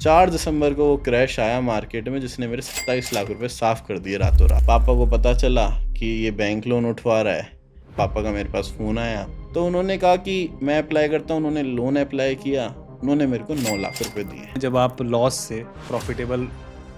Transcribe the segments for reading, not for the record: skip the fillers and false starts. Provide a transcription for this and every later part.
4 दिसंबर को वो क्रैश आया मार्केट में जिसने मेरे 27 लाख रुपए साफ कर दिए रातों रात। पापा को पता चला कि ये बैंक लोन उठवा रहा है। पापा का मेरे पास फ़ोन आया तो उन्होंने कहा कि मैं अप्लाई करता हूँ। उन्होंने लोन अप्लाई किया, उन्होंने मेरे को 9 लाख रुपए दिए। जब आप लॉस से प्रॉफिटेबल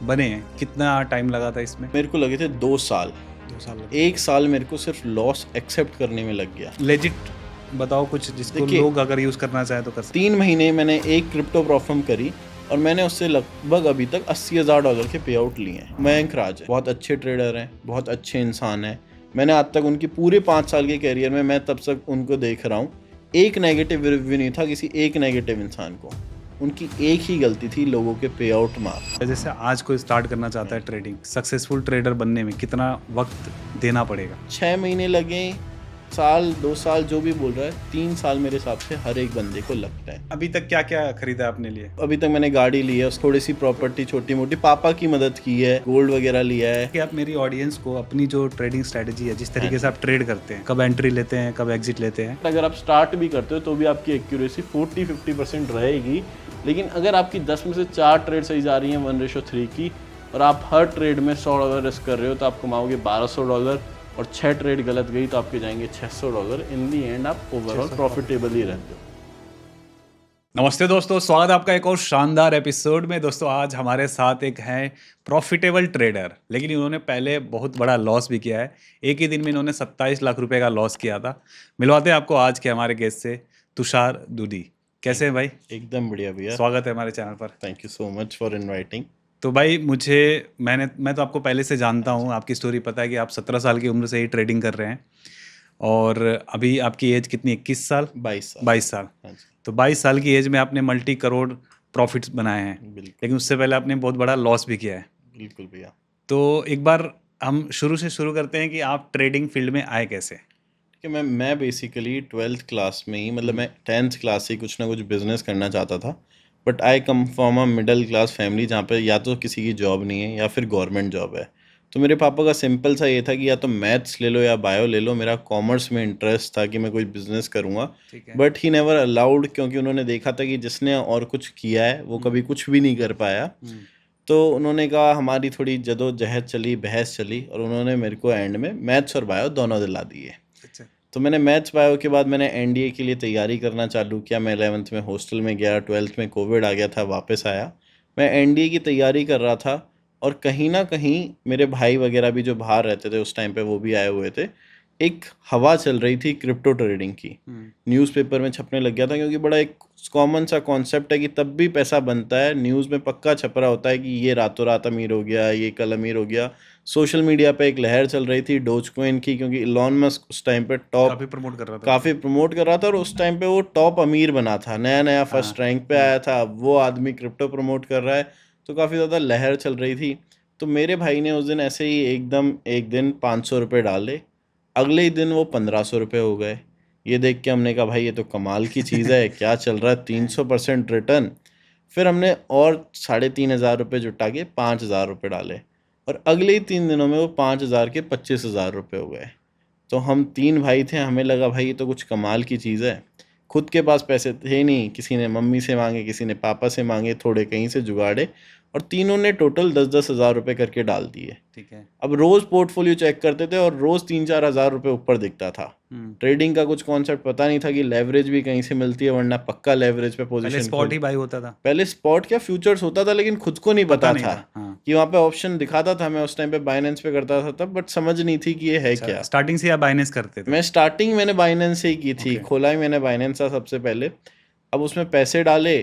बने, कितना टाइम लगा था इसमें? मेरे को लगे थे 2 साल। 2 साल 1 साल मेरे को सिर्फ लॉस एक्सेप्ट करने में लग गया। लेजिट बताओ कुछ जिसको देखिए, लोग अगर यूज़ करना चाहे तो कर सकते। 3 महीने मैंने एक क्रिप्टो परफॉर्म करी और मैंने उससे लगभग अभी तक $80,000 के पे आउट लिए हैं। मयंक राज है, बहुत अच्छे ट्रेडर हैं, बहुत अच्छे इंसान हैं। मैंने आज तक उनकी पूरे 5 साल के कैरियर में मैं तब तक उनको देख रहा हूँ, एक नेगेटिव रिव्यू नहीं था किसी एक नेगेटिव इंसान को। उनकी एक ही गलती थी, लोगों के पे आउट मार। जैसे आज कोई स्टार्ट करना चाहता है ट्रेडिंग, सक्सेसफुल ट्रेडर बनने में कितना वक्त देना पड़ेगा? 6 महीने लगे, साल 2 साल जो भी बोल रहा है, 3 साल मेरे हिसाब से हर एक बंदे को लगता है। अभी तक क्या क्या खरीदा अपने लिए? अभी तक मैंने गाड़ी ली है, थोड़ी सी प्रॉपर्टी छोटी मोटी, पापा की मदद की है, गोल्ड वगैरह लिया है। कि आप मेरी ऑडियंस को अपनी जो ट्रेडिंग स्ट्रेटजी है, जिस तरीके से आप ट्रेड करते हैं, कब एंट्री लेते हैं, कब एग्जिट लेते हैं, अगर आप स्टार्ट भी करते हो तो भी आपकी एक्यूरेसी 40-50% रहेगी। लेकिन अगर आपकी 10 में से 4 ट्रेड सही जा रही हैं 1:3 की, और आप हर ट्रेड में $100 रिस्क कर रहे हो, तो आप कमाओगे $1200, और 6 ट्रेड गलत गई तो आपके जाएंगे $600। इन दी एंड आप ओवरऑल प्रॉफिटेबल ही रहते हो। नमस्ते दोस्तों, स्वागत है आपका एक और शानदार एपिसोड में। दोस्तों आज हमारे साथ एक है प्रॉफिटेबल ट्रेडर, लेकिन इन्होंने पहले बहुत बड़ा लॉस भी किया है। एक ही दिन में इन्होंने 27 लाख रुपए का लॉस किया था। मिलवाते हैं आपको आज के हमारे गेस्ट से, तुषार दूधी। कैसे हैं भाई? एकदम बढ़िया भैया, स्वागत है हमारे चैनल पर। Thank you so much for inviting. तो भाई मैं तो आपको पहले से जानता हूँ, आपकी स्टोरी पता है कि आप 17 साल की उम्र से ही ट्रेडिंग कर रहे हैं, और अभी आपकी एज कितनी? 21 साल? 22 साल। 22 साल। हाँ जी, तो 22 साल की एज में आपने मल्टी करोड़ प्रॉफिट्स बनाए हैं, बिल्कुल लेकिन उससे पहले आपने बहुत बड़ा लॉस भी किया है। बिल्कुल भैया। तो एक बार हम शुरू से शुरू करते हैं कि आप ट्रेडिंग फील्ड में आए कैसे? कि मैं बेसिकली 12th क्लास में ही, मतलब मैं 10th क्लास से कुछ ना कुछ बिजनेस करना चाहता था। But I come from a middle class family जहाँ पे या तो किसी की जॉब नहीं है या फिर गवर्नमेंट जॉब है। तो मेरे पापा का सिंपल सा ये था कि या तो मैथ्स ले लो या बायो ले लो। मेरा कॉमर्स में इंटरेस्ट था कि मैं कोई बिजनेस करूँगा, ठीक है। बट ही नेवर अलाउड, क्योंकि उन्होंने देखा था कि जिसने और कुछ किया है वो कभी कुछ भी नहीं कर पाया। तो उन्होंने कहा, हमारी थोड़ी जदोजहद चली, बहस चली, और उन्होंने मेरे को एंड में मैथ्स और बायो दोनों दिला दिए। अच्छा। तो मैंने मैथ्स बायो के बाद मैंने एनडीए के लिए तैयारी करना चालू किया। मैं 11th में हॉस्टल में गया, 12th में कोविड आ गया था, वापस आया। मैं एनडीए की तैयारी कर रहा था, और कहीं ना कहीं मेरे भाई वगैरह भी जो बाहर रहते थे उस टाइम पे, वो भी आए हुए थे। एक हवा चल रही थी क्रिप्टो ट्रेडिंग की, न्यूज़पेपर में छपने लग गया था, क्योंकि बड़ा एक कॉमन सा कॉन्सेप्ट है कि तब भी पैसा बनता है। न्यूज़ में पक्का छप रहा होता है कि ये रातों रात अमीर हो गया, ये कल अमीर हो गया। सोशल मीडिया पे एक लहर चल रही थी डोज कॉइन की, क्योंकि इलॉन मस्क उस टाइम पे काफी प्रमोट कर रहा था। काफ़ी प्रमोट कर रहा था, और उस टाइम पे वो टॉप अमीर बना था, नया नया फर्स्ट रैंक पे आया था। अब वो आदमी क्रिप्टो प्रमोट कर रहा है, तो काफ़ी ज़्यादा लहर चल रही थी। तो मेरे भाई ने उस दिन ऐसे ही एकदम एक दिन 500 रुपये डाले, अगले ही दिन वो 1500 रुपये हो गए। ये देख के हमने कहा, भाई ये तो कमाल की चीज़ है, क्या चल रहा है, 300% रिटर्न। फिर हमने और 3500 रुपये जुटा के 5000 रुपये डाले, और अगले ही 3 दिनों में वो 5000 के 25,000 रुपये हो गए। तो हम 3 भाई थे, हमें लगा भाई ये तो कुछ कमाल की चीज़ है। खुद के पास पैसे थे नहीं, किसी ने मम्मी से मांगे, किसी ने पापा से मांगे, थोड़े कहीं से जुगाड़े, और तीनों ने टोटल 10-10 हज़ार रुपये करके डाल दिए। ठीक है। अब रोज़ पोर्टफोलियो चेक करते थे, और रोज़ 3-4 हज़ार रुपये ऊपर दिखता था। ट्रेडिंग का कुछ कॉन्सेप्ट पता नहीं था कि लेवरेज भी कहीं से मिलती है, वरना पक्का लेवरेज पे पहले पोजीशन स्पॉट ही बाई होता था। पहले स्पॉट क्या फ्यूचर्स होता था, लेकिन खुद को नहीं पता नहीं था था। हाँ। कि वहाँ पे ऑप्शन दिखाता था। मैं उस टाइम पे बाइनेंस पे करता था तब, बट समझ नहीं थी कि ये है क्या। स्टार्टिंग से आप बाइनेंस करते थे? मैं स्टार्टिंग मैंने बाइनेंस से ही की थी, खोला ही मैंने बाइनेंस था सबसे पहले। अब उसमें पैसे डाले,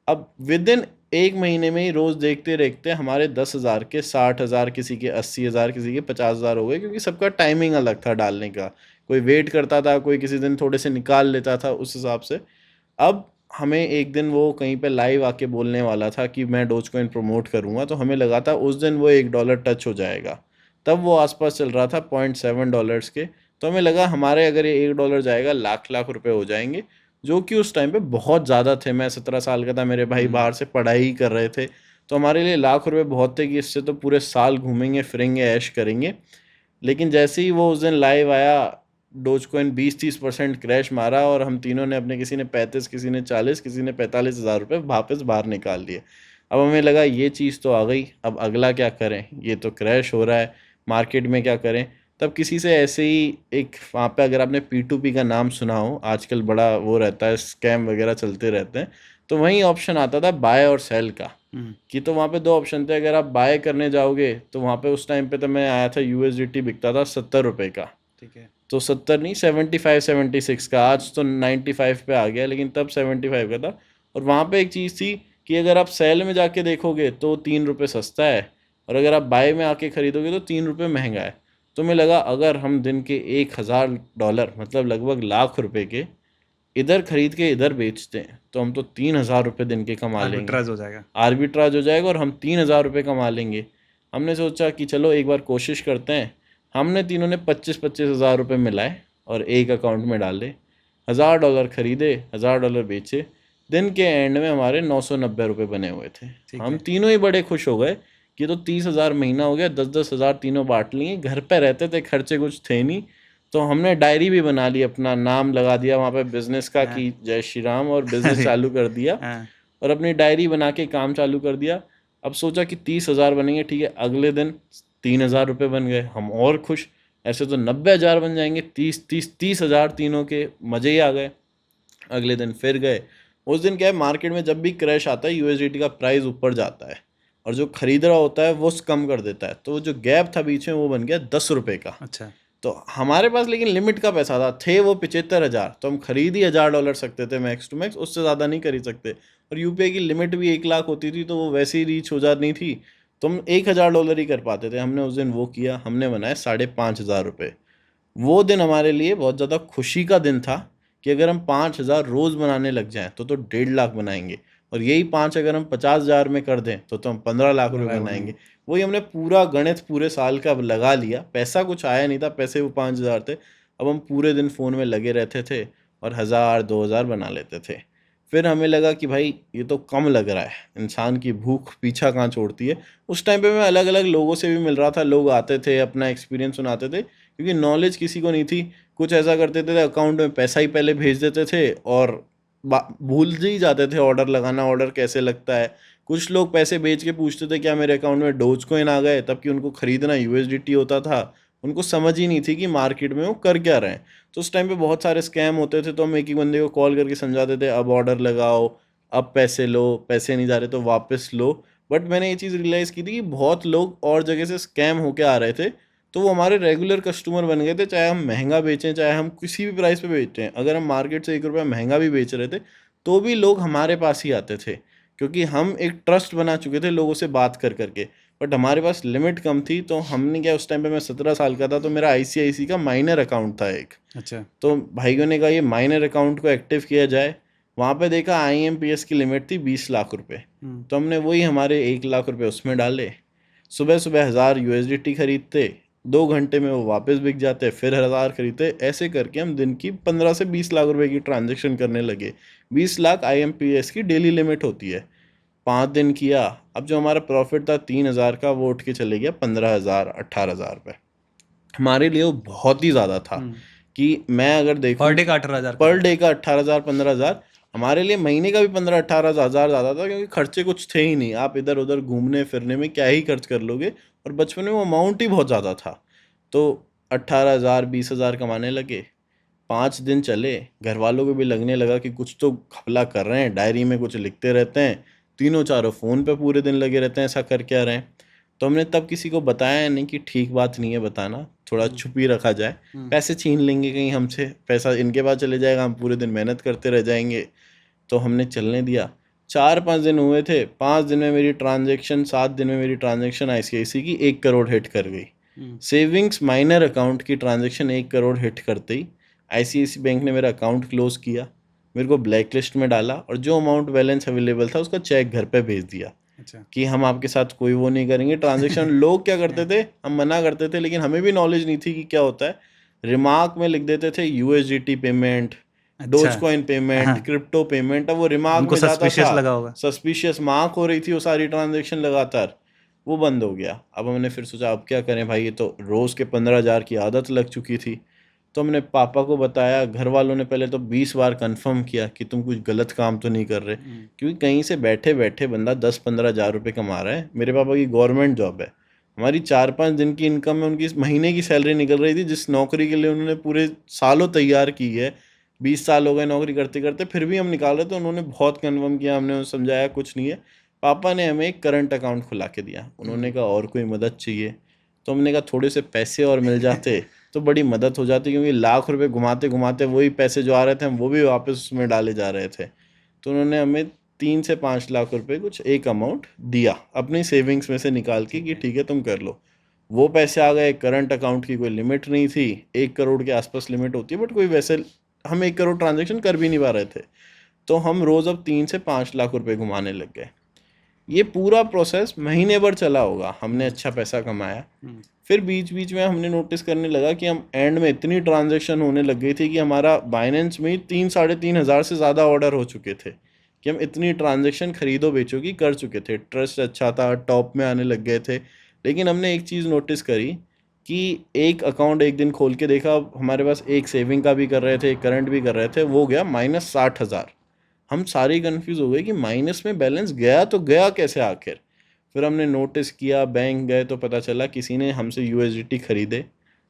अब विद इन 1 महीने में ही रोज़ देखते देखते हमारे 10,000 के 60,000, किसी के 80,000, किसी के 50,000 हो गए, क्योंकि सबका टाइमिंग अलग था डालने का। कोई वेट करता था, कोई किसी दिन थोड़े से निकाल लेता था, उस हिसाब से। अब हमें एक दिन वो कहीं पे लाइव आके बोलने वाला था कि मैं डोज कॉइन प्रमोट करूँगा, तो हमें लगा था उस दिन वो $1 टच हो जाएगा। तब वो आसपास चल रहा था $0.7 के। तो हमें लगा हमारे अगर ये $1 जाएगा, लाख लाख रुपए हो जाएंगे, जो कि उस टाइम पे बहुत ज़्यादा थे। मैं 17 साल का था, मेरे भाई बाहर से पढ़ाई ही कर रहे थे, तो हमारे लिए लाख रुपए बहुत थे कि इससे तो पूरे साल घूमेंगे फिरेंगे, ऐश करेंगे। लेकिन जैसे ही वो उस दिन लाइव आया, डोज कॉइन 20-30% क्रैश मारा, और हम तीनों ने अपने, किसी ने 35, किसी ने 40, किसी ने 45,000 रुपये वापस बाहर निकाल लिए। अब हमें लगा ये चीज़ तो आ गई, अब अगला क्या करें, ये तो क्रैश हो रहा है मार्केट में, क्या करें। तब किसी से ऐसे ही एक वहाँ पे, अगर आपने P2P का नाम सुना हो, आजकल बड़ा वो रहता है, स्कैम वगैरह चलते रहते हैं, तो वहीं ऑप्शन आता था बाय और सेल का। कि तो वहाँ पे दो ऑप्शन थे, अगर आप बाय करने जाओगे तो वहाँ पे उस टाइम पे तो मैं आया था, USDT बिकता था 70 रुपये का। ठीक है। तो 70 नहीं, 75 76 का, आज तो 95 पे आ गया, लेकिन तब 75 का था। और वहाँ पे एक चीज़ थी कि अगर आप सेल में जाके देखोगे तो 3 रुपये सस्ता है, और अगर आप बाय में आके खरीदोगे तो 3 रुपये महंगा है। तो मैं लगा अगर हम दिन के $1000, मतलब लगभग ₹1,00,000 के, इधर खरीद के इधर बेचते हैं, तो हम तो 3000 रुपये दिन के कमा लेंगे। आर्बिट्राज हो जाएगा। आर्बिट्राज हो जाएगा और हम 3000 रुपये कमा लेंगे। हमने सोचा कि चलो एक बार कोशिश करते हैं। हमने तीनों ने 25-25 हज़ार रुपये मिलाए और एक अकाउंट में डाले, $1000 खरीदे, $1000 बेचे। दिन के एंड में हमारे 990 रुपये बने हुए थे। ठीक हम है। तीनों ही बड़े खुश हो गए कि तो 30,000 महीना हो गया, 10-10 हज़ार तीनों बांट लिए। घर पे रहते थे, खर्चे कुछ थे नहीं, तो हमने डायरी भी बना ली, अपना नाम लगा दिया वहाँ पे बिजनेस का हाँ। कि जय श्री राम, और बिजनेस अरे। चालू कर दिया हाँ। और अपनी डायरी बना के काम चालू कर दिया। अब सोचा कि 30,000 बनेंगे, ठीक है। अगले दिन 3,000 रुपये बन गए, हम और खुश। ऐसे तो 90,000 बन जाएंगे, 30,000 तीनों के, मज़े ही आ गए। अगले दिन फिर गए। उस दिन क्या है, मार्केट में जब भी क्रैश आता है USDT का प्राइस ऊपर जाता है और जो खरीद रहा होता है वो कम कर देता है। तो जो गैप था बीच में वो बन गया 10 रुपये का। अच्छा। तो हमारे पास लेकिन लिमिट का पैसा था, थे वो 75,000, तो हम खरीद ही $1,000 सकते थे मैक्स टू मैक्स, उससे ज़्यादा नहीं खरीद सकते। और UPI की लिमिट भी 1,00,000 होती थी, तो वो वैसे ही रीच हो जाती थी, तो हम $1,000 ही कर पाते थे। हमने उस दिन वो किया, हमने बनाए 5,500 रुपये। वो दिन हमारे लिए बहुत ज़्यादा खुशी का दिन था कि अगर हम 5,000 रोज़ बनाने लग जाएं तो 1,50,000 बनाएंगे, और यही 5 अगर हम 50,000 में कर दें तो हम 15,00,000 रुपये बनाएंगे। बनाएंगे। वही हमने पूरा गणित पूरे साल का लगा लिया। पैसा कुछ आया नहीं था, पैसे वो 5,000 थे। अब हम पूरे दिन फ़ोन में लगे रहते थे और 1,000-2,000 बना लेते थे। फिर हमें लगा कि भाई ये तो कम लग रहा है, इंसान की भूख पीछा कहाँ छोड़ती है। उस टाइम पे मैं अलग अलग लोगों से भी मिल रहा था, लोग आते थे अपना एक्सपीरियंस सुनाते थे, क्योंकि नॉलेज किसी को नहीं थी। कुछ ऐसा करते थे अकाउंट में पैसा ही पहले भेज देते थे और भूल ही जाते थे ऑर्डर लगाना, ऑर्डर कैसे लगता है। कुछ लोग पैसे भेज के पूछते थे क्या मेरे अकाउंट में डोज कॉइन आ गए, तब कि उनको खरीदना USDT होता था। उनको समझ ही नहीं थी कि मार्केट में वो कर क्या रहे हैं। तो उस टाइम पे बहुत सारे स्कैम होते थे, तो हम एक एक बंदे को कॉल करके समझाते थे, अब ऑर्डर लगाओ, अब पैसे लो, पैसे नहीं जा रहे तो वापस लो। बट मैंने ये चीज़ रियलाइज़ की थी कि बहुत लोग और जगह से स्कैम होके आ रहे थे, तो वो हमारे रेगुलर कस्टमर बन गए थे। चाहे हम महंगा बेचें, चाहे हम किसी भी प्राइस पे बेचते हैं, अगर हम मार्केट से 1 रुपया महंगा भी बेच रहे थे तो भी लोग हमारे पास ही आते थे, क्योंकि हम एक ट्रस्ट बना चुके थे लोगों से बात कर करके। बट हमारे पास लिमिट कम थी, तो हमने क्या, उस टाइम पे मैं 17 साल का था, तो मेरा ICICI का माइनर अकाउंट था एक। अच्छा। तो भाइयों ने कहा ये माइनर अकाउंट को एक्टिव किया जाए। वहाँ पे देखा IMPS की लिमिट थी 20,00,000 रुपये। तो हमने वही हमारे 1,00,000 रुपये उसमें डाले। सुबह सुबह 1,000 USDT खरीदते, 2 घंटे में वो वापस बिक जाते, फिर 1,000 खरीदते। ऐसे करके हम दिन की 15 से 20 लाख रुपए की ट्रांजेक्शन करने लगे। 20 लाख IMPS की डेली लिमिट होती है। 5 दिन किया, अब जो हमारा प्रॉफिट था 3,000 का, वो उठ के चले गया 15,000 18,000 रुपये। हमारे लिए वो बहुत ही ज़्यादा था कि मैं अगर देखूँ पर डे का 18,000 पर डे का 18,000 15,000, हमारे लिए महीने का भी 15-18,000 ज़्यादा था, क्योंकि खर्चे कुछ थे ही नहीं। आप इधर उधर घूमने फिरने में क्या ही खर्च कर लोगे, और बचपन में वो अमाउंट ही बहुत ज़्यादा था। तो 18,000 20,000 कमाने लगे। 5 दिन चले, घर वालों को भी लगने लगा कि कुछ तो घपला कर रहे हैं, डायरी में कुछ लिखते रहते हैं, तीनों चारों फ़ोन पे पूरे दिन लगे रहते हैं, ऐसा कर क्या रहे हैं। तो हमने तब किसी को बताया नहीं कि ठीक बात नहीं है बताना, थोड़ा छुप ही रखा जाए। पैसे छीन लेंगे कहीं हमसे, पैसा इनके पास चले जाएगा, हम पूरे दिन मेहनत करते रह जाएंगे। तो हमने चलने दिया। 4-5 दिन हुए थे, 5 दिन में मेरी ट्रांजेक्शन, 7 दिन में मेरी ट्रांजेक्शन ICICI की 1 करोड़ हिट कर गई। सेविंग्स माइनर अकाउंट की ट्रांजेक्शन 1 करोड़ हिट करते ही ICICI बैंक ने मेरा अकाउंट क्लोज किया, मेरे को ब्लैक लिस्ट में डाला, और जो अमाउंट बैलेंस अवेलेबल था उसका चेक घर पे भेज दिया अच्छा। कि हम आपके साथ कोई वो नहीं करेंगे ट्रांजेक्शन। लोग क्या करते थे, हम मना करते थे, लेकिन हमें भी नॉलेज नहीं थी कि क्या होता है। रिमार्क में लिख देते थे USDT पेमेंट, डोज अच्छा। कॉइन पेमेंट, हाँ। Crypto payment. अब वो रिमार्क उनको में जाता सस्पिशियस था, लगा होगा। सस्पिशियस मार्क हो रही थी वो सारी ट्रांजेक्शन लगातार, वो बंद हो गया। अब हमने फिर सोचा अब क्या करें भाई, ये तो रोज़ के 15,000 की आदत लग चुकी थी। तो हमने पापा को बताया, घर वालों ने पहले तो 20 बार कंफर्म किया कि तुम कुछ गलत काम तो नहीं कर रहे, क्योंकि कहीं से बैठे बैठे बंदा 10-15 हज़ार रुपये कमा रहा है। मेरे पापा की गवर्नमेंट जॉब है, हमारी 4-5 दिन की इनकम में उनकी महीने की सैलरी निकल रही थी, जिस नौकरी के लिए उन्होंने पूरे सालों तैयार की है। 20 साल हो गए नौकरी करते करते, फिर भी हम निकाल रहे थे। उन्होंने बहुत कन्फर्म किया, हमने उन्हें समझाया कुछ नहीं है। पापा ने हमें एक करंट अकाउंट खुला के दिया। उन्होंने कहा और कोई मदद चाहिए? तो हमने कहा थोड़े से पैसे और मिल जाते तो बड़ी मदद हो जाती, क्योंकि लाख रुपए घुमाते घुमाते वही पैसे जो आ रहे थे हम वो भी वापस उसमें डाले जा रहे थे। तो उन्होंने हमें 3 से 5 लाख रुपए कुछ एक अमाउंट दिया अपनी सेविंग्स में से निकाल के, कि ठीक है तुम कर लो। वो पैसे आ गए। करंट अकाउंट की कोई लिमिट नहीं थी, 1 करोड़ के आसपास लिमिट होती है, बट कोई वैसे हम 1 करोड़ ट्रांजेक्शन कर भी नहीं पा रहे थे। तो हम रोज़ अब 3 से 5 लाख रुपए घुमाने लग गए। ये पूरा प्रोसेस महीने भर चला होगा, हमने अच्छा पैसा कमाया। फिर बीच बीच में हमने नोटिस करने लगा कि हम एंड में इतनी ट्रांजैक्शन होने लग गई थी कि हमारा बाइनेंस में 3-3.5 हज़ार से ज़्यादा ऑर्डर हो चुके थे, कि हम इतनी ट्रांजैक्शन खरीदो बेचो की कर चुके थे। ट्रस्ट अच्छा था, टॉप में आने लग गए थे। लेकिन हमने एक चीज़ नोटिस करी कि एक अकाउंट एक दिन खोल के देखा, हमारे पास एक सेविंग का भी कर रहे थे, एक करंट भी कर रहे थे, वो गया -60,000। हम सारे कंफ्यूज हो गए कि माइनस में बैलेंस गया तो गया कैसे आखिर। फिर हमने नोटिस किया, बैंक गए तो पता चला किसी ने हमसे यूएसडीटी खरीदे,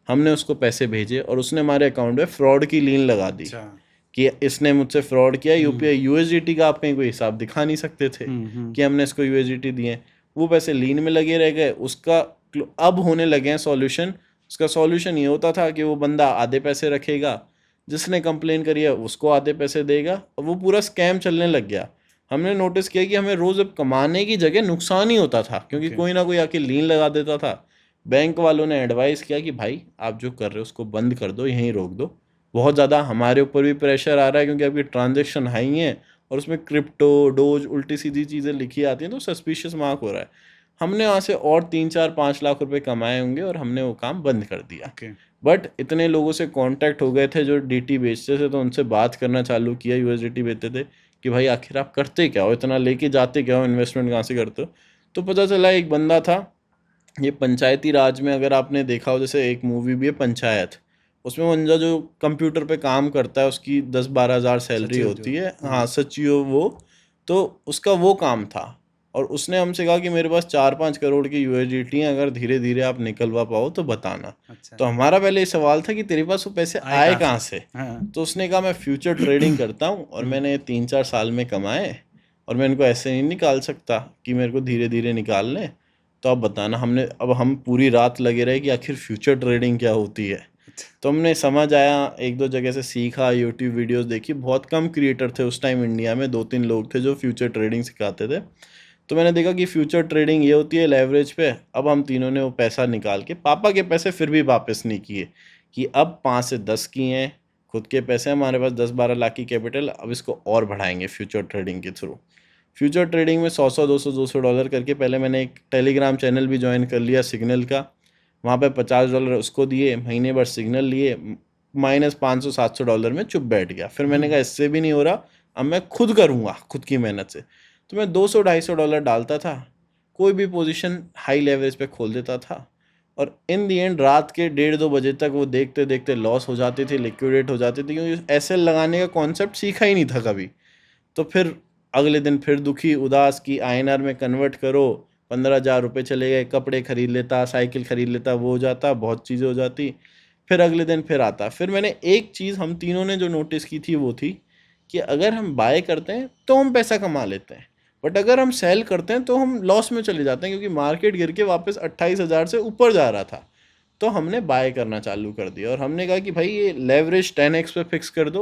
हमने उसको पैसे भेजे और उसने हमारे अकाउंट में फ्रॉड की लीन लगा दी कि इसने मुझसे फ्रॉड किया। यूपीआई यूएसडीटी का आप कहीं कोई हिसाब दिखा नहीं सकते थे कि हमने इसको यूएसडीटी दिए। वो पैसे लीन में लगे रह गए। उसका अब होने लगे हैं सॉल्यूशन। उसका सॉल्यूशन ये होता था कि वो बंदा आधे पैसे रखेगा, जिसने कंप्लेन करी है उसको आधे पैसे देगा, और वो पूरा स्कैम चलने लग गया। हमने नोटिस किया कि हमें रोज़ अब कमाने की जगह नुकसान ही होता था, क्योंकि कोई ना कोई आके लीन लगा देता था। बैंक वालों ने एडवाइस किया कि भाई आप जो कर रहे हो उसको बंद कर दो, यहीं रोक दो। बहुत ज़्यादा हमारे ऊपर भी प्रेशर आ रहा है, क्योंकि आपकी ट्रांजेक्शन हाई है और उसमें क्रिप्टो डोज उल्टी सीधी चीज़ें लिखी आती हैं, तो सस्पिशियस मार्क हो रहा है। हमने वहाँ से और 3-4-5 लाख रुपए कमाए होंगे और हमने वो काम बंद कर दिया। बट इतने लोगों से कांटेक्ट हो गए थे जो डीटी बेचते थे, तो उनसे बात करना चालू किया, यूएसडीटी बेचते थे, कि भाई आखिर आप करते क्या हो, इतना लेके जाते क्या हो, इन्वेस्टमेंट कहाँ से करते हो। तो पता चला एक बंदा था, ये पंचायती राज में अगर आपने देखा हो, जैसे एक मूवी भी है पंचायत, उसमें बंदा जो कंप्यूटर पे काम करता है उसकी 10-12 हज़ार सैलरी होती है। हाँ, सचिव वो। तो उसका वो काम था, और उसने हमसे कहा कि मेरे पास 4-5 करोड़ की यूएसडीटी हैं, अगर धीरे धीरे आप निकलवा पाओ तो बताना। तो हमारा पहले ये सवाल था कि तेरे पास वो पैसे आए कहाँ से। तो उसने कहा मैं फ्यूचर ट्रेडिंग करता हूँ और मैंने 3-4 साल में कमाए, और मैं इनको ऐसे नहीं निकाल सकता कि मेरे को धीरे धीरे निकाल लें, तो आप बताना। हम पूरी रात लगे रहे कि आखिर फ्यूचर ट्रेडिंग क्या होती है। तो हमने समझ आया, 1-2 जगह से सीखा, यूट्यूब वीडियोस देखी। बहुत कम क्रिएटर थे उस टाइम इंडिया में, 2-3 लोग थे जो फ्यूचर ट्रेडिंग सिखाते थे। तो मैंने देखा कि फ्यूचर ट्रेडिंग ये होती है लेवरेज पे। अब हम तीनों ने वो पैसा निकाल के, पापा के पैसे फिर भी वापस नहीं किए, कि अब 5 से 10 किए हैं, खुद के पैसे हमारे पास 10-12 लाख की कैपिटल, अब इसको और बढ़ाएंगे फ्यूचर ट्रेडिंग के थ्रू। फ्यूचर ट्रेडिंग में 100-100 200-200 डॉलर करके पहले मैंने एक टेलीग्राम चैनल भी ज्वाइन कर लिया सिग्नल का। वहाँ पे $50 उसको दिए, महीने भर सिग्नल लिए, -500-700 डॉलर में चुप बैठ गया। फिर मैंने कहा इससे भी नहीं हो रहा, अब मैं खुद करूँगा खुद की मेहनत से। तो मैं 200-250 डॉलर डालता था, कोई भी पोजीशन हाई लेवरेज पे खोल देता था, और इन दी एंड रात के 1:30-2 बजे तक वो देखते देखते लॉस हो जाती थी, लिक्विडेट हो जाती थी, क्योंकि एसएल लगाने का कॉन्सेप्ट सीखा ही नहीं था कभी। तो फिर अगले दिन फिर दुखी उदास की आईएनआर में कन्वर्ट करो, 15,000 रुपये चले गए, कपड़े खरीद लेता, साइकिल खरीद लेता, वो हो जाता, बहुत चीज़ें हो जाती। फिर अगले दिन फिर आता। फिर मैंने एक चीज़ हम तीनों ने जो नोटिस की थी वो थी कि अगर हम बाय करते हैं तो हम पैसा कमा लेते हैं, बट अगर हम सेल करते हैं तो हम लॉस में चले जाते हैं, क्योंकि मार्केट गिर के वापस 28,000 से ऊपर जा रहा था। तो हमने बाय करना चालू कर दिया, और हमने कहा कि भाई ये लेवरेज 10x पे फिक्स कर दो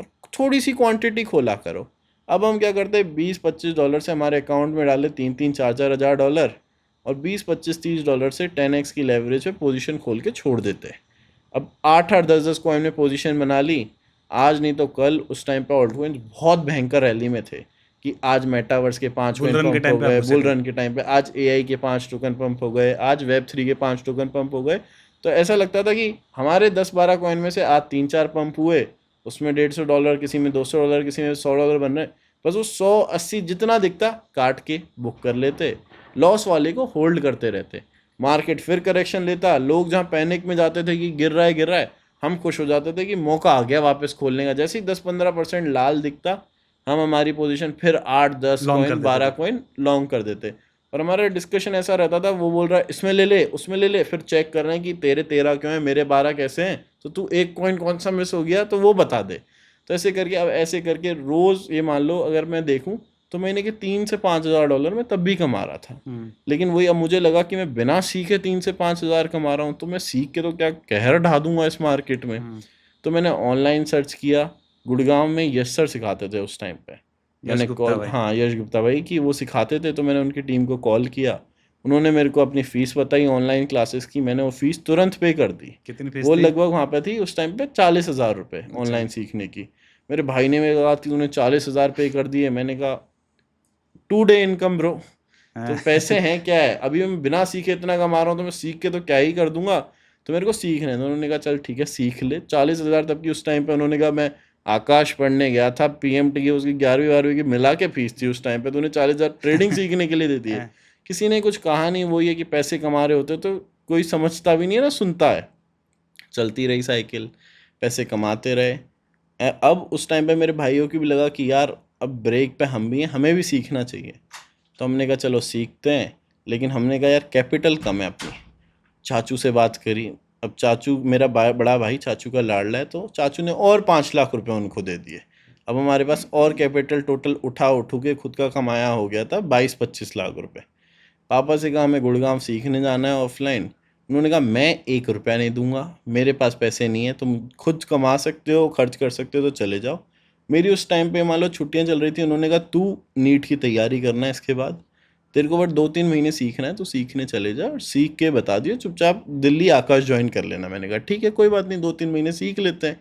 और थोड़ी सी क्वांटिटी खोला करो। अब हम क्या करते हैं, 20-25 डॉलर से हमारे अकाउंट में डाले 3-4 हज़ार डॉलर, और 20-25-30 डॉलर से 10x की लेवरेज पे पोजीशन खोल के छोड़ देते हैं। अब 8-8 10-10 कॉइन में पोजीशन बना ली। आज नहीं तो कल, उस टाइम पे ऑल्ट कॉइन बहुत भयंकर रैली में थे, कि आज मेटावर्स के 5 कॉइन पंप हो गए, बुल रन के टाइम पे आज एआई के 5 टोकन पंप हो गए, आज वेब3 के 5 टोकन पंप हो गए। तो ऐसा लगता था कि हमारे 10-12 कॉइन में से आज 3-4 पंप हुए, उसमें $150, किसी में $200, किसी में $100 बन रहे, बस वो 180 जितना दिखता काट के बुक कर लेते, लॉस वाले को होल्ड करते रहते। मार्केट फिर करेक्शन लेता, लोग जहाँ पैनिक में जाते थे कि गिर रहा है हम खुश हो जाते थे कि मौका आ गया वापस खोलने का। जैसे ही 10-15% लाल दिखता, हम हमारी पोजीशन फिर 8-10 लॉन्ग कर कॉइन देते 12 थे। कॉइन लॉन्ग कर देते। और हमारा डिस्कशन ऐसा रहता था, वो बोल रहा है इसमें ले ले, उसमें ले ले, फिर चेक कर रहे हैं कि तेरे 13 क्यों है, मेरे 12 कैसे हैं, तो तू एक कॉइन कौन सा मिस हो गया तो वो बता दे। तो ऐसे करके, अब ऐसे करके रोज़, ये मान लो अगर मैं देखूं तो महीने के 3 से 5 हज़ार डॉलर मैं तब भी कमा रहा था। लेकिन वही, अब मुझे लगा कि मैं बिना सीखे 3 से 5 हज़ार कमा रहा हूँ, तो मैं सीख के तो क्या कहर ढा दूंगा इस मार्केट में। तो मैंने ऑनलाइन सर्च किया, गुड़गांव में यश सर सिखाते थे उस टाइम पे। मैंने गुप्ता कॉल, भाई। हाँ यश गुप्ता भाई की, वो सिखाते थे। तो मैंने उनकी टीम को कॉल किया, उन्होंने मेरे को अपनी फ़ीस बताई ऑनलाइन क्लासेस की, मैंने वो फ़ीस तुरंत पे कर दी। कितनी फीस वो थी? लगभग वहाँ पे थी उस टाइम पे 40,000 रुपये अच्छा। ऑनलाइन सीखने की। मेरे भाई ने मेरे कहा, तूने 40,000 पे कर दिए? मैंने कहा 2 डे इनकम ब्रो, तो पैसे हैं क्या है, अभी मैं बिना सीखे इतना कमा रहा हूँ, तो मैं सीख के तो क्या ही कर दूंगा, तो मेरे को सीखने दो। उन्होंने कहा चल ठीक है सीख ले। 40,000 तब की उस टाइम पे, उन्होंने कहा मैं आकाश पढ़ने गया था पीएमटी की, उसकी 11वीं 12वीं की मिला के फीस थी उस टाइम पे, तूने 40,000 ट्रेडिंग सीखने के लिए दे दिए। किसी ने कुछ कहा नहीं, वो ये कि पैसे कमा रहे होते तो कोई समझता भी नहीं है ना, सुनता है। चलती रही साइकिल, पैसे कमाते रहे। अब उस टाइम पे मेरे भाइयों की भी लगा कि यार अब ब्रेक पे हम भी हैं, हमें भी सीखना चाहिए। तो हमने कहा चलो सीखते हैं। लेकिन हमने कहा यार कैपिटल कम है अपनी। चाचू से बात करी, अब चाचू मेरा बड़ा भाई चाचू का लाडला है, तो चाचू ने और 5 लाख रुपए उनको दे दिए। अब हमारे पास और कैपिटल टोटल उठा उठू के खुद का कमाया हो गया था 22-25 लाख रुपए। पापा से कहा हमें गुड़गांव सीखने जाना है ऑफलाइन। उन्होंने कहा मैं 1 रुपया नहीं दूंगा, मेरे पास पैसे नहीं है, तुम खुद कमा सकते हो, खर्च कर सकते हो तो चले जाओ। मेरी उस टाइम पे मान लो छुट्टियां चल रही थी, उन्होंने कहा तू नीट की तैयारी करना है इसके बाद, तेरे को बस 2-3 महीने सीखना है, तो सीखने चले जा और सीख के बता दियो, चुपचाप दिल्ली आकाश ज्वाइन कर लेना। मैंने कहा ठीक है कोई बात नहीं, 2-3 महीने सीख लेते हैं।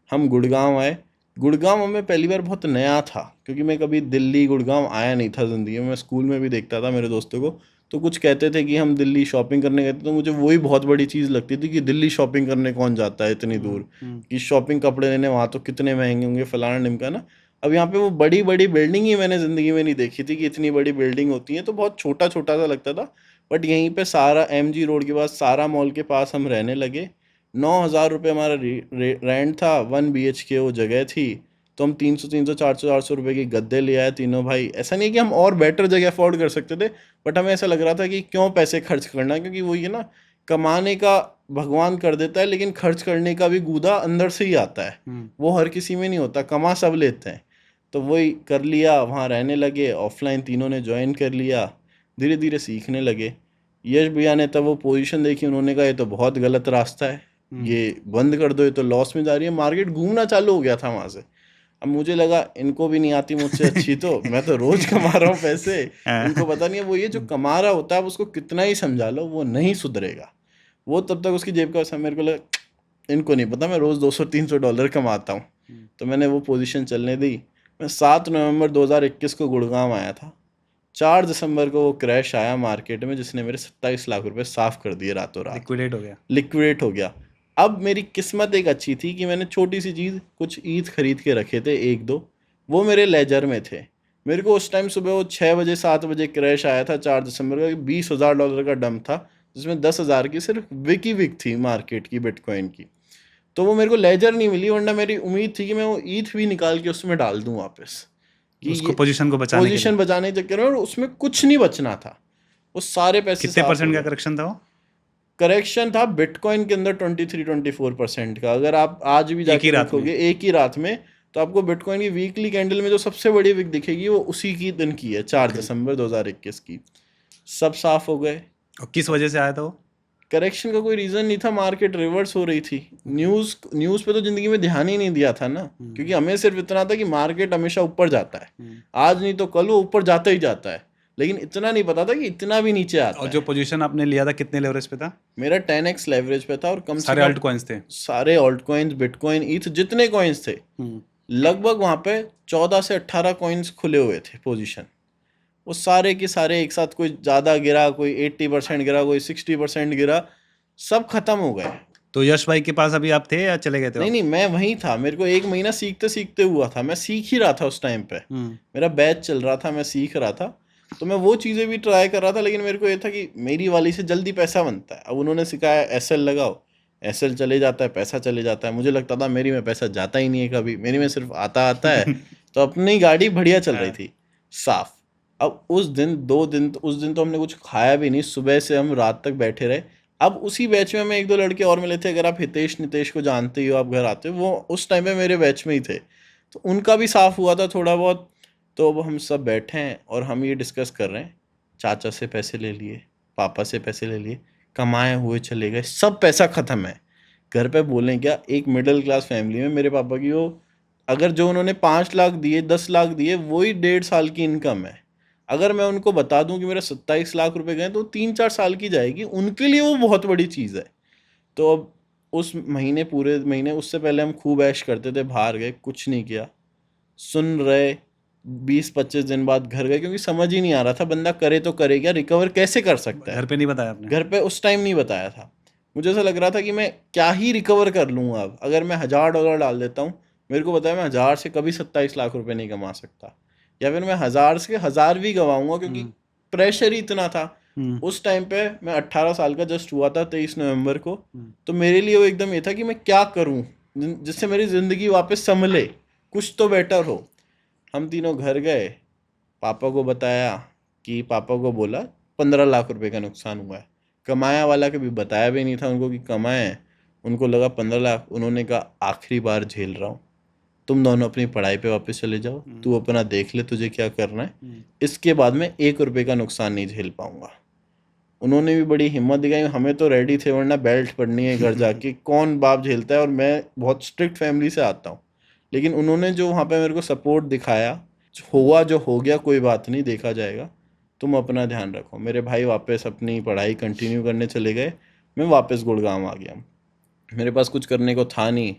हम गुड़गांव आए। गुड़गांव में पहली बार बहुत नया था, क्योंकि मैं कभी दिल्ली गुड़गांव आया नहीं था ज़िंदगी में। मैं स्कूल में भी देखता था मेरे दोस्तों को, तो कुछ कहते थे कि हम दिल्ली शॉपिंग करने गए थे, तो मुझे वही बहुत बड़ी चीज़ लगती थी कि दिल्ली शॉपिंग करने कौन जाता है इतनी दूर, कि शॉपिंग कपड़े लेने वहाँ तो कितने महंगे होंगे फलाना ढिमका ना। अब यहाँ पे वो बड़ी बड़ी बिल्डिंग ही मैंने ज़िंदगी में नहीं देखी थी कि इतनी बड़ी बिल्डिंग होती है, तो बहुत छोटा छोटा सा लगता था। बट यहीं पे सारा MG रोड के पास, सारा मॉल के पास हम रहने लगे। 9,000 रुपये हमारा रेंट था, 1 BHK वो जगह थी। तो हम 300 400 रुपये की गद्दे ले आए तीनों भाई। ऐसा नहीं है कि हम और बेटर जगह अफोर्ड कर सकते थे, बट हमें ऐसा लग रहा था कि क्यों पैसे खर्च करना, क्योंकि वो ये ना, कमाने का भगवान कर देता है, लेकिन खर्च करने का भी गूदा अंदर से ही आता है, वो हर किसी में नहीं होता, कमा सब लेते हैं। तो वही कर लिया, वहाँ रहने लगे, ऑफलाइन तीनों ने ज्वाइन कर लिया, धीरे धीरे सीखने लगे। यश भैया ने तब वो पोजीशन देखी, उन्होंने कहा ये तो बहुत गलत रास्ता है, ये बंद कर दो, ये तो लॉस में जा रही है। मार्केट घूमना चालू हो गया था वहाँ से। अब मुझे लगा इनको भी नहीं आती मुझसे अच्छी, तो मैं तो रोज कमा रहा हूँ पैसे, इनको पता नहीं है। वो ये जो कमा रहा होता है, अब उसको कितना ही समझा लो वो नहीं सुधरेगा, वो तब तक उसकी जेब का पैसा। मेरे को लगा इनको नहीं पता मैं रोज़ 200-300 डॉलर कमाता हूँ, तो मैंने वो पोजीशन चलने दी। मैं 7 नवंबर 2021 को गुड़गांव आया था। 4 दिसंबर को वो क्रैश आया मार्केट में, जिसने मेरे 27 लाख रुपए साफ कर दिए रातों रात। लिक्विडेट हो गया। लिक्विडेट हो गया। अब मेरी किस्मत एक अच्छी थी कि मैंने छोटी सी चीज़, कुछ ईद खरीद के रखे थे 1-2, वो मेरे लेजर में थे। मेरे को उस टाइम सुबह वो 6 बजे 7 बजे क्रैश आया था 4 दिसंबर का, 20,000 डॉलर का डंप था, जिसमें 10,000 की सिर्फ विक थी मार्केट की बिटकॉइन की। तो वो मेरे को लेजर नहीं मिली, वरना मेरी उम्मीद थी कि मैं वो ईथ भी निकाल के उसमें डाल दूं वापस, कि उसको पोजीशन को बचाने के लिए। पोजीशन बचाने के चक्कर में, और उसमें कुछ नहीं बचना था, वो सारे पैसे कितने साफ हो परसेंट का गए। करेक्शन था वो? करेक्शन था बिटकॉइन के अंदर 23-24% का। अगर आप आज भी एक ही जाके रात में? देखोगे एक ही रात में, तो आपको बिटकॉइन की वीकली कैंडल में जो सबसे बड़ी विक दिखेगी, वो उसी की दिन की है, 4 दिसंबर 2021 की। सब साफ हो गए। और किस वजह से आया था वो? करेक्शन का कोई रीज़न नहीं था, मार्केट रिवर्स हो रही थी। न्यूज़ पे तो ज़िंदगी में ध्यान ही नहीं दिया था ना, क्योंकि हमें सिर्फ इतना था कि मार्केट हमेशा ऊपर जाता है, आज नहीं तो कल वो ऊपर जाता ही जाता है, लेकिन इतना नहीं पता था कि इतना भी नीचे आता और है। जो पोजीशन आपने लिया था कितने लेवरेज पे था? मेरा 10x लेवरेज पे था, और कम से सारे कम अल्ट कॉइन्स थे? सारे ऑल्ट कॉइन्स, बिटकॉइन, ईथ, जितने कॉइन्स थे लगभग वहाँ पे 14 से 18 कॉइन्स खुले हुए थे पोजीशन। वो सारे के सारे एक साथ, कोई ज़्यादा गिरा, कोई 80% गिरा, कोई 60% गिरा, सब खत्म हो गए। तो यश भाई के पास अभी आप थे या चले गए थे? नहीं, मैं वहीं था। मेरे को 1 महीना सीखते सीखते हुआ था, मैं सीख ही रहा था उस टाइम पे, मेरा बैच चल रहा था, मैं सीख रहा था, तो मैं वो चीज़ें भी ट्राई कर रहा था। लेकिन मेरे को ये था कि मेरी वाली से जल्दी पैसा बनता है। अब उन्होंने सिखाया SL लगाओ, एसएल चले जाता है, पैसा चले जाता है। मुझे लगता था मेरी में पैसा जाता ही नहीं है कभी, मेरी में सिर्फ आता है। तो अपनी गाड़ी बढ़िया चल रही हाँ। थी, साफ। अब उस दिन 2 दिन, उस दिन तो हमने कुछ खाया भी नहीं, सुबह से हम रात तक बैठे रहे। अब उसी बैच में हमें 1-2 लड़के और मिले थे, अगर आप हितेश नितेश को जानते ही हो, आप घर आते हो, वो उस टाइम पे मेरे बैच में ही थे, तो उनका भी साफ हुआ था थोड़ा बहुत। तो अब हम सब बैठे हैं और हम ये डिस्कस कर रहे हैं, चाचा से पैसे ले लिए, पापा से पैसे ले लिए, कमाए हुए चले गए, सब पैसा ख़त्म है। घर पे बोलें क्या, एक मिडिल क्लास फैमिली में मेरे पापा की वो, अगर जो उन्होंने 5 लाख दिए, 10 लाख दिए, वही 1.5 साल की इनकम है। अगर मैं उनको बता दूं कि मेरा 27 लाख रुपए गए, तो 3-4 साल की जाएगी, उनके लिए वो बहुत बड़ी चीज़ है। तो अब उस महीने, पूरे महीने, उससे पहले हम खूब ऐश करते थे, बाहर गए, कुछ नहीं किया, सुन रहे। 20-25 दिन बाद घर गए, क्योंकि समझ ही नहीं आ रहा था बंदा करे तो करे क्या, रिकवर कैसे कर सकता है। घर पे नहीं बताया आपने? घर पे उस टाइम नहीं बताया था। मुझे ऐसा लग रहा था कि मैं क्या ही रिकवर कर लूँगा अब, अगर मैं $1000 डाल देता हूँ। मेरे को पता है मैं 1000 से कभी 27 लाख रुपए नहीं कमा सकता, या फिर मैं 1000 से 1000 भी गवाऊंगा, क्योंकि हम्म। प्रेशर ही इतना था। हम्म। उस टाइम पे मैं 18 साल का जस्ट हुआ था, 23 नवंबर को। हम्म। तो मेरे लिए वो एकदम ये था कि मैं क्या करूं जिससे मेरी ज़िंदगी वापस संभले, कुछ तो बेटर हो। हम तीनों घर गए, पापा को बताया, कि पापा को बोला 15 लाख रुपए का नुकसान हुआ है। कमाया वाला कभी बताया भी नहीं था उनको कि कमाए हैं। उनको लगा 15 लाख। उन्होंने कहा आखिरी बार झेल रहा हूँ, तुम दोनों अपनी पढ़ाई पे वापस चले जाओ, तू अपना देख ले तुझे क्या करना है, इसके बाद मैं 1 रुपए का नुकसान नहीं झेल पाऊंगा। उन्होंने भी बड़ी हिम्मत दिखाई, हमें तो रेडी थे, वरना बेल्ट पड़नी है घर जाके, कौन बाप झेलता है, और मैं बहुत स्ट्रिक्ट फैमिली से आता हूँ। लेकिन उन्होंने जो वहाँ पे मेरे को सपोर्ट दिखाया, हुआ जो हो गया, कोई बात नहीं, देखा जाएगा, तुम अपना ध्यान रखो। मेरे भाई वापस अपनी पढ़ाई कंटिन्यू करने चले गए, मैं वापस गुड़गांव आ गया। मेरे पास कुछ करने को था नहीं।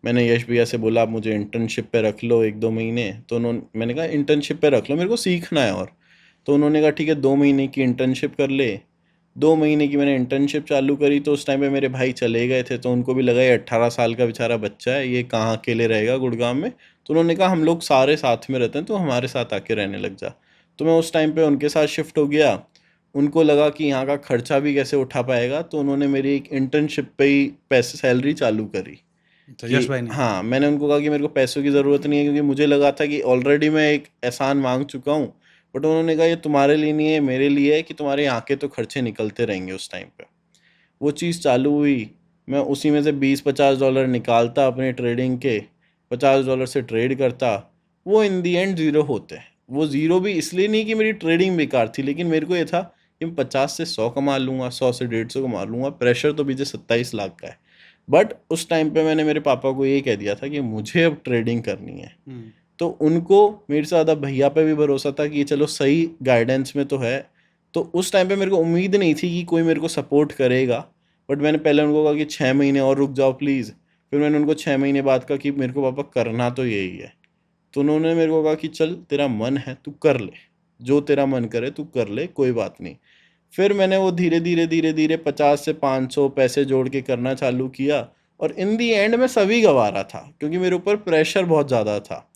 मैंने यश भैया से बोला, आप मुझे इंटर्नशिप पे रख लो 1-2 महीने। तो मैंने कहा इंटर्नशिप पे रख लो, मेरे को सीखना है। और तो उन्होंने कहा ठीक है, 2 महीने की इंटर्नशिप कर ले। 2 महीने की मैंने इंटर्नशिप चालू करी, तो उस टाइम पे मेरे भाई चले गए थे, तो उनको भी लगा ये 18 साल का बेचारा बच्चा है, ये कहाँ अकेले रहेगा गुड़गांव में। तो उन्होंने कहा हम लोग सारे साथ में रहते हैं, तो हमारे साथ आके रहने लग जा। तो मैं उस टाइम पे उनके साथ शिफ्ट हो गया। उनको लगा कि यहाँ का खर्चा भी कैसे उठा पाएगा, तो उन्होंने मेरी एक इंटर्नशिप पे ही पैसे सैलरी चालू करी। अच्छा, कि यश भाई ने? हाँ, मैंने उनको कहा कि मेरे को पैसों की ज़रूरत नहीं है, क्योंकि मुझे लगा था कि ऑलरेडी मैं एक एहसान मांग चुका हूँ। बट उन्होंने कहा ये तुम्हारे लिए नहीं है, मेरे लिए है, कि तुम्हारे यहाँ के तो खर्चे निकलते रहेंगे उस टाइम पे। वो चीज़ चालू हुई। मैं उसी में से $20-50 निकालता अपने ट्रेडिंग के, $50 से ट्रेड करता। वो इन दी एंड ज़ीरो होते हैं। वो ज़ीरो भी इसलिए नहीं कि मेरी ट्रेडिंग बेकार थी, लेकिन मेरे को ये था कि मैं 50 से 100 कमा लूँगा, 100 से 150 कमा लूँगा। प्रेशर तो पीछे 27 लाख का है। बट उस टाइम पे मैंने मेरे पापा को ये कह दिया था कि मुझे अब ट्रेडिंग करनी है। तो उनको मेरे से ज़्यादा भैया पे भी भरोसा था कि ये चलो सही गाइडेंस में तो है। तो उस टाइम पे मेरे को उम्मीद नहीं थी कि कोई मेरे को सपोर्ट करेगा। बट मैंने पहले उनको कहा कि 6 महीने और रुक जाओ प्लीज़। फिर मैंने उनको 6 महीने बाद कहा कि मेरे को पापा करना तो यही है। तो उन्होंने मेरे को कहा कि चल तेरा मन है तू कर ले, जो तेरा मन करे तू कर ले, कोई बात नहीं। फिर मैंने वो धीरे धीरे धीरे धीरे 50 से 500 पैसे जोड़ के करना चालू किया। और इन दी एंड मैं सभी गंवा रहा था, क्योंकि मेरे ऊपर प्रेशर बहुत ज़्यादा था।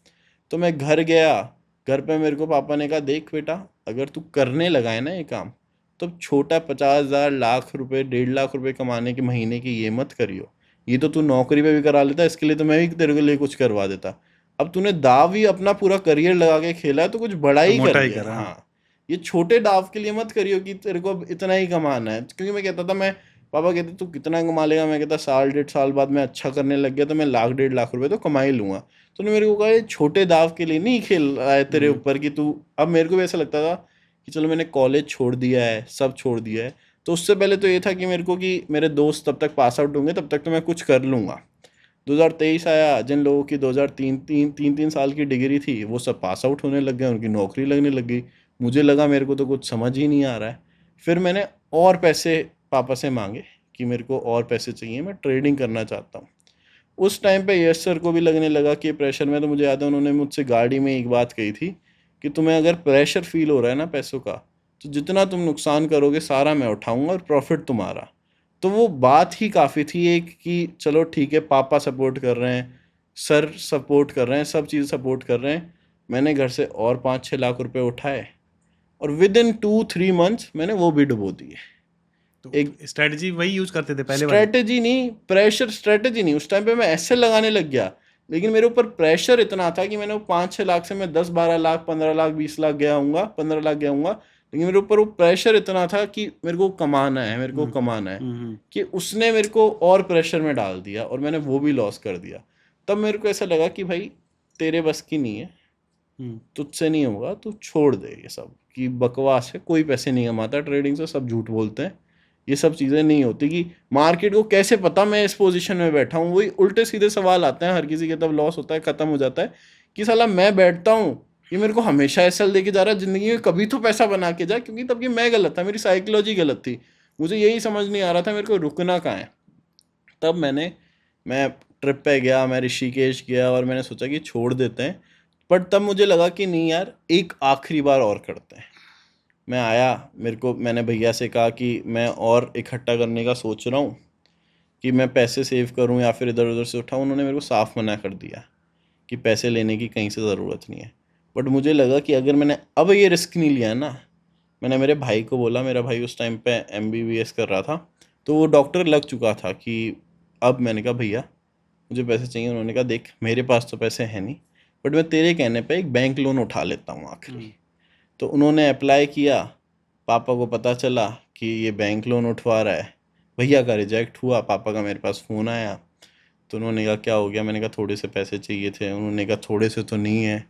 तो मैं घर गया, घर पे मेरे को पापा ने कहा देख बेटा, अगर तू करने लगा है ना ये काम, तो छोटा 50,000 लाख रुपए 1.5 लाख रुपए कमाने के महीने की ये मत करियो। ये तो तू नौकरी पे भी करा लेता, इसके लिए तो मैं भी तेरे के लिए कुछ करवा देता। अब तूने दाव ही अपना पूरा करियर लगा के खेला है, तो कुछ बड़ा तो ही मोटा ही करिए। करा। हाँ, ये छोटे दाव के लिए मत करियो कि तेरे को अब इतना ही कमाना है। क्योंकि मैं कहता था, मैं, पापा कहते तू कितना कमा लेगा, मैं कहता साल 1.5 साल बाद मैं अच्छा करने लग गया तो मैं 1 लाख 1.5 लाख रुपए तो कमा ही लूंगा। तो उन्होंने मेरे को कहा ये छोटे दाव के लिए नहीं खेल रहा है तेरे ऊपर कि तू। अब मेरे को भी ऐसा लगता था कि चलो मैंने कॉलेज छोड़ दिया है, सब छोड़ दिया है, तो उससे पहले तो ये था कि मेरे को कि मेरे दोस्त तब तक पास आउट होंगे, तब तक तो मैं कुछ कर लूँगा। 2023 आया, जिन लोगों की 2003 3 साल की डिग्री थी, वो सब पास आउट होने लग गए, उनकी नौकरी लगने लग गई। मुझे लगा मेरे को तो कुछ समझ ही नहीं आ रहा है। फिर मैंने और पैसे पापा से मांगे कि मेरे को और पैसे चाहिए, मैं ट्रेडिंग करना चाहता हूँ। उस टाइम पे यश सर को भी लगने लगा कि प्रेशर में, तो मुझे याद है उन्होंने मुझसे गाड़ी में एक बात कही थी कि तुम्हें अगर प्रेशर फील हो रहा है ना पैसों का, तो जितना तुम नुकसान करोगे सारा मैं उठाऊंगा और प्रॉफिट तुम्हारा। तो वो बात ही काफ़ी थी एक, कि चलो ठीक है, पापा सपोर्ट कर रहे हैं, सर सपोर्ट कर रहे हैं, सब चीज़ सपोर्ट कर रहे हैं। मैंने घर से और 5-6 लाख रुपए उठाए, और विद इन 2-3 मंथ्स मैंने वो भी डुबो दिए। तो एक स्ट्रेटजी वही यूज करते थे पहले वाली? स्ट्रेटेजी नहीं, प्रेशर स्ट्रेटेजी नहीं, उस टाइम पे मैं ऐसे लगाने लग गया, लेकिन मेरे ऊपर प्रेशर इतना था कि मैंने वो 5-6 लाख से मैं 10-12 लाख 15 लाख 20 लाख गया हूँगा, 15 लाख गया हूँगा, लेकिन मेरे ऊपर वो प्रेशर इतना था कि मेरे को कमाना है, मेरे को कमाना है, कि उसने मेरे को और प्रेशर में डाल दिया और मैंने वो भी लॉस कर दिया। तब मेरे को ऐसा लगा कि भाई तेरे बस की नहीं है, तुझसे नहीं होगा, तू छोड़ दे ये सब कि बकवास है, कोई पैसे नहीं कमाता ट्रेडिंग से, सब झूठ बोलते हैं, ये सब चीज़ें नहीं होती। कि मार्केट को कैसे पता मैं इस पोजीशन में बैठा हूँ, वही उल्टे सीधे सवाल आते हैं हर किसी के, तब लॉस होता है, ख़त्म हो जाता है कि साला मैं बैठता हूँ, ये मेरे को हमेशा ऐसा लेके जा रहा है ज़िंदगी में, कभी तो पैसा बना के जा, क्योंकि तब कि मैं गलत था, मेरी साइकोलॉजी गलत थी, मुझे यही समझ नहीं आ रहा था मेरे को रुकना कहाँ है। तब मैं ट्रिप पे गया, मैं ऋषिकेश गया और मैंने सोचा कि छोड़ देते हैं, बट तब मुझे लगा कि नहीं यार, एक आखिरी बार और करते हैं। मैं आया, मैंने भैया से कहा कि मैं और इकट्ठा करने का सोच रहा हूँ, कि मैं पैसे सेव करूँ या फिर इधर उधर से उठाऊँ। उन्होंने मेरे को साफ मना कर दिया कि पैसे लेने की कहीं से ज़रूरत नहीं है। बट मुझे लगा कि अगर मैंने अब ये रिस्क नहीं लिया ना, मैंने मेरे भाई को बोला, मेरा भाई उस टाइम पे MBBS कर रहा था, तो वो डॉक्टर लग चुका था, कि अब मैंने कहा भैया मुझे पैसे चाहिए। उन्होंने कहा देख मेरे पास तो पैसे हैं नहीं, बट मैं तेरे कहने पे एक बैंक लोन उठा लेता हूँ आखिरी। तो उन्होंने अप्लाई किया, पापा को पता चला कि ये बैंक लोन उठवा रहा है, भैया का रिजेक्ट हुआ, पापा का मेरे पास फ़ोन आया, तो उन्होंने कहा क्या हो गया, मैंने कहा थोड़े से पैसे चाहिए थे। उन्होंने कहा थोड़े से तो नहीं है,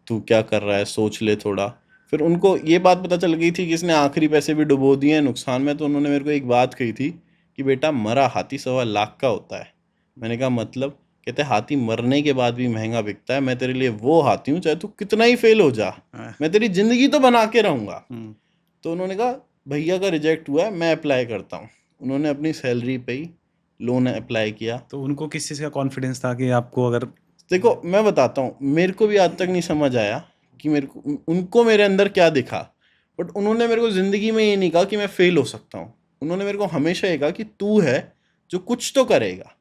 तू क्या कर रहा है, सोच ले थोड़ा। फिर उनको ये बात पता चल गई थी कि इसने आखिरी पैसे भी डुबो दिए हैं नुकसान में, तो उन्होंने मेरे को एक बात कही थी कि बेटा मरा हाथी 1.25 लाख का होता है। मैंने कहा मतलब? कहते हाथी मरने के बाद भी महंगा बिकता है, मैं तेरे लिए वो हाथी हूँ, चाहे तू कितना ही फेल हो जा, मैं तेरी ज़िंदगी तो बना के रहूँगा। तो उन्होंने कहा भैया का रिजेक्ट हुआ है, मैं अप्लाई करता हूँ। उन्होंने अपनी सैलरी पे ही लोन अप्लाई किया। तो उनको किस चीज़ का कॉन्फिडेंस था कि आपको अगर देखो मैं बताता हूँ, मेरे को भी आज तक नहीं समझ आया कि उनको मेरे अंदर क्या दिखा, बट उन्होंने मेरे को ज़िंदगी में ये नहीं कहा कि मैं फेल हो सकता हूँ। उन्होंने मेरे को हमेशा ये कहा कि तू है जो कुछ तो करेगा।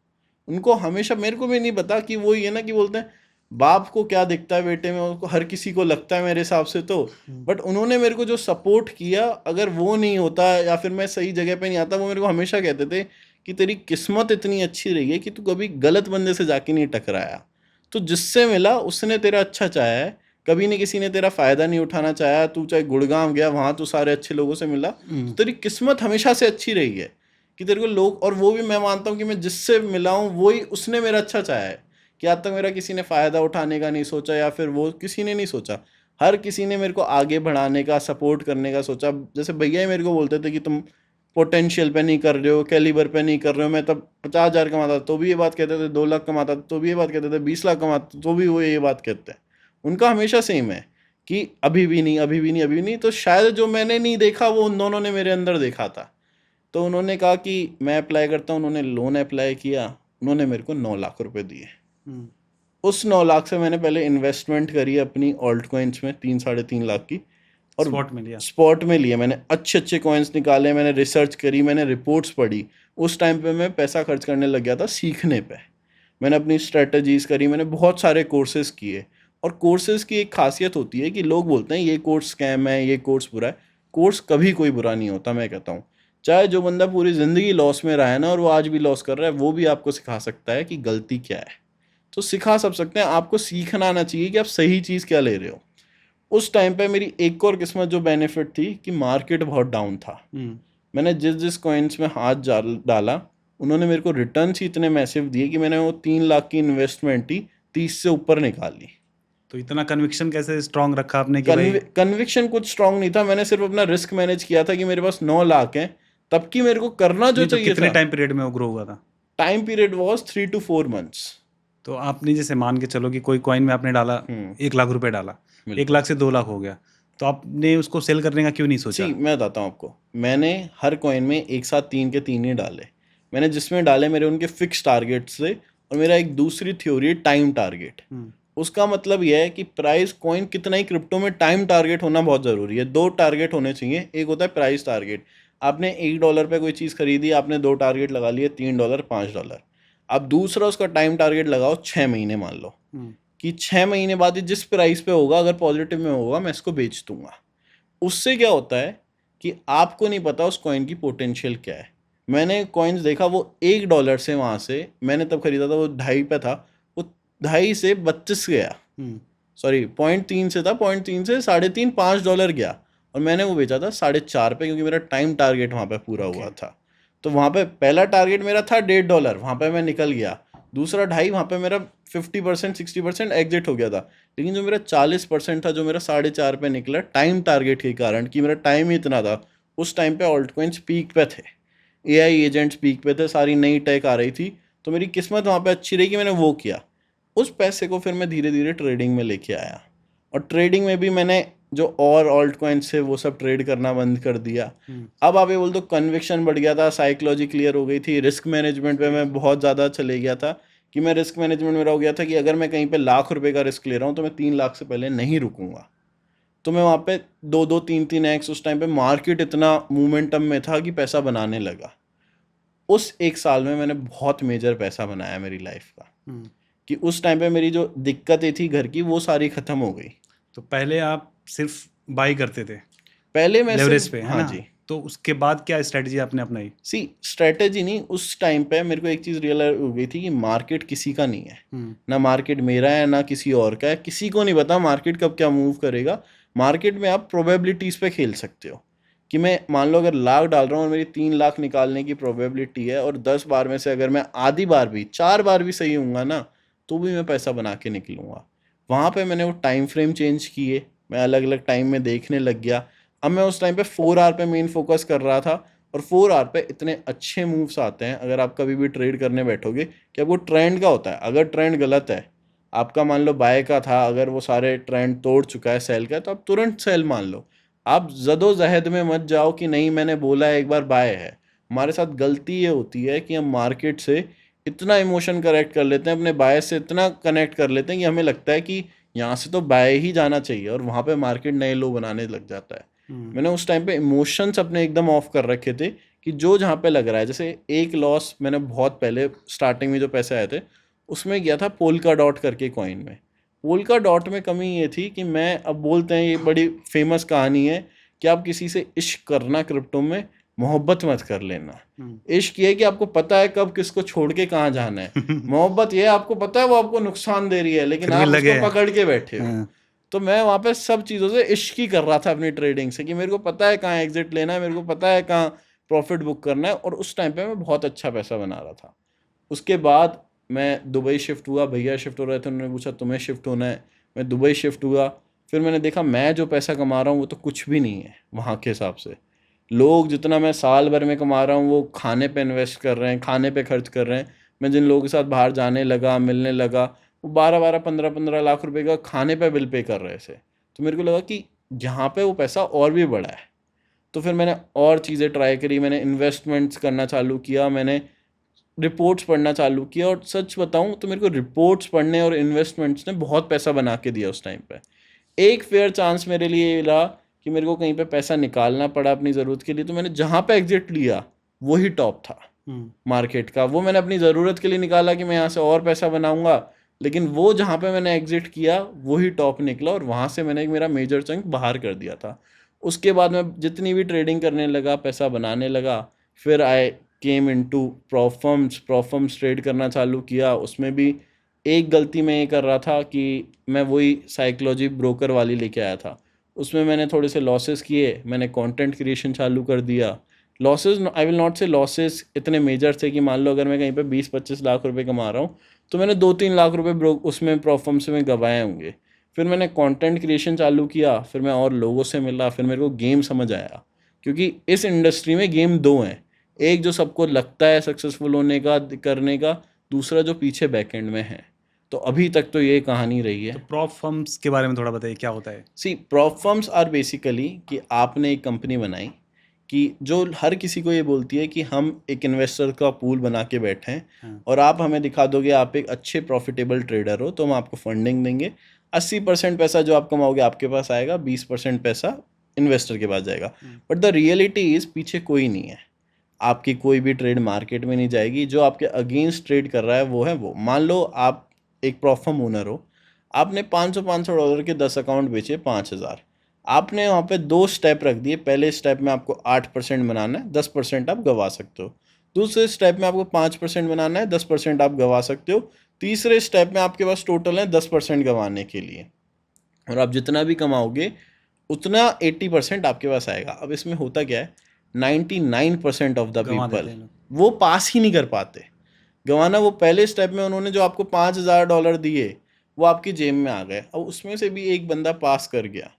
उनको हमेशा, मेरे को भी नहीं पता कि वो ये ना कि बोलते हैं बाप को क्या दिखता है बेटे में, उसको हर किसी को लगता है मेरे हिसाब से तो, बट उन्होंने मेरे को जो सपोर्ट किया, अगर वो नहीं होता या फिर मैं सही जगह पे नहीं आता, वो मेरे को हमेशा कहते थे कि तेरी किस्मत इतनी अच्छी रही है कि तू कभी गलत बंदे से जाके नहीं टकराया, तो जिससे मिला उसने तेरा अच्छा चाहा है, कभी नहीं किसी ने तेरा फ़ायदा नहीं उठाना चाहा। तू चाहे गुड़गांव गया, वहाँ तू सारे अच्छे लोगों से मिला, तो तेरी किस्मत हमेशा से अच्छी रही है कि तेरे को लोग, और वो भी मैं मानता हूँ कि मैं जिससे मिला हूँ वही उसने मेरा अच्छा चाहा है, कि आज तक मेरा किसी ने फ़ायदा उठाने का नहीं सोचा, या फिर वो किसी ने नहीं सोचा, हर किसी ने मेरे को आगे बढ़ाने का, सपोर्ट करने का सोचा। जैसे भैया ही मेरे को बोलते थे कि तुम पोटेंशियल पे नहीं कर रहे हो, कैलिबर पे नहीं कर रहे हो। मैं तब 50,000 कमाता था तो भी ये बात कहते थे, 2 लाख कमाता था तो भी ये बात कहते थे, 20 लाख कमाता तो भी वो ये बात कहते हैं। उनका हमेशा सेम है कि अभी भी नहीं, अभी भी नहीं, अभी भी नहीं। तो शायद जो मैंने नहीं देखा वो उन दोनों ने मेरे अंदर देखा था। तो उन्होंने कहा कि मैं अप्लाई करता हूँ, उन्होंने लोन अप्लाई किया, उन्होंने मेरे को 9 लाख रुपए दिए। उस 9 लाख से मैंने पहले इन्वेस्टमेंट करी अपनी ऑल्ट कॉइन्स में 3-3.5 लाख की, और स्पॉट में लिया? स्पॉट में लिए मैंने, अच्छे अच्छे कॉइन्स निकाले, मैंने रिसर्च करी, मैंने रिपोर्ट्स पढ़ी। उस टाइम पे मैं पैसा खर्च करने लग गया था सीखने पे। मैंने अपनी स्ट्रेटजीज करी, मैंने बहुत सारे कोर्सेज किए। और कोर्सेज की एक खासियत होती है कि लोग बोलते हैं ये कोर्स स्कैम है, ये कोर्स बुरा है। कोर्स कभी कोई बुरा नहीं होता, मैं कहता हूँ। चाहे जो बंदा पूरी ज़िंदगी लॉस में रहा है ना, और वो आज भी लॉस कर रहा है, वो भी आपको सिखा सकता है कि गलती क्या है। तो सिखा सब सकते हैं, आपको सीखना आना चाहिए कि आप सही चीज़ क्या ले रहे हो। उस टाइम पे मेरी एक और किस्मत जो बेनिफिट थी कि मार्केट बहुत डाउन था। मैंने जिस जिस कॉइन्स में हाथ डाला, उन्होंने मेरे को रिटर्न्स ही इतने मैसिव दिए कि मैंने वो 3 लाख की इन्वेस्टमेंट ही 30 से ऊपर निकाली। तो इतना कन्विक्शन कैसे स्ट्रांग रखा आपने कि भाई? कन्विक्शन कुछ स्ट्रांग नहीं था, मैंने सिर्फ अपना रिस्क मैनेज किया था कि मेरे पास 9 लाख हैं, तब की मेरे को करना जो नहीं, तो चाहिए कितने था। टाइम पीरियड में वो ग्रो हुआ था? Time period was 3 to 4 months। तो आपने जैसे मान के चलो कि कोई कॉइन में आपने डाला 1 लाख रुपए डाला, 1 लाख से 2 लाख हो गया, तो आपने उसको सेल करने का क्यों नहीं सोचा? मैं बताता हूँ आपको, मैंने हर कॉइन में एक साथ 3 के 3 ही डाले। मैंने जिसमें डाले मेरे उनके फिक्स टारगेट से, और मेरा एक दूसरी थ्योरी है टाइम टारगेट। उसका मतलब यह है कि प्राइस कॉइन कितना ही क्रिप्टो में टाइम टारगेट होना बहुत ज़रूरी है। 2 टारगेट होने चाहिए, एक होता है प्राइस टारगेट। आपने $1 पे कोई चीज़ खरीदी, आपने 2 टारगेट लगा लिए, $3, $5। अब दूसरा उसका टाइम टारगेट लगाओ 6 महीने, मान लो कि 6 महीने बाद जिस प्राइस पे होगा, अगर पॉजिटिव में होगा, मैं इसको बेच दूंगा। उससे क्या होता है कि आपको नहीं पता उस कॉइन की पोटेंशियल क्या है। मैंने कॉइन्स देखा, वो $1 से, वहाँ से मैंने तब खरीदा था, वो 2.5 पे था, वो 2.5 से 32 गया, सॉरी 0.3 से था, 0.3 से 3.5 $5 गया, और मैंने वो बेचा था 4.5 पे, क्योंकि मेरा टाइम टारगेट वहाँ पे पूरा हुआ था। तो वहाँ पे पहला टारगेट मेरा था $1.5, वहाँ पे मैं निकल गया। दूसरा 2.5, वहाँ पे मेरा 50% 60% एग्जिट हो गया था। लेकिन जो मेरा 40% था, जो मेरा 4.5 पे निकला टाइम टारगेट के कारण, कि मेरा टाइम ही इतना था, उस टाइम पे ऑल्ट कॉइन्स पीक पे थे, एआई एजेंट्स पीक पे थे, सारी नई टेक आ रही थी, तो मेरी किस्मत वहाँ पे अच्छी रही कि मैंने वो किया। उस पैसे को फिर मैं धीरे धीरे ट्रेडिंग में लेके आया, और ट्रेडिंग में भी मैंने जो और ऑल्ट कॉइन्स थे वो सब ट्रेड करना बंद कर दिया। अब आप ये बोल दो, कन्विक्शन बढ़ गया था, साइकोलॉजी क्लियर हो गई थी, रिस्क मैनेजमेंट पे मैं बहुत ज़्यादा चले गया था, कि मैं रिस्क मैनेजमेंट मेरा हो गया था कि अगर मैं कहीं पे ₹1,00,000 का रिस्क ले रहा हूँ तो मैं 3 लाख से पहले नहीं रुकूंगा। तो मैं वहाँ पे 2-2 3-3 एक्स, उस टाइम पे मार्केट इतना मोमेंटम में था कि पैसा बनाने लगा। उस 1 साल में मैंने बहुत मेजर पैसा बनाया मेरी लाइफ का, कि उस टाइम पे मेरी जो दिक्कतें थी घर की, वो सारी ख़त्म हो गई। तो पहले आप सिर्फ बाई करते थे पहले मैं लेवरेज सिर्फ, पे, है हाँ ना? जी, तो उसके बाद क्या स्ट्रेटजी आपने अपनाई? सी स्ट्रेटेजी नहीं, उस टाइम पे मेरे को एक चीज़ रियलाइज हो गई थी कि मार्केट किसी का नहीं है, ना मार्केट मेरा है ना किसी और का है, किसी को नहीं पता मार्केट कब क्या मूव करेगा। मार्केट में आप प्रोबेबिलिटीज़ पे खेल सकते हो, कि मैं मान लो अगर लाख डाल रहा हूँ और मेरी 3 लाख निकालने की प्रोबेबिलिटी है, और 10 बार में से अगर मैं आधी बार भी 4 बार भी सही हूँगा ना, तो भी मैं पैसा बना के निकलूँगा। वहाँ पे मैंने वो टाइम फ्रेम चेंज किए, मैं अलग अलग टाइम में देखने लग गया। अब मैं उस टाइम पे 4 आवर पे मेन फोकस कर रहा था, और 4 आवर पे इतने अच्छे मूव्स आते हैं, अगर आप कभी भी ट्रेड करने बैठोगे, कि आपको ट्रेंड का होता है, अगर ट्रेंड गलत है, आपका मान लो बाय का था, अगर वो सारे ट्रेंड तोड़ चुका है सेल का, तो आप तुरंत सेल मान लो। आप जदोजहद में मत जाओ कि नहीं मैंने बोला है एक बार बाय है। हमारे साथ गलती ये होती है कि हम मार्केट से इतना इमोशन कनेक्ट कर लेते हैं, अपने बाय से इतना कनेक्ट कर लेते हैं कि हमें लगता है कि यहाँ से तो बाय ही जाना चाहिए, और वहाँ पे मार्केट नए लो बनाने लग जाता है। मैंने उस टाइम पे इमोशंस अपने एकदम ऑफ कर रखे थे, कि जो जहाँ पे लग रहा है, जैसे एक लॉस मैंने बहुत पहले स्टार्टिंग में जो पैसे आए थे उसमें गया था पोल्का डॉट करके कॉइन में। पोल्का डॉट में कमी ये थी कि मैं, अब बोलते हैं ये बड़ी फेमस कहानी है, कि आप किसी से इश्क करना क्रिप्टो में, मोहब्बत मत कर लेना। इश्क ये है कि आपको पता है कब किसको छोड़ के कहाँ जाना है, मोहब्बत ये है आपको पता है वो आपको नुकसान दे रही है, लेकिन फिर भी आप लगे उसको हैं। पकड़ के बैठे हो। हाँ। तो मैं वहाँ पे सब चीज़ों से इश्क ही कर रहा था अपनी ट्रेडिंग से, कि मेरे को पता है कहाँ एग्जिट लेना है, मेरे को पता है कहाँ प्रॉफिट बुक करना है, और उस टाइम पे मैं बहुत अच्छा पैसा बना रहा था। उसके बाद मैं दुबई शिफ्ट हुआ, भैया शिफ्ट हो रहे थे, उन्होंने पूछा तुम्हें शिफ्ट होना है, मैं दुबई शिफ्ट हुआ। फिर मैंने देखा मैं जो पैसा कमा रहा हूँ वो तो कुछ भी नहीं है वहाँ के हिसाब से। लोग जितना मैं साल भर में कमा रहा हूँ वो खाने पे इन्वेस्ट कर रहे हैं, खाने पे खर्च कर रहे हैं। मैं जिन लोगों के साथ बाहर जाने लगा, मिलने लगा, वो 12-12 15-15 लाख रुपए का खाने पे बिल पे कर रहे थे। तो मेरे को लगा कि यहाँ पे वो पैसा और भी बड़ा है। तो फिर मैंने और चीज़ें ट्राई करी, मैंने इन्वेस्टमेंट्स करना चालू किया, मैंने रिपोर्ट्स पढ़ना चालू किया, और सच बताऊँ तो मेरे को रिपोर्ट्स पढ़ने और इन्वेस्टमेंट्स ने बहुत पैसा बना के दिया उस टाइम पे। एक फेयर चांस मेरे लिए ये रहा कि मेरे को कहीं पे पैसा निकालना पड़ा अपनी ज़रूरत के लिए, तो मैंने जहाँ पे एग्जिट लिया वही टॉप था मार्केट का। वो मैंने अपनी ज़रूरत के लिए निकाला कि मैं यहाँ से और पैसा बनाऊंगा, लेकिन वो जहाँ पे मैंने एग्जिट किया वही टॉप निकला, और वहाँ से मैंने मेरा मेजर चंक बाहर कर दिया था। उसके बाद मैं जितनी भी ट्रेडिंग करने लगा, पैसा बनाने लगा। फिर आई केम इनटू प्रॉफर्म्स ट्रेड करना चालू किया। उसमें भी एक गलती मैं ये कर रहा था कि मैं वही साइकोलॉजी ब्रोकर वाली लेके आया था। उसमें मैंने थोड़े से लॉसेस किए, मैंने कंटेंट क्रिएशन चालू कर दिया। लॉसेस, आई विल नॉट से लॉसेस इतने मेजर थे कि मान लो अगर मैं कहीं पे 20-25 लाख रुपए कमा रहा हूँ, तो मैंने 2-3 लाख रुपए उसमें प्रॉफर्म्स में गंवाए होंगे। फिर मैंने कंटेंट क्रिएशन चालू किया, फिर मैं और लोगों से मिला, फिर मेरे को गेम समझ आया। क्योंकि इस इंडस्ट्री में गेम दो हैं, एक जो सबको लगता है सक्सेसफुल होने का, करने का, दूसरा जो पीछे बैकएंड में है। तो अभी तक तो ये कहानी रही है। तो प्रॉप फर्म्स के बारे में थोड़ा बताइए, क्या होता है? सी प्रॉप फर्म्स आर बेसिकली कि आपने एक कंपनी बनाई कि जो हर किसी को ये बोलती है कि हम एक इन्वेस्टर का पूल बना के बैठे हैं, हाँ। और आप हमें दिखा दोगे आप एक अच्छे प्रॉफिटेबल ट्रेडर हो, तो हम आपको फंडिंग देंगे। 80% पैसा जो आप कमाओगे आपके पास आएगा, 20% पैसा इन्वेस्टर के पास जाएगा। बट द रियलिटी इज़ पीछे कोई नहीं है, आपकी कोई भी ट्रेड मार्केट में नहीं जाएगी। जो आपके अगेंस्ट ट्रेड कर रहा है वो है वो। मान लो आप एक प्रॉफर्म ओनर हो, आपने $500 के 10 अकाउंट बेचे 5,000। आपने वहाँ पे 2 स्टेप रख दिए। पहले स्टेप में आपको 8% बनाना है, 10% आप गवा सकते हो। दूसरे स्टेप में आपको 5% बनाना है, 10% आप गवा सकते हो। तीसरे स्टेप में आपके पास टोटल है 10% गंवाने के लिए, और आप जितना भी कमाओगे उतना 80% आपके पास आएगा। अब इसमें होता क्या है, 99% ऑफ द गंवा देते पीपल हैं लोग। वो पास ही नहीं कर पाते। गंवाना, वो पहले स्टेप में उन्होंने जो आपको $5,000 दिए वो आपकी जेब में आ गए। अब उसमें से भी एक बंदा पास कर गया,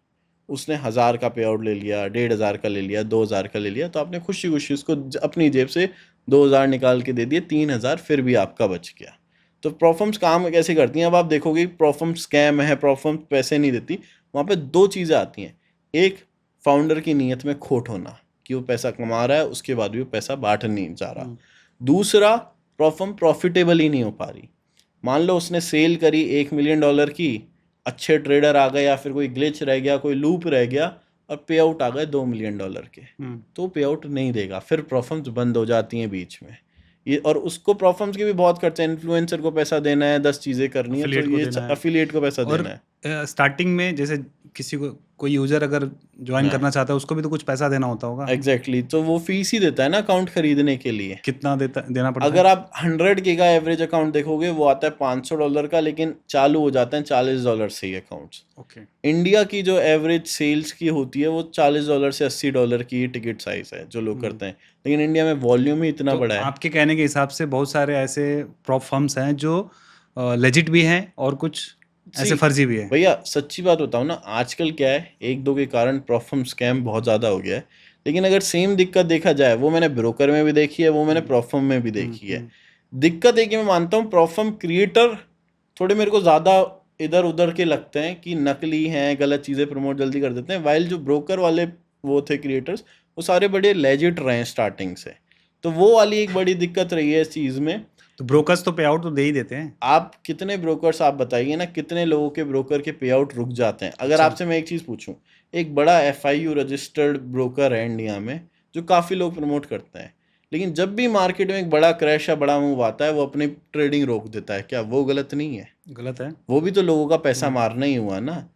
उसने 1,000 का पे आउट ले लिया, 1,500 का ले लिया, 2,000 का ले लिया, तो आपने खुशी खुशी उसको अपनी जेब से 2,000 निकाल के दे दिए, 3,000 फिर भी आपका बच गया। तो प्रोफर्म्स काम कैसे करती हैं, अब आप देखोगे प्रोफर्म स्कैम है, प्रोफर्म पैसे नहीं देती। वहाँ पे 2 चीज़ें आती हैं। एक, फाउंडर की नीयत में खोट होना कि वो पैसा कमा रहा है, उसके बाद भी वो पैसा बांट नहीं जा रहा। दूसरा, प्रोफर्म प्रॉफिटेबल ही नहीं हो पा रही। मान लो उसने सेल करी $1 मिलियन की, अच्छे ट्रेडर आ गए या फिर कोई ग्लिच रह गया, कोई लूप रह गया, और पे आउट आ गए $2 मिलियन के, तो पे आउट नहीं देगा, फिर प्रोफर्म्स बंद हो जाती हैं बीच में। ये, और उसको प्रोफर्म्स के भी बहुत खर्चे हैं, इन्फ्लुएंसर को पैसा देना है, 10 चीज़ें करनी है, तो Affiliate को ये देना है। अफिलिएट को पैसा और देना है। स्टार्टिंग में जैसे किसी को कोई यूजर अगर ज्वाइन हाँ, करना चाहता है उसको भी तो कुछ पैसा देना होता होगा। एग्जैक्टली, तो वो फीस ही देता है ना अकाउंट खरीदने के लिए। कितना देना पड़ता अगर है? आप 100K का एवरेज अकाउंट देखोगे, वो आता है $500 का, लेकिन चालू हो जाते हैं $40 से ही अकाउंट्स। ओके। इंडिया की जो एवरेज सेल्स की होती है वो $40 से $80 की टिकट साइज है जो लोग करते हैं, लेकिन इंडिया में वॉल्यूम ही इतना तो बड़ा है। आपके कहने के हिसाब से बहुत सारे ऐसे प्रॉप फर्म्स हैं जो लेजिट भी हैं और कुछ ऐसे See, फर्जी भी है। भैया सच्ची बात बताऊँ ना, आजकल क्या है, 1-2 के कारण प्रोफर्म स्कैम बहुत ज़्यादा हो गया है। लेकिन अगर सेम दिक्कत देखा जाए, वो मैंने ब्रोकर में भी देखी है, वो मैंने प्रोफर्म में भी देखी है। दिक्कत एक ही मैं मानता हूँ, प्रोफर्म क्रिएटर थोड़े मेरे को ज़्यादा इधर उधर के लगते हैं कि नकली हैं, गलत चीज़ें प्रमोट जल्दी कर देते हैं। वाइल जो ब्रोकर वाले वो थे क्रिएटर्स, वो सारे बड़े लेजिट रहे हैं स्टार्टिंग से। तो वो वाली एक बड़ी दिक्कत रही है इस चीज़ में। तो ब्रोकर्स तो पे आउट तो दे ही देते हैं। आप कितने ब्रोकर्स, आप बताइए ना, कितने लोगों के ब्रोकर के पे आउट रुक जाते हैं। अगर अच्छा। आपसे मैं एक चीज़ पूछूं, एक बड़ा FIU रजिस्टर्ड ब्रोकर है इंडिया में जो काफ़ी लोग प्रमोट करते हैं, लेकिन जब भी मार्केट में एक बड़ा क्रैश या बड़ा मूव आता है वो अपनी ट्रेडिंग रोक देता है। क्या वो गलत नहीं है? गलत है। वो भी तो लोगों का पैसा मारना ही हुआ ना।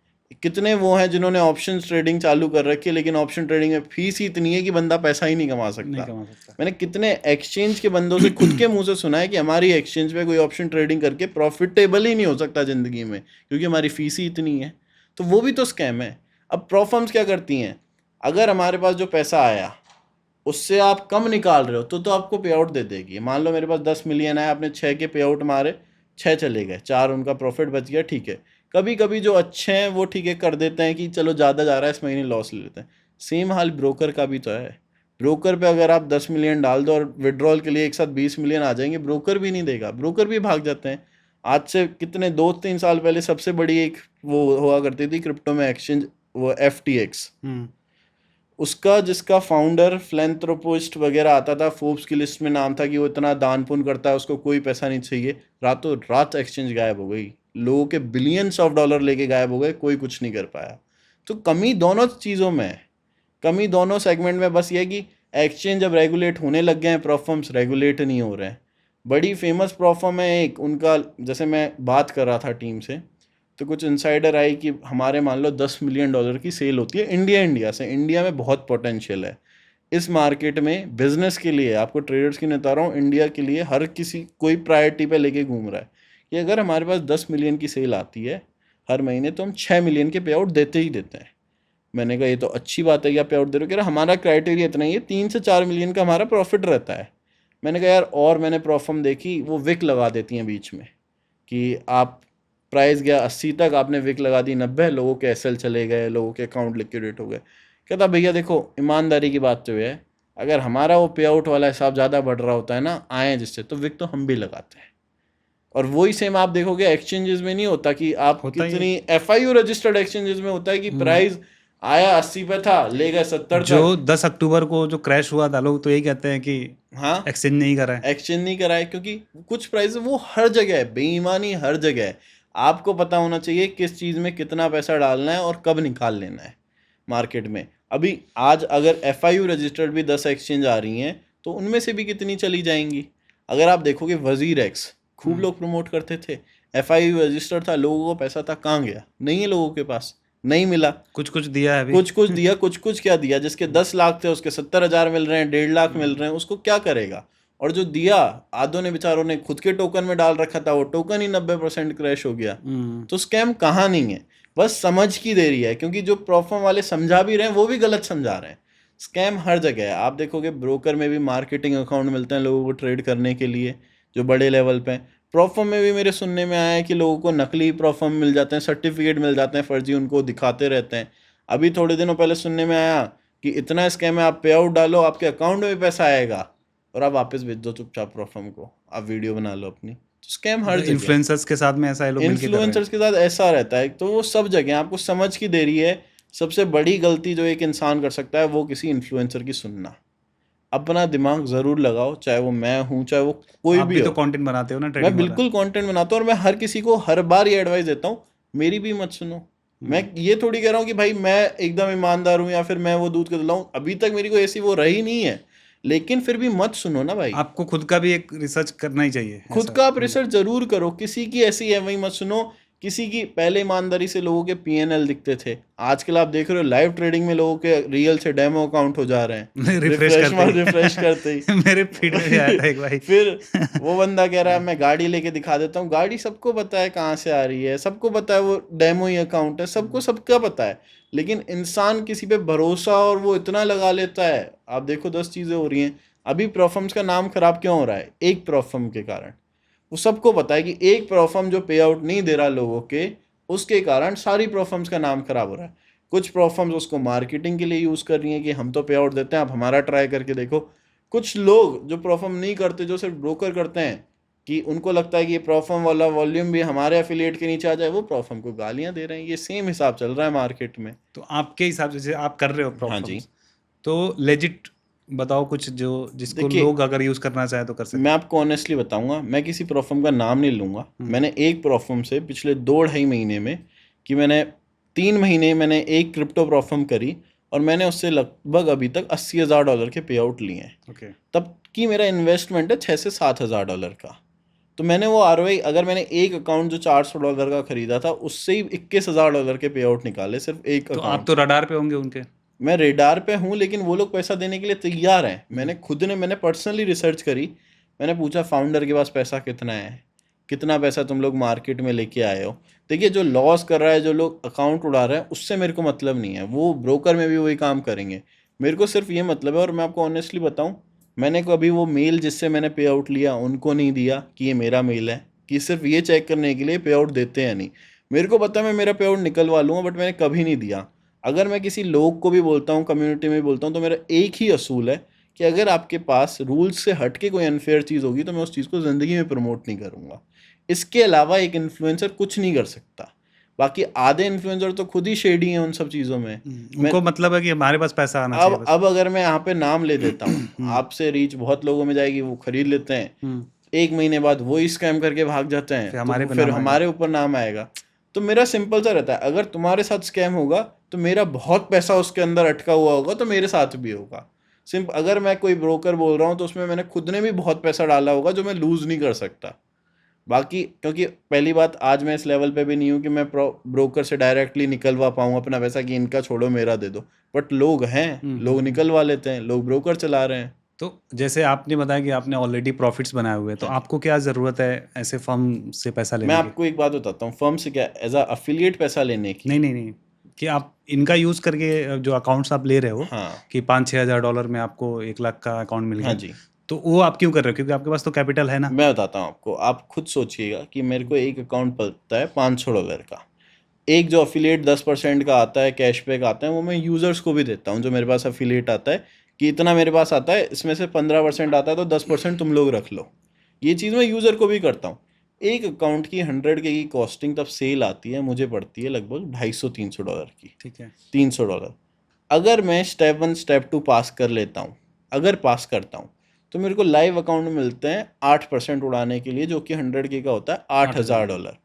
कितने वो हैं जिन्होंने ऑप्शन ट्रेडिंग चालू कर रखी है, लेकिन ऑप्शन ट्रेडिंग में फीस ही इतनी है कि बंदा पैसा ही नहीं कमा नहीं सकता। कमा सकता। मैंने कितने एक्सचेंज के बंदों से खुद के मुंह से सुना है कि हमारी एक्सचेंज पे कोई ऑप्शन ट्रेडिंग करके प्रॉफिटेबल ही नहीं हो सकता ज़िंदगी में, क्योंकि हमारी फीस ही इतनी है। तो वो भी तो स्कैम है। अब प्रोफर्म्स क्या करती हैं, अगर हमारे पास जो पैसा आया उससे आप कम निकाल रहे हो तो आपको पे आउट दे देगी। मान लो मेरे पास 10 मिलियन है, आपने 6 के पे आउट मारे, 6 चले गए, 4 उनका प्रॉफिट बच गया, ठीक है। कभी कभी जो अच्छे हैं वो ठीक है कर देते हैं कि चलो ज़्यादा जा रहा है इस महीने लॉस ले लेते हैं। सेम हाल ब्रोकर का भी तो है। ब्रोकर पे अगर आप 10 मिलियन डाल दो और विड्रॉल के लिए एक साथ 20 मिलियन आ जाएंगे, ब्रोकर भी नहीं देगा, ब्रोकर भी भाग जाते हैं। आज से कितने 2-3 साल पहले सबसे बड़ी एक वो हुआ करती थी क्रिप्टो में एक्सचेंज, वो FTX। उसका जिसका फाउंडर फिलैंथ्रोपिस्ट वगैरह आता था, फोर्ब्स की लिस्ट में नाम था कि वो इतना दान पुण्य करता है, उसको कोई पैसा नहीं चाहिए, रातों रात एक्सचेंज गायब हो गई, लोगों के बिलियंस ऑफ डॉलर लेके गायब हो गए, कोई कुछ नहीं कर पाया। तो कमी दोनों चीज़ों में है, कमी दोनों सेगमेंट में। बस ये कि एक्सचेंज अब रेगुलेट होने लग गए हैं, प्रोफर्म्स रेगुलेट नहीं हो रहे हैं। बड़ी फेमस प्रोफर्म है एक उनका, जैसे मैं बात कर रहा था टीम से, तो कुछ इंसाइडर आई कि हमारे मान लो $10 मिलियन की सेल होती है इंडिया से। इंडिया में बहुत पोटेंशियल है इस मार्केट में बिजनेस के लिए। आपको ट्रेडर्स की नहीं बता रहा हूँ, इंडिया के लिए हर किसी कोई प्रायोरिटी पे लेके घूम रहा है कि अगर हमारे पास 10 मिलियन की सेल आती है हर महीने तो हम 6 मिलियन के पे आउट देते ही देते हैं। मैंने कहा ये तो अच्छी बात है कि आप पे आउट दे रहे हो। कह रहा हमारा क्राइटेरिया इतना ही है, 3 से 4 मिलियन का हमारा प्रॉफिट रहता है। मैंने कहा यार, और मैंने प्रोफर्म देखी, वो विक लगा देती हैं बीच में कि आप प्राइस गया 80 तक, आपने विक लगा दी 90, लोगों के SL चले गए, लोगों के अकाउंट लिक्विडेट हो गए। कहता भैया देखो, ईमानदारी की बात तो ये है, अगर हमारा वो पे आउट वाला हिसाब ज़्यादा बढ़ रहा होता है ना आए जिससे, तो विक तो हम भी लगाते हैं। और वही सेम आप देखोगे एक्सचेंजेस में नहीं होता कि आप होता ही कितनी FIU रजिस्टर्ड एक्सचेंजेस में होता है कि प्राइस आया 80 पे था, ले गए 70 जो तक। 10 अक्टूबर को जो क्रैश हुआ था, लोग तो यही कहते हैं कि हाँ, एक्सचेंज नहीं करा है। एक्सचेंज नहीं कराए, क्योंकि कुछ प्राइस वो हर जगह है, बेईमानी हर जगह है। आपको पता होना चाहिए किस चीज़ में कितना पैसा डालना है और कब निकाल लेना है मार्केट में। अभी आज अगर FIU रजिस्टर्ड भी 10 एक्सचेंज आ रही हैं तो उनमें से भी कितनी चली जाएंगी। अगर आप देखोगे वजीर एक्स खूब लोग प्रमोट करते थे, FIU रजिस्टर्ड था, लोगों को पैसा था, कहाँ गया? नहीं है लोगों के पास, नहीं मिला। कुछ कुछ दिया है अभी। कुछ कुछ दिया, कुछ कुछ क्या दिया, जिसके 10 लाख थे उसके 70,000 मिल रहे हैं, 1.5 लाख मिल रहे हैं, उसको क्या करेगा। और जो दिया, आधों ने बेचारों ने खुद के टोकन में डाल रखा था, वो टोकन ही 90% क्रैश हो गया। तो स्कैम कहाँ नहीं है, बस समझ की देरी है, क्योंकि जो प्रोफर्म वाले समझा भी रहे हैं वो भी गलत समझा रहे हैं। स्कैम हर जगह है। आप देखोगे ब्रोकर में भी मार्केटिंग अकाउंट मिलते हैं लोगों को ट्रेड करने के लिए, जो बड़े लेवल पे हैं। प्रोफर्म में भी मेरे सुनने में आया है कि लोगों को नकली प्रोफर्म मिल जाते हैं, सर्टिफिकेट मिल जाते हैं फर्जी, उनको दिखाते रहते हैं। अभी थोड़े दिनों पहले सुनने में आया कि इतना स्कैम है, आप पे आउट डालो आपके अकाउंट में भी पैसा आएगा और आप वापस भेज दो चुपचाप प्रोफर्म को, आप वीडियो बना लो अपनी। तो स्कैम हर जगह। इन्फ्लुएंसर्स के साथ में ऐसा है, लोग मिलके कर रहे हैं। इन्फ्लुएंसर्स के साथ ऐसा रहता है, तो वो सब जगह आपको समझ की देरी है। सबसे बड़ी गलती जो एक इंसान कर सकता है वो किसी इन्फ्लुएंसर की सुनना। अपना दिमाग ज़रूर लगाओ, चाहे वो मैं हूँ, चाहे वो कोई आप भी भी हो। तो कंटेंट बनाते हो ना मैं ट्रेडिंग वाला। बिल्कुल कंटेंट बनाता हूँ और मैं हर किसी को हर बार ये एडवाइस देता हूँ, मेरी भी मत सुनो। मैं ये थोड़ी कह रहा हूँ कि भाई मैं एकदम ईमानदार हूँ या फिर मैं वो दूध का धुला हूँ, अभी तक मेरी कोई ऐसी वो रही नहीं है, लेकिन फिर भी मत सुनो ना भाई। आपको खुद का भी एक रिसर्च करना ही चाहिए खुद ऐसा। का आप रिसर्च जरूर करो, किसी की ऐसी है वही मत सुनो। किसी की पहले ईमानदारी से लोगों के पीएनएल दिखते थे, आजकल आप देख रहे हो लाइव ट्रेडिंग में लोगों के रियल से डेमो अकाउंट हो जा रहे हैं। रिफ्रेश करते ही रिफ्रेश करते ही मेरे फीड में भी आया था एक भाई। फिर वो बंदा कह रहा है मैं गाड़ी लेके दिखा देता हूँ। गाड़ी सबको पता है कहाँ से आ रही है, सबको पता है वो डेमो ही अकाउंट है, सबको सबका पता है। लेकिन इंसान किसी पे भरोसा और वो इतना लगा लेता है। आप देखो 10 चीज़ें हो रही हैं। अभी प्रोफर्म्स का नाम खराब क्यों हो रहा है? एक प्रोफर्म के कारण। वो सबको पता है कि एक प्रोफर्म जो पे आउट नहीं दे रहा लोगों के, उसके कारण सारी प्रोफर्म्स का नाम खराब हो रहा है। कुछ प्रोफर्म्स उसको मार्केटिंग के लिए यूज़ कर रही हैं कि हम तो पे आउट देते हैं, आप हमारा ट्राई करके देखो। कुछ लोग जो प्रोफर्म नहीं करते, जो सिर्फ ब्रोकर करते हैं, कि उनको लगता है कि ये प्रोफर्म वाला वॉल्यूम भी हमारे एफिलिएट के नीचे आ जाए, वो प्रोफर्म को गालियां दे रहे हैं। ये सेम हिसाब चल रहा है मार्केट में। तो आपके हिसाब से जैसे आप कर रहे हो हाँ जी। प्रॉब्लम्स, तो लेजिट बताओ कुछ जो जिसको देखिए, लोग अगर यूज करना चाहे तो कर सकते मैं आपको ऑनेस्टली बताऊंगा, मैं किसी प्रोफर्म का नाम नहीं लूंगा। मैंने एक प्रोफर्म से पिछले 2-2.5 महीने में, कि मैंने 3 महीने मैंने एक क्रिप्टो प्रोफर्म करी और मैंने उससे लगभग अभी तक $80,000 के पे आउट लिए हैं। ओके। तब कि मेरा इन्वेस्टमेंट है $6,000 से $7,000 का। तो मैंने वो आरओआई, अगर मैंने एक अकाउंट जो $400 का खरीदा था उससे ही $21,000 के पे आउट निकाले, सिर्फ एक तो आप अकाउंट। तो रडार पे होंगे उनके। मैं रेडार पे हूँ, लेकिन वो लोग पैसा देने के लिए तैयार हैं। मैंने पर्सनली रिसर्च करी। मैंने पूछा फाउंडर के पास पैसा कितना है, कितना पैसा तुम लोग मार्केट में लेके आए हो। देखिए, जो लॉस कर रहा है, जो लोग अकाउंट उड़ा रहे हैं, उससे मेरे को मतलब नहीं है। वो ब्रोकर में भी वही काम करेंगे। मेरे को सिर्फ ये मतलब है, और मैं आपको ऑनेस्टली बताऊं, मैंने कभी वो मेल जिससे मैंने पे आउट लिया उनको नहीं दिया कि ये मेरा मेल है, कि सिर्फ ये चेक करने के लिए पे आउट देते हैं नहीं। मेरे को पता है मैं मेरा पे आउट निकलवा लूँगा, बट मैंने कभी नहीं दिया। अगर मैं किसी लोग को भी बोलता हूँ, कम्युनिटी में भी बोलता हूँ, तो मेरा एक ही असूल है कि अगर आपके पास रूल्स से हट के कोई अनफेयर चीज़ होगी तो मैं उस चीज़ को ज़िंदगी में प्रमोट नहीं करूँगा। इसके अलावा एक इन्फ्लुएंसर कुछ नहीं कर सकता। बाकी आधे इन्फ्लुएंसर तो खुद ही शेडी हैं उन सब चीज़ों में। उनको मतलब है कि हमारे पास पैसा आना चाहिए बस। अब अगर मैं यहाँ पे नाम ले देता हूँ, आपसे रीच बहुत लोगों में जाएगी, वो खरीद लेते हैं। 1 महीने बाद वो ही स्कैम करके भाग जाते हैं, तो फिर हमारे ऊपर नाम आएगा। तो मेरा सिंपल सा रहता है, अगर तुम्हारे साथ स्कैम होगा तो मेरा बहुत पैसा उसके अंदर अटका हुआ होगा, तो मेरे साथ भी होगा। अगर मैं कोई ब्रोकर बोल रहा हूँ तो उसमें मैंने खुद ने भी बहुत पैसा डाला होगा जो मैं लूज़ नहीं कर सकता। बाकी क्योंकि पहली बात, आज मैं इस लेवल पे भी नहीं हूँ कि मैं ब्रोकर से डायरेक्टली निकलवा पाऊँ अपना पैसा, कि इनका छोड़ो मेरा दे दो। बट लोग हैं, लोग निकलवा लेते हैं, लोग ब्रोकर चला रहे हैं। तो जैसे आपने बताया कि आपने ऑलरेडी प्रॉफिट्स बनाए हुए हैं, तो आपको क्या ज़रूरत है ऐसे फर्म से पैसा मैं लेने की? आपको एक बात बताता हूँ, फर्म से क्या एज अ अफिलिएट पैसा लेने की। नहीं, कि आप इनका यूज़ करके जो अकाउंट्स आप ले रहे हो, हाँ कि 5-6 हज़ार डॉलर में आपको 1 लाख का अकाउंट मिल हाँ गया, जी, तो वो आप क्यों कर रहे हो? क्योंकि आपके पास तो कैपिटल है ना। मैं बताता हूँ आपको। आप खुद सोचिएगा कि मेरे को एक अकाउंट पड़ता है $500 का। एक जो अफिलिएट 10% का आता है, कैशबैक आता है, वो मैं यूज़र्स को भी देता हूँ। जो मेरे पास अफिलिएट आता है कि इतना मेरे पास आता है, इसमें से 15% आता है तो 10% तुम लोग रख लो। ये चीज़ मैं यूज़र को भी करता हूँ। एक अकाउंट की 100K की कॉस्टिंग तब सेल आती है, मुझे पड़ती है लगभग $250-300 की। ठीक है। $300। अगर मैं स्टेप 1 स्टेप 2 पास कर लेता हूँ, अगर पास करता हूँ, तो मेरे को लाइव अकाउंट में मिलते हैं 8% उड़ाने के लिए, जो कि 100K का होता है $8,000।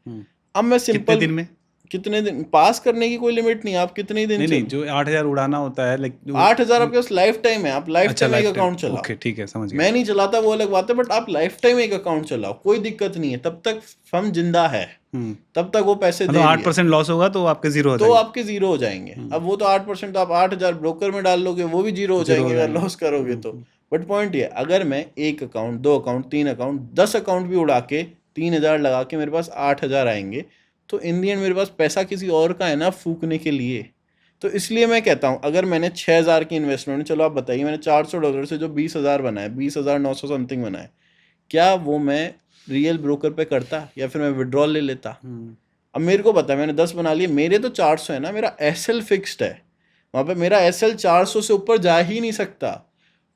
अब मैं कितने सिंपल दिन में? कितने दिन पास करने की कोई लिमिट नहीं, आप कितने दिन नहीं चलो। नहीं, जो 8,000 उड़ाना होता है लाइक 8,000 आपके पास लाइफ टाइम है, आप लाइफ अच्छा टाइम एक लाइफ टाइम, अकाउंट चलाओ। ओके ठीक है समझ गया। मैं नहीं चलाता वो अलग बात है, बट आप लाइफ टाइम एक अकाउंट चलाओ, कोई दिक्कत नहीं है, तब तक फर्म जिंदा है, तब तक वो पैसे मतलब दे 8% लॉस होगा तो आपके जीरो हो तो जाएंगे। आपके जीरो हो जाएंगे। अब वो तो 8%, तो आप 8,000 ब्रोकर में डाल लोगे, वो भी जीरो हो जीरो हो जाएंगे अगर जाएंगे। लॉस करोगे तो। बट पॉइंट ये, अगर मैं एक अकाउंट, 2 अकाउंट, 3 अकाउंट, 10 अकाउंट भी उड़ा के 3,000 लगा के मेरे पास 8,000 आएंगे, तो इन दी एंड मेरे पास पैसा किसी और का है ना फूकने के लिए। तो इसलिए मैं कहता हूँ, अगर मैंने 6,000 की इन्वेस्टमेंट, चलो आप बताइए, मैंने $400 से जो 20,000 बनाए, 20,900 समथिंग बनाए, क्या वो मैं रियल ब्रोकर पे करता या फिर मैं विड्रॉल ले लेता? अब मेरे को पता है मैंने 10 बना लिए, मेरे तो 400 है ना, मेरा एसएल फिक्स्ड है, वहाँ पे मेरा एसएल 400 से ऊपर जा ही नहीं सकता।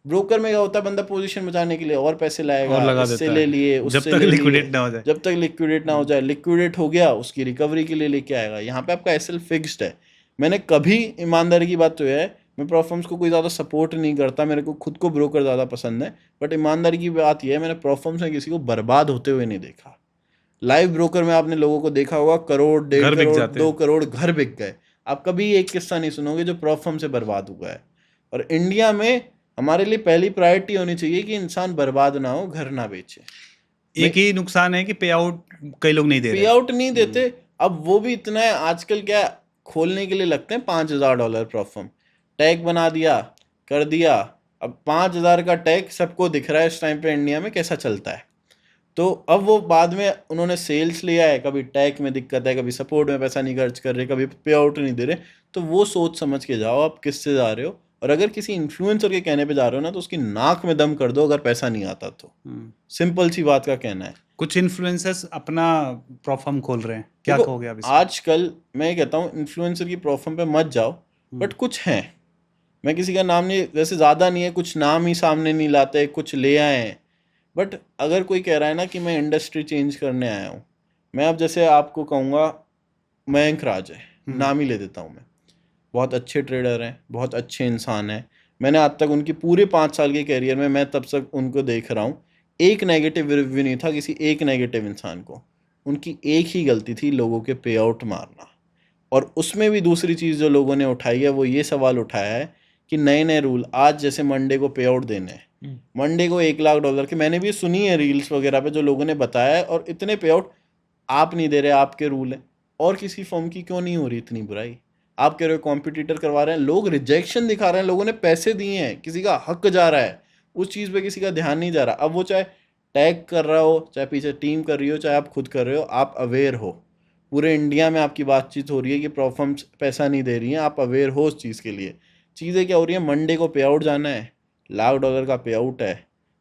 ब्रोकर में क्या होता है, बंदा पोजीशन बचाने के लिए और पैसे और लाएगा, लगा इससे देता ले है लिए, जब उससे तक ले लिए, लिक्विडेट ना हो जाए। जब तक लिक्विडेट ना हो जाए। लिक्विडेट हो गया, उसकी रिकवरी के लिए लेके आएगा। यहाँ पे आपका एसएल फिक्स्ड है। मैंने कभी, ईमानदारी की बात तो यह है, मैं प्रोफर्म्स को कोई ज़्यादा सपोर्ट नहीं करता, मेरे को खुद को ब्रोकर ज़्यादा पसंद है, बट ईमानदारी की बात यह है, मैंने प्रोफर्म्स में किसी को बर्बाद होते हुए नहीं देखा। लाइव ब्रोकर में आपने लोगों को देखा होगा, करोड़, 1.5 घर बिक करोड़, जाते 2 हैं। करोड़ घर बिक गए। आप कभी एक किस्सा नहीं सुनोगे जो प्रॉफर्म से बर्बाद हुआ है। और इंडिया में हमारे लिए पहली प्रायोरिटी होनी चाहिए कि इंसान बर्बाद ना हो, घर ना बेचे। एक ही नुकसान है कि पे आउट कई लोग नहीं दे पे रहे। आउट नहीं देते। अब वो भी इतना है, आजकल क्या खोलने के लिए लगते हैं $5,000 प्रॉफर्म, टैग बना दिया, कर दिया। अब 5,000 का टैग सबको दिख रहा है इस टाइम पे इंडिया में कैसा चलता है। तो अब वो बाद में उन्होंने सेल्स लिया है, कभी टैग में दिक्कत है, कभी सपोर्ट में पैसा नहीं खर्च कर रहे, कभी पे आउट नहीं दे रहे। तो वो सोच समझ के जाओ आप किससे जा रहे हो। और अगर किसी इन्फ्लुएंसर के कहने पे जा रहे हो ना, तो उसकी नाक में दम कर दो अगर पैसा नहीं आता तो। सिंपल सी बात का कहना है। कुछ इन्फ्लुएंसर्स अपना प्रॉफर्म खोल रहे हैं, क्या देखो, कहोगे आप इसमें? आजकल मैं ये कहता हूँ इन्फ्लुएंसर की प्रॉफर्म पे मत जाओ, बट कुछ हैं, मैं किसी का नाम नहीं, वैसे ज़्यादा नहीं है, कुछ नाम ही सामने नहीं लाते, कुछ ले आए हैं। बट अगर कोई कह रहा है ना कि मैं इंडस्ट्री चेंज करने आया हूँ, मैं अब जैसे आपको कहूँगा मयंक राज है, नाम ही ले देता हूँ मैं, बहुत अच्छे ट्रेडर हैं, बहुत अच्छे इंसान हैं। मैंने आज तक उनकी पूरे 5 साल के कैरियर में मैं तब तक उनको देख रहा हूँ, एक नेगेटिव रिव्यू नहीं था किसी एक नेगेटिव इंसान को। उनकी एक ही गलती थी, लोगों के पे आउट मारना। और उसमें भी दूसरी चीज़ जो लोगों ने उठाई है, वो ये सवाल उठाया है कि नए नए रूल, आज जैसे मंडे को पे आउट देने हैं, मंडे को $1,00,000 के, मैंने भी सुनी है रील्स वगैरह पे जो लोगों ने बताया है, और इतने पे आउट आप नहीं दे रहे, आपके रूल है, और किसी फर्म की क्यों नहीं हो रही इतनी बुराई? आप कह रहे हो कॉम्पिटिटर करवा रहे हैं, लोग रिजेक्शन दिखा रहे हैं, लोगों ने पैसे दिए हैं, किसी का हक जा रहा है, उस चीज़ पे किसी का ध्यान नहीं जा रहा। अब वो चाहे टैग कर रहा हो, चाहे पीछे टीम कर रही हो, चाहे आप खुद कर रहे हो, आप अवेयर हो। पूरे इंडिया में आपकी बातचीत हो रही है कि प्रॉफर्म्स पैसा नहीं दे रही हैं, आप अवेयर हो उस चीज़ के लिए। चीज़ें क्या हो रही हैं, मंडे को पे आउट जाना है, $1,00,000 का पे आउट है।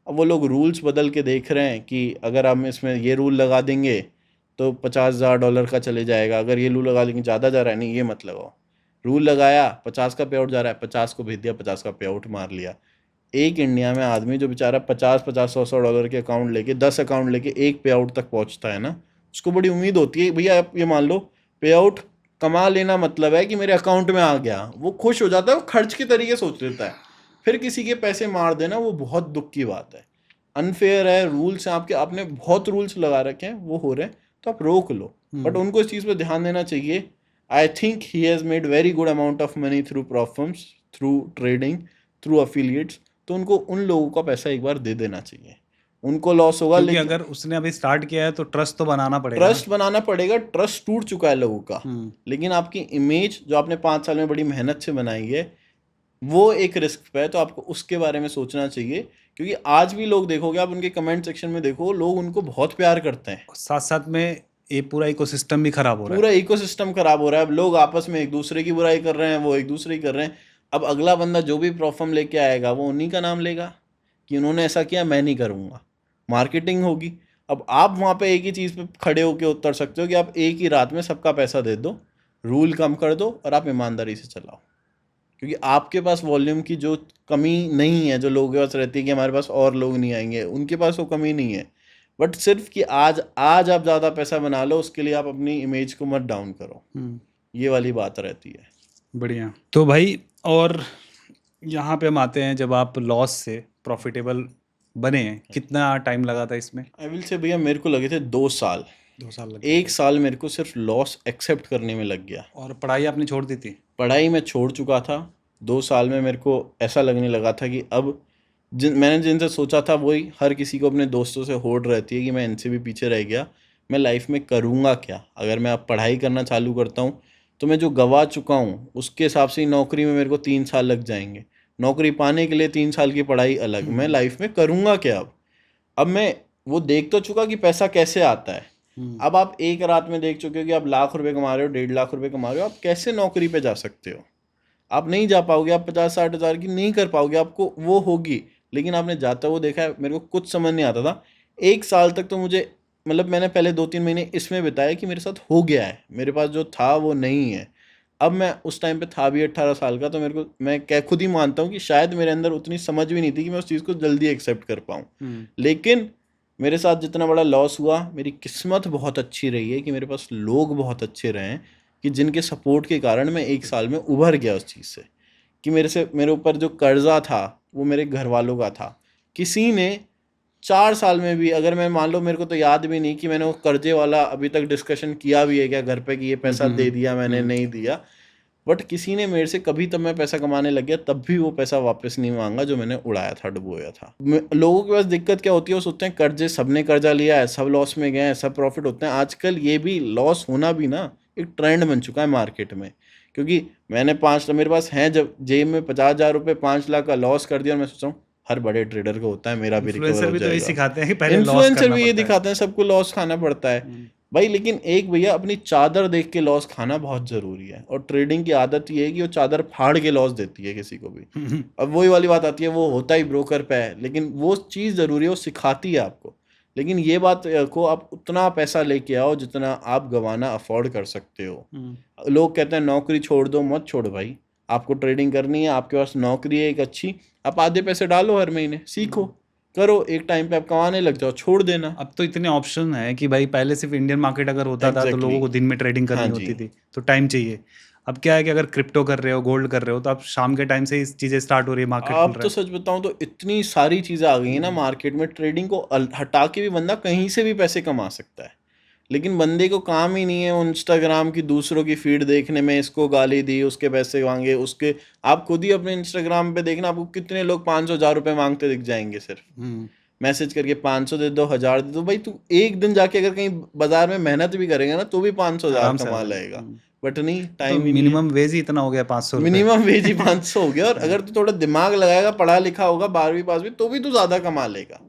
अब वो लोग रूल्स बदल के देख रहे हैं कि अगर हम इसमें ये रूल लगा देंगे तो $50,000 का चले जाएगा, अगर ये रूल लगा देंगे ज़्यादा जा रहा है, नहीं ये मत लगाओ। रूल लगाया, 50 का पे आउट जा रहा है, 50 को भेज दिया, 50 का पे आउट मार लिया। एक इंडिया में आदमी जो बेचारा 50-50, $100-100 के अकाउंट लेके, 10 अकाउंट लेके एक पे आउट तक पहुंचता है ना, उसको बड़ी उम्मीद होती है भैया आप ये मान लो पे आउट कमा लेना मतलब है कि मेरे अकाउंट में आ गया, वो खुश हो जाता है, वो खर्च के तरीके सोच लेता है। फिर किसी के पैसे मार देना वो बहुत दुख की बात है, अनफेयर है। रूल्स हैं आपके, आपने बहुत रूल्स लगा रखे हैं, वो हो रहे हैं तो आप रोक लो, बट उनको इस चीज़ पर ध्यान देना चाहिए। I think he has made very good amount of money through prop firms, through trading, through affiliates. तो उनको उन लोगों का पैसा एक बार दे देना चाहिए, उनको लॉस होगा, क्योंकि लेकिन अगर उसने अभी स्टार्ट किया है तो ट्रस्ट तो बनाना पड़ेगा। ट्रस्ट बनाना पड़ेगा। ट्रस्ट टूट चुका है लोगों का, लेकिन आपकी इमेज जो आपने 5 साल में बड़ी मेहनत से बनाई है, वो एक रिस्क पे है, तो आपको उसके बारे में सोचना चाहिए। क्योंकि आज भी लोग देखोगे आप, उनके कमेंट सेक्शन में देखो, लोग उनको बहुत प्यार करते हैं। साथ साथ में ये पूरा इकोसिस्टम भी खराब हो रहा है। पूरा इकोसिस्टम खराब हो रहा है। अब लोग आपस में एक दूसरे की बुराई कर रहे हैं, वो एक दूसरे की कर रहे हैं। अब अगला बंदा जो भी प्रॉफर्म लेके आएगा, वो उन्हीं का नाम लेगा कि उन्होंने ऐसा किया, मैं नहीं करूँगा। मार्केटिंग होगी। अब आप वहाँ पे एक ही चीज़ पे खड़े होकर उतर सकते हो कि आप एक ही रात में सबका पैसा दे दो, रूल कम कर दो, और आप ईमानदारी से चलाओ। क्योंकि आपके पास वॉल्यूम की जो कमी नहीं है, जो लोगों के पास रहती है कि हमारे पास और लोग नहीं आएंगे, उनके पास वो कमी नहीं है। बट सिर्फ कि आज आप ज़्यादा पैसा बना लो, उसके लिए आप अपनी इमेज को मत डाउन करो, ये वाली बात रहती है। बढ़िया। तो भाई, और यहाँ पे हम आते हैं, जब आप लॉस से प्रॉफिटेबल बने, कितना टाइम लगा था इसमें? आई विल से भैया, मेरे को लगे थे 2 साल। 2 साल लग 1 साल मेरे को सिर्फ लॉस एक्सेप्ट करने में लग गया। और पढ़ाई आपने छोड़ दी थी? पढ़ाई मैं छोड़ चुका था। 2 साल में मेरे को ऐसा लगने लगा था कि अब मैंने जिनसे सोचा था वही, हर किसी को अपने दोस्तों से होड़ रहती है कि मैं इनसे भी पीछे रह गया, मैं लाइफ में करूँगा क्या? अगर मैं अब पढ़ाई करना चालू करता हूँ तो मैं जो गवा चुका हूँ उसके हिसाब से नौकरी में मेरे को 3 साल लग जाएंगे। नौकरी पाने के लिए 3 साल की पढ़ाई अलग, मैं लाइफ में करूँगा क्या अब मैं वो देख तो चुका कि पैसा कैसे आता है। अब आप एक रात में देख चुके हो कि आप लाख रुपए कमा रहे हो, 1.5 लाख रुपए कमा रहे हो, आप कैसे नौकरी पे जा सकते हो? आप नहीं जा पाओगे, आप 50-60 हज़ार की नहीं कर पाओगे, आपको वो होगी। लेकिन आपने जाता हुआ देखा है, मेरे को कुछ समझ नहीं आता था। 1 साल तक तो मुझे, मतलब मैंने पहले 2-3 महीने इसमें बिताए कि मेरे साथ हो गया है, मेरे पास जो था वो नहीं है। अब मैं उस टाइम पे था भी 18 साल का, तो मेरे को, मैं क्या खुद ही मानता हूँ कि शायद मेरे अंदर उतनी समझ भी नहीं थी कि मैं उस चीज़ को जल्दी एक्सेप्ट कर पाऊँ। लेकिन मेरे साथ जितना बड़ा लॉस हुआ, मेरी किस्मत बहुत अच्छी रही है कि मेरे पास लोग बहुत अच्छे रहे हैं कि जिनके सपोर्ट के कारण मैं 1 साल में उभर गया उस चीज़ से। कि मेरे ऊपर जो कर्जा था वो मेरे घर वालों का था। किसी ने 4 साल में भी, अगर मैं मान लो, मेरे को तो याद भी नहीं कि मैंने वो कर्जे वाला अभी तक डिस्कशन किया भी है क्या घर पे कि ये पैसा दे दिया मैंने, नहीं दिया। बट किसी ने मेरे से कभी, तब मैं पैसा कमाने लग गया तब भी वो पैसा वापस नहीं मांगा जो मैंने उड़ाया था, डुबोया था। लोगों के पास दिक्कत क्या होती है, वो सोचते हैं कर्जे, सबने कर्जा लिया है, सब लॉस में गए हैं, सब प्रॉफिट होते हैं। आजकल ये भी लॉस होना भी ना एक ट्रेंड बन चुका है मार्केट में। क्योंकि मैंने मेरे पास हैं, जब जेब में 50,000 रुपये 5 लाख का लॉस कर दिया, और मैं सोच रहा हूँ हर बड़े ट्रेडर को होता है, मेरा भी रिकवर इन्फ्लुएंसर हो भी तो यही जाएगा। सिखाते हैं कि पहले लॉस इन्फ्लुएंसर करना भी ये पड़ता है। दिखाते हैं सबको लॉस खाना पड़ता है भाई। लेकिन एक भैया, अपनी चादर देख के लॉस खाना बहुत जरूरी है। और ट्रेडिंग की आदत ये है कि वो चादर फाड़ के लॉस देती है किसी को भी। अब वही वाली बात आती है, वो होता ही ब्रोकर पे है, लेकिन वो चीज़ जरूरी है, वो सिखाती है आपको। लेकिन ये बात को, आप उतना पैसा लेके आओ जितना आप गंवाना अफोर्ड कर सकते हो। लोग कहते हैं नौकरी छोड़ दो, मत छोड़ो भाई। आपको ट्रेडिंग करनी है, आपके पास नौकरी है एक अच्छी, आप आधे पैसे डालो हर महीने, सीखो, करो, एक टाइम पे आप कमाने लग जाओ, छोड़ देना। अब तो इतने ऑप्शन है कि भाई पहले सिर्फ इंडियन मार्केट अगर होता था तो Exactly. लोगों को दिन में ट्रेडिंग हाँ करनी जी। होती थी, तो टाइम चाहिए। अब क्या है कि अगर क्रिप्टो कर रहे हो, गोल्ड कर रहे हो, तो आप शाम के टाइम से ही चीजें स्टार्ट हो रही है, मार्केट खुल अब रहा तो है। सच बताऊं तो इतनी सारी चीज़ें आ गई हैं ना मार्केट में, ट्रेडिंग को हटा के भी बंदा कहीं से भी पैसे कमा सकता है। लेकिन बंदे को काम ही नहीं है वो इंस्टाग्राम की दूसरों की फीड देखने में, इसको गाली दी, उसके पैसे मांगे, उसके। आप खुद ही अपने इंस्टाग्राम पे देखना, आपको कितने लोग 500,000 रुपये मांगते दिख जाएंगे, सिर्फ मैसेज करके 500 दे दो, 1000 दे दो। भाई तू एक दिन जाके अगर कहीं बाजार में मेहनत भी करेगा ना, तो भी 500,000 आराम से आ कमा जाएगा। लेगा। बट नहीं, तो टाइम ही नहीं है। मिनिमम वेज ही इतना हो गया, 500 रुपये। मिनिमम वेज ही 500 हो गया। और अगर तू थोड़ा दिमाग लगाएगा, पढ़ा लिखा होगा, 12वीं पास भी, तो भी तू ज्यादा कमा लेगा।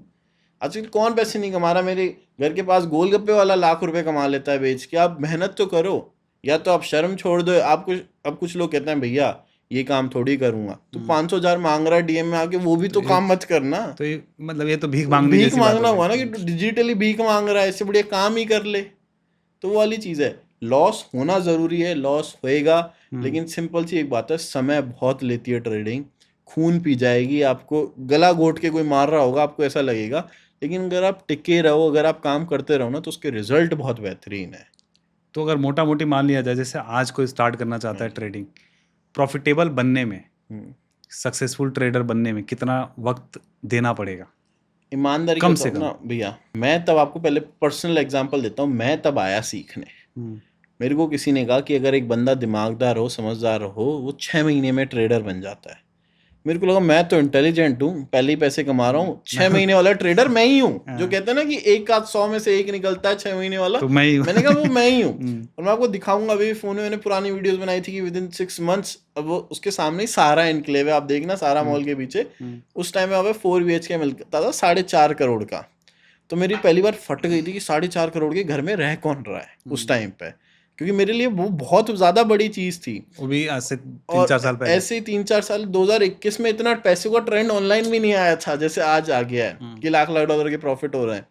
आजकल कौन पैसे नहीं कमा रहा? मेरे घर के पास गोलगप्पे वाला लाख रुपए कमा लेता है बेच के। आप मेहनत तो करो, या तो आप शर्म छोड़ दो। आप कुछ, अब कुछ लोग कहते हैं भैया ये काम थोड़ी करूंगा, तो 500,000 मांग रहा है डीएम में आके, वो भी तो काम मत करना। तो ये मतलब ये तो भीख मांगने भीख जैसी बात मांगना हो हुआ ना, गई। कि डिजिटली भीख मांग रहा है, इससे बढ़िया काम ही कर ले। तो वो वाली चीज़ है, लॉस होना ज़रूरी है, लॉस होएगा। लेकिन सिंपल सी एक बात है, समय बहुत लेती है ट्रेडिंग। खून पी जाएगी, आपको गला घोट के कोई मार रहा होगा, आपको ऐसा लगेगा। लेकिन अगर आप टिके रहो, अगर आप काम करते रहो ना, तो उसके रिजल्ट बहुत बेहतरीन है। तो अगर मोटा मोटी मान लिया जाए, जैसे आज कोई स्टार्ट करना चाहता है ट्रेडिंग, प्रॉफिटेबल बनने में, सक्सेसफुल ट्रेडर बनने में कितना वक्त देना पड़ेगा? ईमानदारी कम के से साथ ना भैया, मैं तब आपको पहले पर्सनल एग्जांपल देता हूँ। मैं तब आया सीखने। मेरे को किसी ने कहा कि अगर एक बंदा दिमागदार हो, समझदार हो, वो 6 महीने में ट्रेडर बन जाता है। मेरे को लगा मैं तो इंटेलिजेंट हूँ, पहले ही पैसे कमा रहा हूँ, 6 महीने वाला ट्रेडर मैं ही हूँ। जो कहते हैं ना कि एक आध 100 में से एक निकलता है 6 महीने वाला, तो मैं ही हूँ। मैंने कहा वो मैं ही हूँ। और मैं आपको दिखाऊंगा, अभी फोन में मैंने पुरानी वीडियोस बनाई थी कि विद इन 6 मंथ्स, अब वो उसके सामने ही सारा एनक्लेव है, आप देखना, सारा मॉल के पीछे। उस टाइम में वहाँ पे 4 BHK मिलता था 4.5 करोड़ का। तो मेरी पहली बार फट गई थी कि 4.5 करोड़ के घर में रह कौन रहा है उस टाइम पे, क्योंकि मेरे लिए वो बहुत ज्यादा बड़ी चीज थी। वो भी आज से 3-4 और साल पहले। ऐसे ही 3-4 साल, 2021 में इतना पैसे का ट्रेंड ऑनलाइन भी नहीं आया था जैसे आज आ गया है कि लाख लाख डॉलर के प्रॉफिट हो रहे हैं।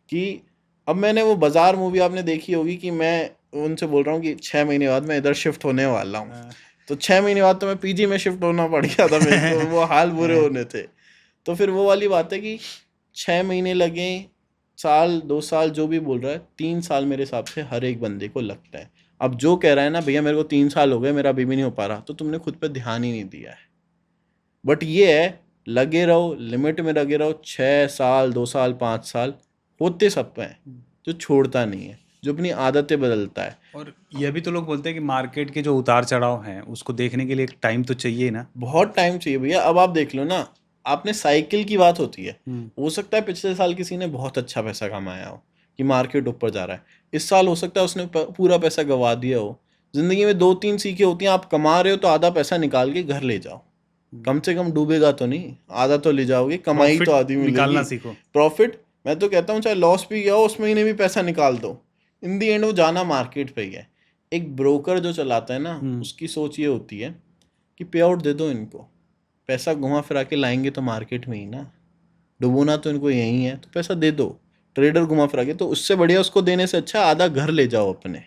कि अब मैंने वो बाजार मूवी आपने देखी होगी कि मैं उनसे बोल रहा हूँ कि 6 महीने बाद मैं इधर शिफ्ट होने वाला हूँ। तो 6 महीने बाद तो मैं पीजी में शिफ्ट होना पड़ गया था मेरे को, वो हाल बुरे होने थे। तो फिर वो वाली बात है कि 6 महीने लगे, साल 2 साल, जो भी बोल रहा है, 3 साल मेरे हिसाब से हर एक बंदे को लगता है। अब जो कह रहा है ना भैया मेरे को 3 साल हो गए, मेरा अभी भी नहीं हो पा रहा, तो तुमने खुद पे ध्यान ही नहीं दिया है। बट ये है, लगे रहो, लिमिट में लगे रहो। 6 साल, 2 साल, 5 साल होते सब पे हैं, जो छोड़ता नहीं है, जो अपनी आदतें बदलता है। और ये भी तो लोग बोलते हैं कि मार्केट के जो उतार चढ़ाव हैं उसको देखने के लिए एक टाइम तो चाहिए ना। बहुत टाइम चाहिए भैया। अब आप देख लो ना, आपने साइकिल की बात होती है, हो सकता है पिछले साल किसी ने बहुत अच्छा पैसा कमाया हो कि मार्केट ऊपर जा रहा है, इस साल हो सकता है उसने पूरा पैसा गवा दिया हो। जिंदगी में 2-3 सीखें होती हैं, आप कमा रहे हो तो आधा पैसा निकाल के घर ले जाओ, कम से कम डूबेगा तो नहीं, आधा तो ले जाओगे, कमाई तो प्रॉफिट आधी निकालना मिलेगी। सीखो। प्रॉफिट, मैं तो कहता हूँ चाहे लॉस भी गया हो उस महीने भी पैसा निकाल दो, इन दी एंड वो जाना मार्केट पे ही है। एक ब्रोकर जो चलाता है ना, उसकी सोच ये होती है कि पे आउट दे दो इनको, पैसा घुमा फिरा के लाएंगे तो मार्केट में ही ना, डुबोना तो इनको यही है, तो पैसा दे दो। ट्रेडर घुमा फिरा के, तो उससे बढ़िया उसको देने से अच्छा आधा घर ले जाओ अपने।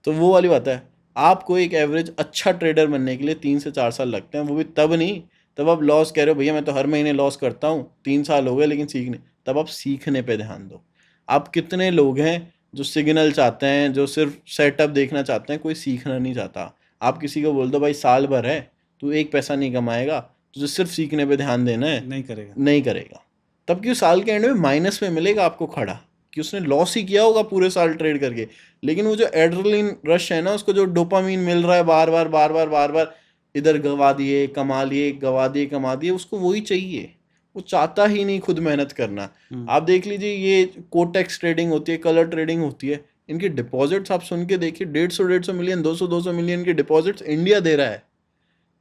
तो वो वाली बात है। आपको एक एवरेज अच्छा ट्रेडर बनने के लिए 3 से 4 साल लगते हैं, वो भी तब नहीं, तब आप लॉस कह रहे हो भैया मैं तो हर महीने लॉस करता हूँ, 3 साल हो गए लेकिन सीखने, तब आप सीखने पे ध्यान दो। आप कितने लोग हैं जो सिग्नल चाहते हैं, जो सिर्फ सेटअप देखना चाहते हैं, कोई सीखना नहीं चाहता। आप किसी को बोल दो भाई साल भर है तू एक पैसा नहीं कमाएगा, तुझे सिर्फ सीखने पे ध्यान देना है, नहीं करेगा। नहीं करेगा। तब क्यों साल के एंड में माइनस में मिलेगा आपको खड़ा, कि उसने लॉस ही किया होगा पूरे साल ट्रेड करके, लेकिन वो जो एड्रेनलिन रश है ना, उसको जो डोपामीन मिल रहा है बार बार बार बार बार बार, इधर गवा दिए कमा लिए, गवा दिए कमा दिए, उसको वही चाहिए। वो चाहता ही नहीं खुद मेहनत करना। आप देख लीजिए, ये कोटेक्स ट्रेडिंग होती है, कलर ट्रेडिंग होती है, इनके डिपॉजिट्स आप सुन के देखिए, 150 मिलियन 200 मिलियन के डिपॉजिट्स इंडिया दे रहा है।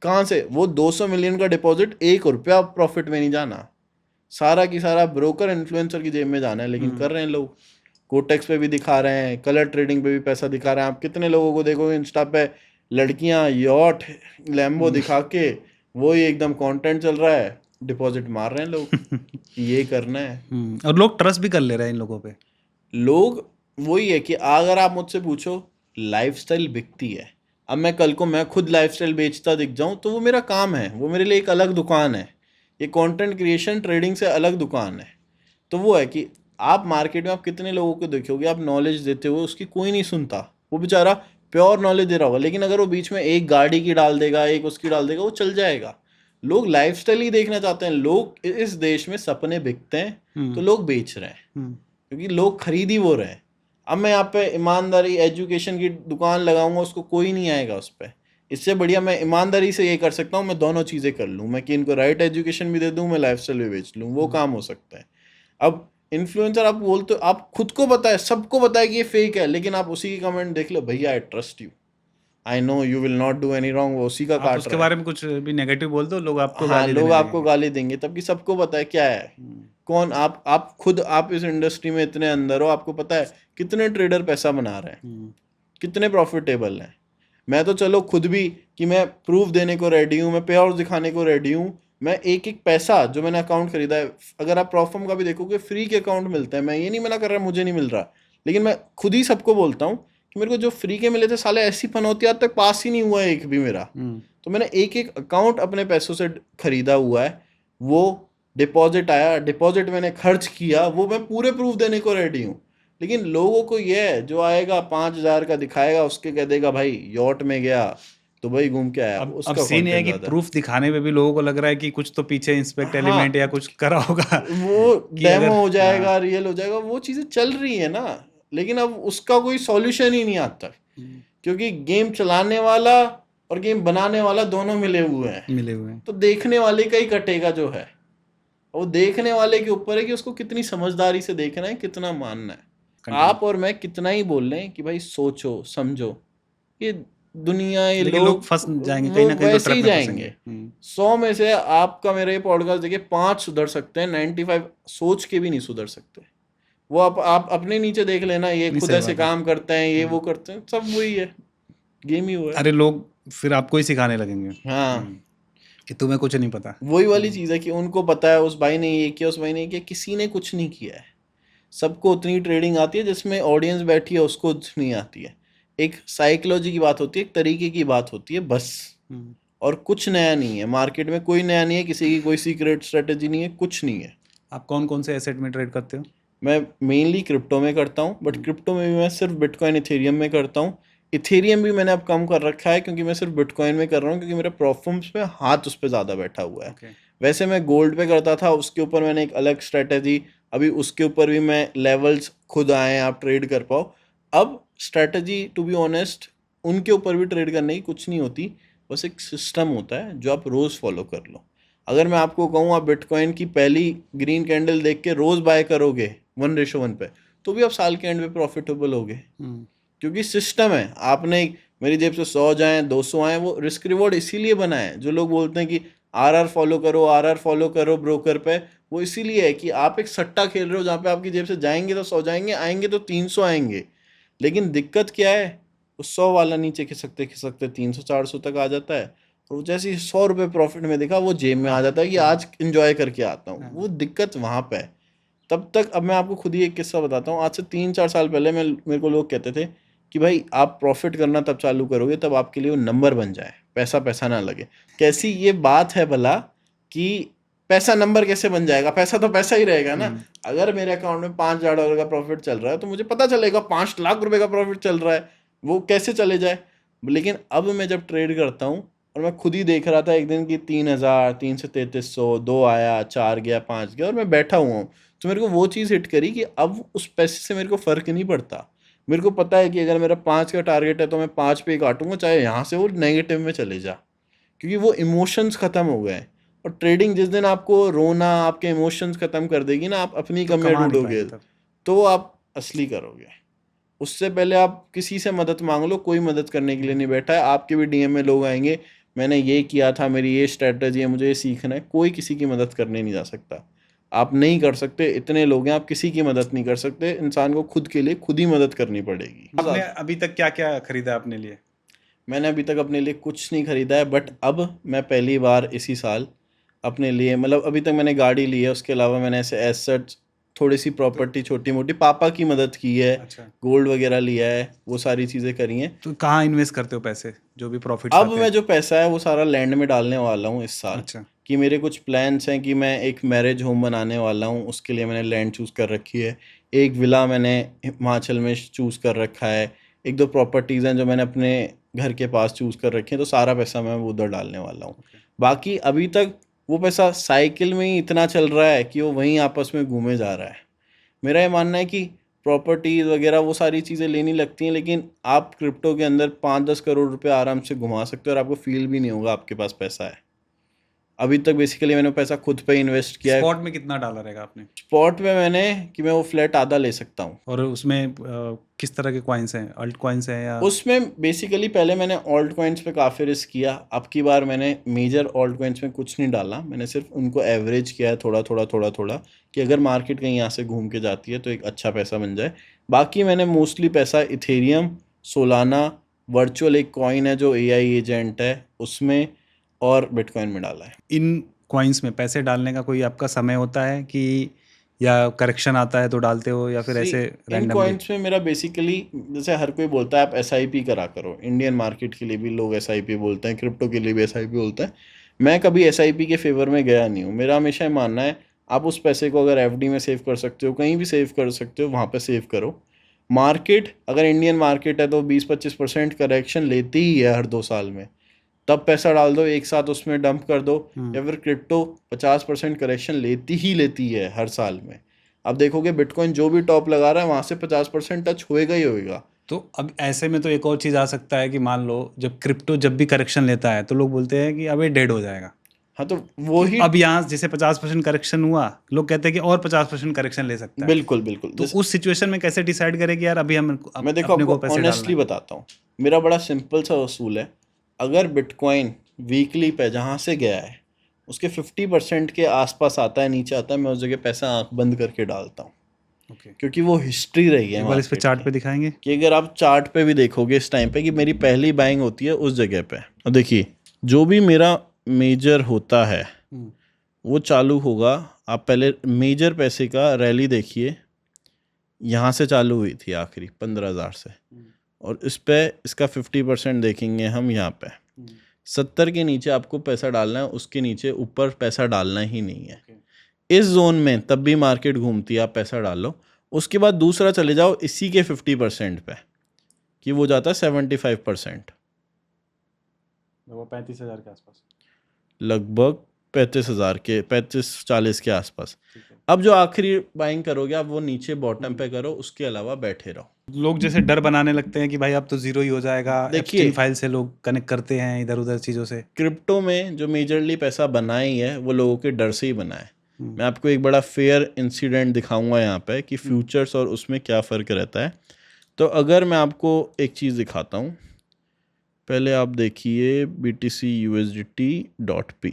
कहाँ से? वो 200 मिलियन का डिपॉजिट 1 रुपया प्रॉफिट में नहीं जाना, सारा की सारा ब्रोकर इन्फ्लुएंसर की जेब में जाना है, लेकिन कर रहे हैं लोग। कोटेक्स पे भी दिखा रहे हैं, कलर ट्रेडिंग पे भी पैसा दिखा रहे हैं। आप कितने लोगों को देखोगे इंस्टा पे, लड़कियां यॉट लैम्बो दिखा के, वो ही एकदम कंटेंट चल रहा है, डिपॉजिट मार रहे हैं लोग कि ये करना है। और लोग ट्रस्ट भी कर ले रहे हैं इन लोगों पे। लोग, वही है कि अगर आप मुझसे पूछो, लाइफस्टाइल बिकती है। अब मैं कल को मैं खुद लाइफस्टाइल बेचता दिख जाऊं तो वो मेरा काम है, वो मेरे लिए एक अलग दुकान है। ये कंटेंट क्रिएशन ट्रेडिंग से अलग दुकान है। तो वो है कि आप मार्केट में आप कितने लोगों को देखोगे, आप नॉलेज देते हुए उसकी कोई नहीं सुनता, वो बेचारा प्योर नॉलेज दे रहा होगा, लेकिन अगर वो बीच में एक गाड़ी की डाल देगा, एक उसकी डाल देगा, वो चल जाएगा। लोग लाइफस्टाइल ही देखना चाहते हैं। लोग इस देश में सपने बिकते हैं तो लोग बेच रहे हैं, क्योंकि लोग खरीद ही वो रहे हैं। अब मैं यहाँ पे ईमानदारी एजुकेशन की दुकान लगाऊंगा, उसको कोई नहीं आएगा उस पर। इससे बढ़िया मैं ईमानदारी से ये कर सकता हूँ, मैं दोनों चीज़ें कर लूँ, मैं कि इनको राइट एजुकेशन भी दे दूँ, मैं लाइफस्टाइल भी बेच लूँ, वो काम हो सकता है। अब इन्फ्लुएंसर आप बोलते हो, आप खुद को पता है, सबको पता है कि ये फेक है, लेकिन आप उसी की कमेंट देख लो, भैया I trust you, I know you will not do any wrong, वो उसी का आप काट उसके रहा है। बारे में कुछ भी नेगेटिव बोल दो, लोग आपको हाँ, गाली लोग देने आपको लगेंगे। गाली देंगे, तबकि सबको पता है क्या है कौन। आप खुद, आप इस इंडस्ट्री में इतने अंदर हो, आपको पता है कितने ट्रेडर पैसा बना रहे हैं, कितने प्रॉफिटेबल हैं। मैं तो चलो खुद भी कि मैं प्रूफ देने को रेडी हूँ, मैं पे आउट दिखाने को रेडी हूँ। मैं एक एक पैसा जो मैंने अकाउंट खरीदा है, अगर आप प्रॉफर्म का भी देखोगे फ्री के अकाउंट मिलते हैं, मैं ये नहीं मना कर रहा मुझे नहीं मिल रहा, लेकिन मैं खुद ही सबको बोलता हूँ कि मेरे को जो फ्री के मिले थे साले, ऐसी पनौती आज तक पास ही नहीं हुआ है एक भी मेरा। तो मैंने एक एक अकाउंट अपने पैसों से खरीदा हुआ है, वो डिपॉजिट आया, डिपॉजिट मैंने खर्च किया, वो मैं पूरे प्रूफ देने को रेडी हूँ। लेकिन लोगों को ये है, जो आएगा 5,000 का दिखाएगा, उसके कह देगा भाई यॉट में गया, दुबई घूम के आया, अब उसका सीन ये है कंटेंट कि ज्यादा है। प्रूफ दिखाने में भी लोगों को लग रहा है कि कुछ तो पीछे इंस्पेक्ट एलिमेंट या हाँ, कुछ करा होगा वो कि डेमो अगर हो हाँ जाएगा, रियल हो जाएगा, वो चीजें चल रही है ना, लेकिन अब उसका कोई सॉल्यूशन ही नहीं आता, क्योंकि गेम चलाने वाला और गेम बनाने वाला दोनों मिले हुए हैं। मिले हुए हैं। तो देखने वाले का ही कटेगा जो है, वो देखने वाले के ऊपर है कि उसको कितनी समझदारी से देखना है, कितना मानना है। कंटिन्यू। आप और मैं कितना ही बोल रहे हैं कि भाई सोचो समझो, ये दुनिया, ये लेकिन लोग फंस जाएंगे, कहीं वो ना कहीं तो वैसे ट्रैप ही में जाएंगे। फंसेंगे। 100 में से आपका मेरा ये पॉडकास्ट देखिए 5 सुधर सकते हैं, 95 सोच के भी नहीं सुधर सकते। वो आप अपने नीचे देख लेना, ये नहीं, खुद सही ऐसे बात है। काम करते हैं, ये वो करते हैं, सब वही है, गेम ही हुआ है। अरे लोग फिर आपको ही सिखाने लगेंगे हाँ, कि तुम्हें कुछ नहीं पता। वही वाली चीज़ है कि उनको पता है उस भाई ने ये किया, उस भाई ने ये किया, किसी ने कुछ नहीं किया है। सबको उतनी ट्रेडिंग आती है जिसमें ऑडियंस बैठी है उसको नहीं आती है। एक साइकोलॉजी की बात होती है, एक तरीके की बात होती है बस, और कुछ नया नहीं है मार्केट में, कोई नया नहीं है, किसी की कोई सीक्रेट स्ट्रेटेजी नहीं है, कुछ नहीं है। आप कौन कौन से एसेट में ट्रेड करते हो? मैं मेनली क्रिप्टो में करता हूँ, बट क्रिप्टो में भी मैं सिर्फ बिटकॉइन इथेरियम में करता हूँ। इथेरियम भी मैंने अब कम कर रखा है, क्योंकि मैं सिर्फ बिटकॉइन में कर रहा हूँ, क्योंकि मेरे प्रॉफिट्स में हाथ उस पर ज़्यादा बैठा हुआ है। Okay. वैसे मैं गोल्ड पे करता था, उसके ऊपर मैंने एक अलग स्ट्रेटेजी, अभी उसके ऊपर भी मैं लेवल्स खुद आए हैं, आप ट्रेड कर पाओ। अब स्ट्रैटेजी टू बी ऑनेस्ट उनके ऊपर भी ट्रेड करने की कुछ नहीं होती, बस एक सिस्टम होता है जो आप रोज़ फॉलो कर लो। अगर मैं आपको कहूँ आप बिटकॉइन की पहली ग्रीन कैंडल देख के रोज़ बाय करोगे 1:1 पे, तो भी आप साल के एंड पे प्रॉफिटेबल होगे, क्योंकि सिस्टम है। आपने मेरी जेब से 100 जाएँ 200 आएँ, वो रिस्क रिवॉर्ड इसीलिए बना है। जो लोग बोलते हैं कि आरआर फॉलो करो ब्रोकर पे, वो इसीलिए है कि आप एक सट्टा खेल रहे हो जहाँ पे आपकी जेब से जाएंगे तो 100 जाएंगे, आएंगे तो 300 आएंगे। लेकिन दिक्कत क्या है, उस 100 वाला नीचे खिसकते खिसकते 300-400 तक आ जाता है, और वो जैसे ही 100 रुपये प्रॉफिट में दिखा वो जेब में आ जाता है कि आज इंजॉय करके आता हूँ। वो दिक्कत वहाँ पे है। तब तक अब मैं आपको खुद ही एक किस्सा बताता हूँ। आज से 3-4 साल पहले मेरे को लोग कहते थे कि भाई आप प्रॉफिट करना तब चालू करोगे तब आपके लिए वो नंबर बन जाए, पैसा पैसा ना लगे। कैसी ये बात है भला कि पैसा नंबर कैसे बन जाएगा? पैसा तो पैसा ही रहेगा ना। अगर मेरे अकाउंट में $5,000 का प्रॉफिट चल रहा है तो मुझे पता चलेगा 5 लाख रुपए का प्रॉफिट चल रहा है, वो कैसे चले जाए। लेकिन अब मैं जब ट्रेड करता हूँ और मैं खुद ही देख रहा था एक दिन की 3,000, 3 से 3,300, 2 आया, 4 गया, 5 गया, और मैं बैठा हुआ हूँ, तो मेरे को वो चीज़ हिट करी कि अब उस पैसे से मेरे को फ़र्क नहीं पड़ता। मेरे को पता है कि अगर मेरा 5 का टारगेट है तो मैं 5 पे ही काटूंगा, चाहे यहाँ से वो नेगेटिव में चले जा, क्योंकि वो इमोशंस ख़त्म हो गए हैं। और ट्रेडिंग जिस दिन आपको रोना, आपके इमोशंस ख़त्म कर देगी ना, आप अपनी तो कम में कमा नहीं ढूंढोगे, पाएंगे तब। तो आप असली करोगे। उससे पहले आप किसी से मदद मांग लो, कोई मदद करने के लिए नहीं बैठा है। आपके भी डीएम में लोग आएंगे, मैंने ये किया था, मेरी ये स्ट्रेटजी है, मुझे ये सीखना है। कोई किसी की मदद करने नहीं जा सकता, आप नहीं कर सकते। इतने लोग हैं, आप किसी की मदद नहीं कर सकते। इंसान को खुद के लिए खुद ही मदद करनी पड़ेगी। आपने अभी तक क्या क्या खरीदा अपने लिए? मैंने अभी तक अपने लिए कुछ नहीं खरीदा है, बट अब मैं पहली बार इसी साल अपने लिए, मतलब अभी तक मैंने गाड़ी ली है, उसके अलावा मैंने ऐसे एसेट्स, थोड़ी सी प्रॉपर्टी छोटी मोटी, पापा की मदद की है, अच्छा। गोल्ड वगैरह लिया है, वो सारी चीज़ें करी हैं। तो कहाँ इन्वेस्ट करते हो पैसे, जो भी प्रॉफिट्स अब आते मैं हैं? जो पैसा है वो सारा लैंड में डालने वाला हूँ इस साल। अच्छा। कि मेरे कुछ प्लान्स हैं कि मैं एक मैरिज होम बनाने वाला हूँ, उसके लिए मैंने लैंड चूज़ कर रखी है। एक विला मैंने हिमाचल में चूज़ कर रखा है। एक दो प्रॉपर्टीज़ हैं जो मैंने अपने घर के पास चूज़ कर रखी हैं, तो सारा पैसा मैं उधर डालने वाला हूँ। बाकी अभी तक वो पैसा साइकिल में ही इतना चल रहा है कि वो वहीं आपस में घूमे जा रहा है। मेरा ये मानना है कि प्रॉपर्टीज़ वगैरह वो सारी चीज़ें लेनी लगती हैं, लेकिन आप क्रिप्टो के अंदर 5-10 करोड़ रुपए आराम से घुमा सकते हो और आपको फील भी नहीं होगा आपके पास पैसा है। अभी तक बेसिकली मैंने पैसा खुद पे इन्वेस्ट किया है। स्पॉट में कितना डाला रहेगा आपने? स्पॉट में मैंने कि मैं वो फ्लैट आधा ले सकता हूँ। और उसमें किस तरह के कॉइन्स हैं, अल्ट कॉइन्स हैं या? उसमें बेसिकली पहले मैंने ऑल्ट कॉइन्स पे काफ़ी रिस्क किया। अब की बार मैंने मेजर ऑल्ट कॉइन्स में कुछ नहीं डाला, मैंने सिर्फ उनको एवरेज किया है थोड़ा थोड़ा थोड़ा थोड़ा, कि अगर मार्केट कहीं यहाँ से घूम के जाती है तो एक अच्छा पैसा बन जाए। बाकी मैंने मोस्टली पैसा इथेरियम, सोलाना, वर्चुअल एक कॉइन है जो एआई एजेंट है उसमें, और बिटकॉइन में डाला है। इन कॉइन्स में पैसे डालने का कोई आपका समय होता है कि या करेक्शन आता है तो डालते हो, या फिर See, ऐसे इन रैंडमली? कॉइन्स में मेरा बेसिकली, जैसे हर कोई बोलता है आप एसआईपी करा करो, इंडियन मार्केट के लिए भी लोग एसआईपी बोलते हैं, क्रिप्टो के लिए भी एसआईपी बोलते हैं। मैं कभी एसआईपी के फेवर में गया नहीं हूँ। मेरा हमेशा ये मानना है आप उस पैसे को अगर एफडी में सेव कर सकते हो, कहीं भी सेव कर सकते हो, वहाँ पे सेव करो। मार्केट अगर इंडियन मार्केट है तो 20-25% करेक्शन लेती ही है हर 2 साल में, तब पैसा डाल दो एक साथ उसमें डंप कर दो। या फिर क्रिप्टो 50% करेक्शन लेती है हर साल में। अब देखोगे बिटकॉइन जो भी टॉप लगा रहा है वहां से 50% टच होएगा ही होएगा। तो अब ऐसे में तो एक और चीज़ आ सकता है कि मान लो जब क्रिप्टो जब भी करेक्शन लेता है तो लोग बोलते हैं कि अब ये डेड हो जाएगा। हाँ तो वो ही, अब यहाँ जैसे 50% करेक्शन हुआ, लोग कहते हैं कि और 50% करेक्शन ले सकता है। बिल्कुल बिल्कुल। तो उस सिचुएशन में कैसे डिसाइड करें कि यार अभी हम मैं देखो अपने को आपको पैसे डालना ऑनेस्टली है? बताता हूँ, मेरा बड़ा सिंपल सा उसूल है। अगर बिटकॉइन वीकली पे जहाँ से गया है उसके 50% के आसपास आता है, नीचे आता है, मैं उस जगह पैसा आंख बंद करके डालता हूँ। ओके। क्योंकि वो हिस्ट्री रही है एक बार इस पे मार्केट चार्ट की। पे दिखाएंगे। कि अगर आप चार्ट पे भी देखोगे इस टाइम पे कि मेरी पहली बाइंग होती है उस जगह पे, और देखिए जो भी मेरा मेजर होता है वो चालू होगा। आप पहले मेजर पैसे का रैली देखिए, यहाँ से चालू हुई थी आखिरी 15,000 से, और इस पे इसका 50% देखेंगे हम यहाँ पे 70 के नीचे आपको पैसा डालना है, उसके नीचे ऊपर पैसा डालना ही नहीं है। इस जोन में तब भी मार्केट घूमती है, आप पैसा डाल लो। उसके बाद दूसरा चले जाओ इसी के 50% पे, कि वो जाता है 75%, वो 35,000 के आसपास। लगभग 35,000 के 35-40 के आसपास। अब जो आखिरी बाइंग करोगे आप वो नीचे बॉटम पे करो, उसके अलावा बैठे रहो। लोग जैसे डर बनाने लगते हैं कि भाई अब तो जीरो ही हो जाएगा, देखिए, एप्स्टीन फाइल से लोग कनेक्ट करते हैं इधर उधर चीज़ों से। क्रिप्टो में जो मेजरली पैसा बना ही है वो लोगों के डर से ही बना है। मैं आपको एक बड़ा फेयर इंसिडेंट दिखाऊंगा यहाँ पे कि फ्यूचर्स और उसमें क्या फ़र्क रहता है। तो अगर मैं आपको एक चीज़ दिखाता हूँ, पहले आप देखिए BTC/USDT.P।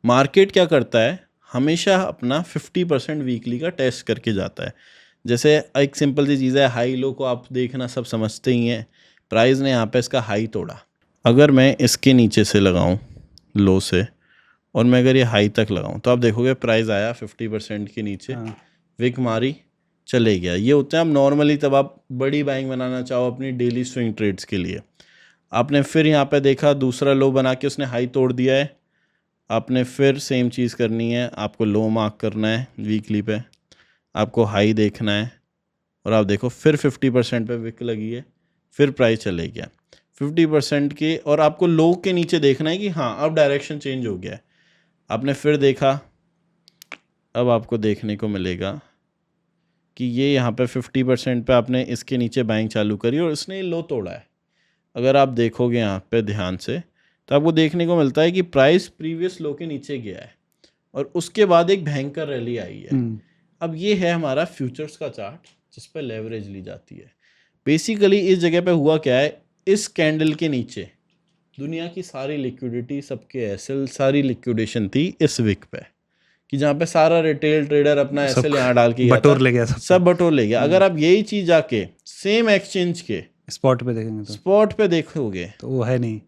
मार्केट क्या करता है, हमेशा अपना 50% वीकली का टेस्ट करके जाता है। जैसे एक सिंपल सी चीज़ है, हाई लो को आप देखना सब समझते ही हैं। प्राइस ने यहाँ पे इसका हाई तोड़ा, अगर मैं इसके नीचे से लगाऊं लो से और मैं अगर ये हाई तक लगाऊं तो आप देखोगे प्राइस आया 50% के नीचे, विक मारी, चले गया। ये होता है अब नॉर्मली तब आप बड़ी बाइंग बनाना चाहो अपनी डेली स्विंग ट्रेड्स के लिए। आपने फिर यहाँ पे देखा दूसरा लो बना के उसने हाई तोड़ दिया है, आपने फिर सेम चीज़ करनी है, आपको लो मार्क करना है वीकली पे, आपको हाई देखना है और आप देखो फिर 50% पे विक लगी है, फिर प्राइस चले गया 50% के, और आपको लो के नीचे देखना है कि हाँ अब डायरेक्शन चेंज हो गया है। आपने फिर देखा, अब आपको देखने को मिलेगा कि ये यहाँ पे 50% पे आपने इसके नीचे बाइंग चालू करी और इसने ये लो तोड़ा है। अगर आप देखोगे यहाँ पे ध्यान से तो आपको देखने को मिलता है कि प्राइस प्रीवियस लो के नीचे गया है और उसके बाद एक भयंकर रैली आई है। अब ये है हमारा फ्यूचर्स का चार्ट जिस पर लेवरेज ली जाती है। बेसिकली इस जगह पे हुआ क्या है, इस कैंडल के नीचे दुनिया की सारी लिक्विडिटी, सबके एसएल, सारी लिक्विडेशन थी इस विक पे, कि जहाँ पे सारा रिटेल ट्रेडर अपना एसएल यहाँ डाल के बटोर ले गया, सब बटोर ले गया। अगर आप यही चीज जाके सेम एक्सचेंज के स्पॉट पे देखेंगे तो स्पॉट पे देखोगे तो वो है नहीं,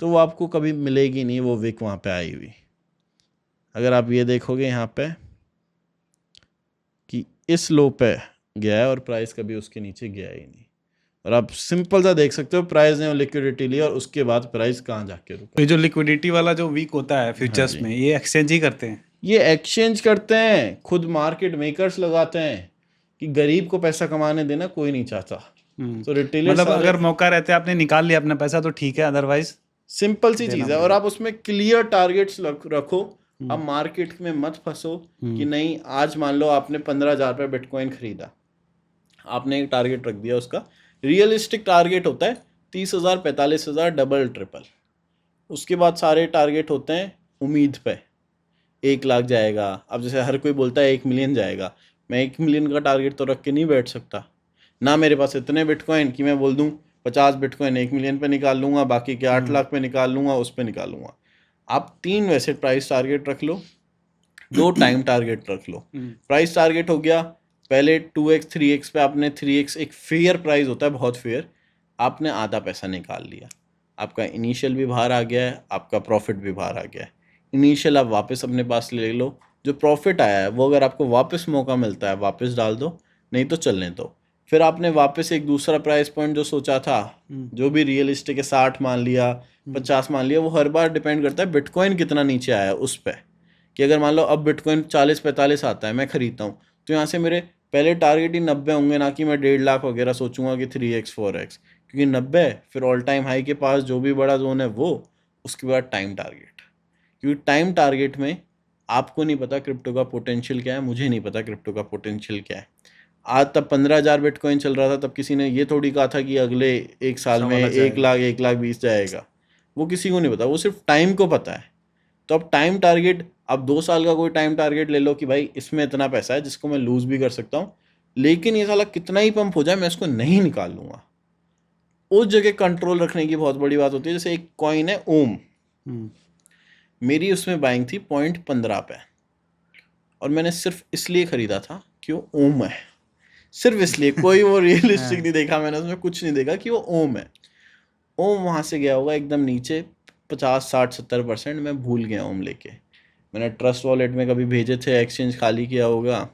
तो वो आपको कभी मिलेगी नहीं वो विक वहाँ पे आई हुई। अगर आप ये देखोगे यहाँ पे कि इस लो पे गया है और प्राइस कभी उसके नीचे गया ही नहीं, और आप सिंपल सा देख सकते हो प्राइस ने लिक्विडिटी ली और उसके बाद प्राइस कहाँ जाके रुका। ये जो लिक्विडिटी वाला जो वीक होता है फ्यूचर्स में, ये एक्सचेंज ही करते हैं, ये एक्सचेंज करते हैं, खुद मार्केट मेकर्स लगाते हैं कि गरीब को पैसा कमाने देना कोई नहीं चाहता। तो रिटेलर मतलब अगर मौका रहते आपने निकाल लिया अपना पैसा तो ठीक है, अदरवाइज सिंपल सी चीज है। और आप उसमें क्लियर टारगेट्स रखो, अब मार्केट में मत फंसो कि नहीं आज मान लो आपने 15,000 पे बिटकॉइन खरीदा, आपने एक टारगेट रख दिया, उसका रियलिस्टिक टारगेट होता है 30,000 45,000 डबल ट्रिपल। उसके बाद सारे टारगेट होते हैं उम्मीद पे, 1 लाख जाएगा। अब जैसे हर कोई बोलता है 1 मिलियन जाएगा, मैं 1 मिलियन का टारगेट तो रख के नहीं बैठ सकता ना, मेरे पास इतने बिटकॉइन कि मैं बोल दूं 50 बिटकॉइन 1 मिलियन पे निकाल लूंगा, बाकी के 8 लाख पे निकाल लूंगा, उस पे निकालूंगा। आप 3 वैसे प्राइस टारगेट रख लो, 2 टाइम टारगेट रख लो। प्राइस टारगेट हो गया पहले 2x 3x पे, आपने 3x एक फेयर प्राइस होता है, बहुत फेयर, आपने आधा पैसा निकाल लिया, आपका इनिशियल भी बाहर आ गया है, आपका प्रॉफिट भी बाहर आ गया है। इनिशियल आप वापस अपने पास ले लो, जो प्रॉफिट आया है वो अगर आपको वापस मौका मिलता है वापस डाल दो, नहीं तो चलने दो। फिर आपने वापस एक दूसरा प्राइस पॉइंट जो सोचा था, जो भी रियलिस्टिक है, 60 मान लिया, 50 मान लिया, वो हर बार डिपेंड करता है बिटकॉइन कितना नीचे आया है उस पर, कि अगर मान लो अब बिटकॉइन 40-45 आता है, मैं खरीदता हूँ, तो यहाँ से मेरे पहले टारगेट ही 90 होंगे, ना कि मैं 1.5 लाख वगैरह सोचूंगा कि 3x 4x, क्योंकि 90 फिर ऑल टाइम हाई के पास जो भी बड़ा जोन है वो, उसके बाद टाइम टारगेट, क्योंकि टाइम टारगेट में आपको नहीं पता क्रिप्टो का पोटेंशियल क्या है, मुझे नहीं पता क्रिप्टो का पोटेंशियल क्या है। आज तब 15,000 बिटकॉइन चल रहा था, तब किसी ने ये थोड़ी कहा था कि अगले 1 साल में 1 लाख 1,20,000 जाएगा, वो किसी को नहीं पता, वो सिर्फ टाइम को पता है। तो अब टाइम टारगेट, अब 2 साल का कोई टाइम टारगेट ले लो कि भाई इसमें इतना पैसा है जिसको मैं लूज भी कर सकता हूँ, लेकिन ये साला कितना ही पंप हो जाए मैं इसको नहीं निकाल लूंगा। उस जगह कंट्रोल रखने की बहुत बड़ी बात होती है। जैसे एक कॉइन है ओम, मेरी उसमें बाइंग थी 0.15 पे, और मैंने सिर्फ इसलिए खरीदा था कि वो ओम है, सिर्फ इसलिए, कोई वो रियलिस्टिक नहीं देखा मैंने उसमें, कुछ नहीं देखा कि वो ओम है। ओम वहाँ से गया होगा एकदम नीचे 50-60-70%, मैं भूल गया ओम लेके, मैंने ट्रस्ट वॉलेट में कभी भेजे थे, एक्सचेंज खाली किया होगा,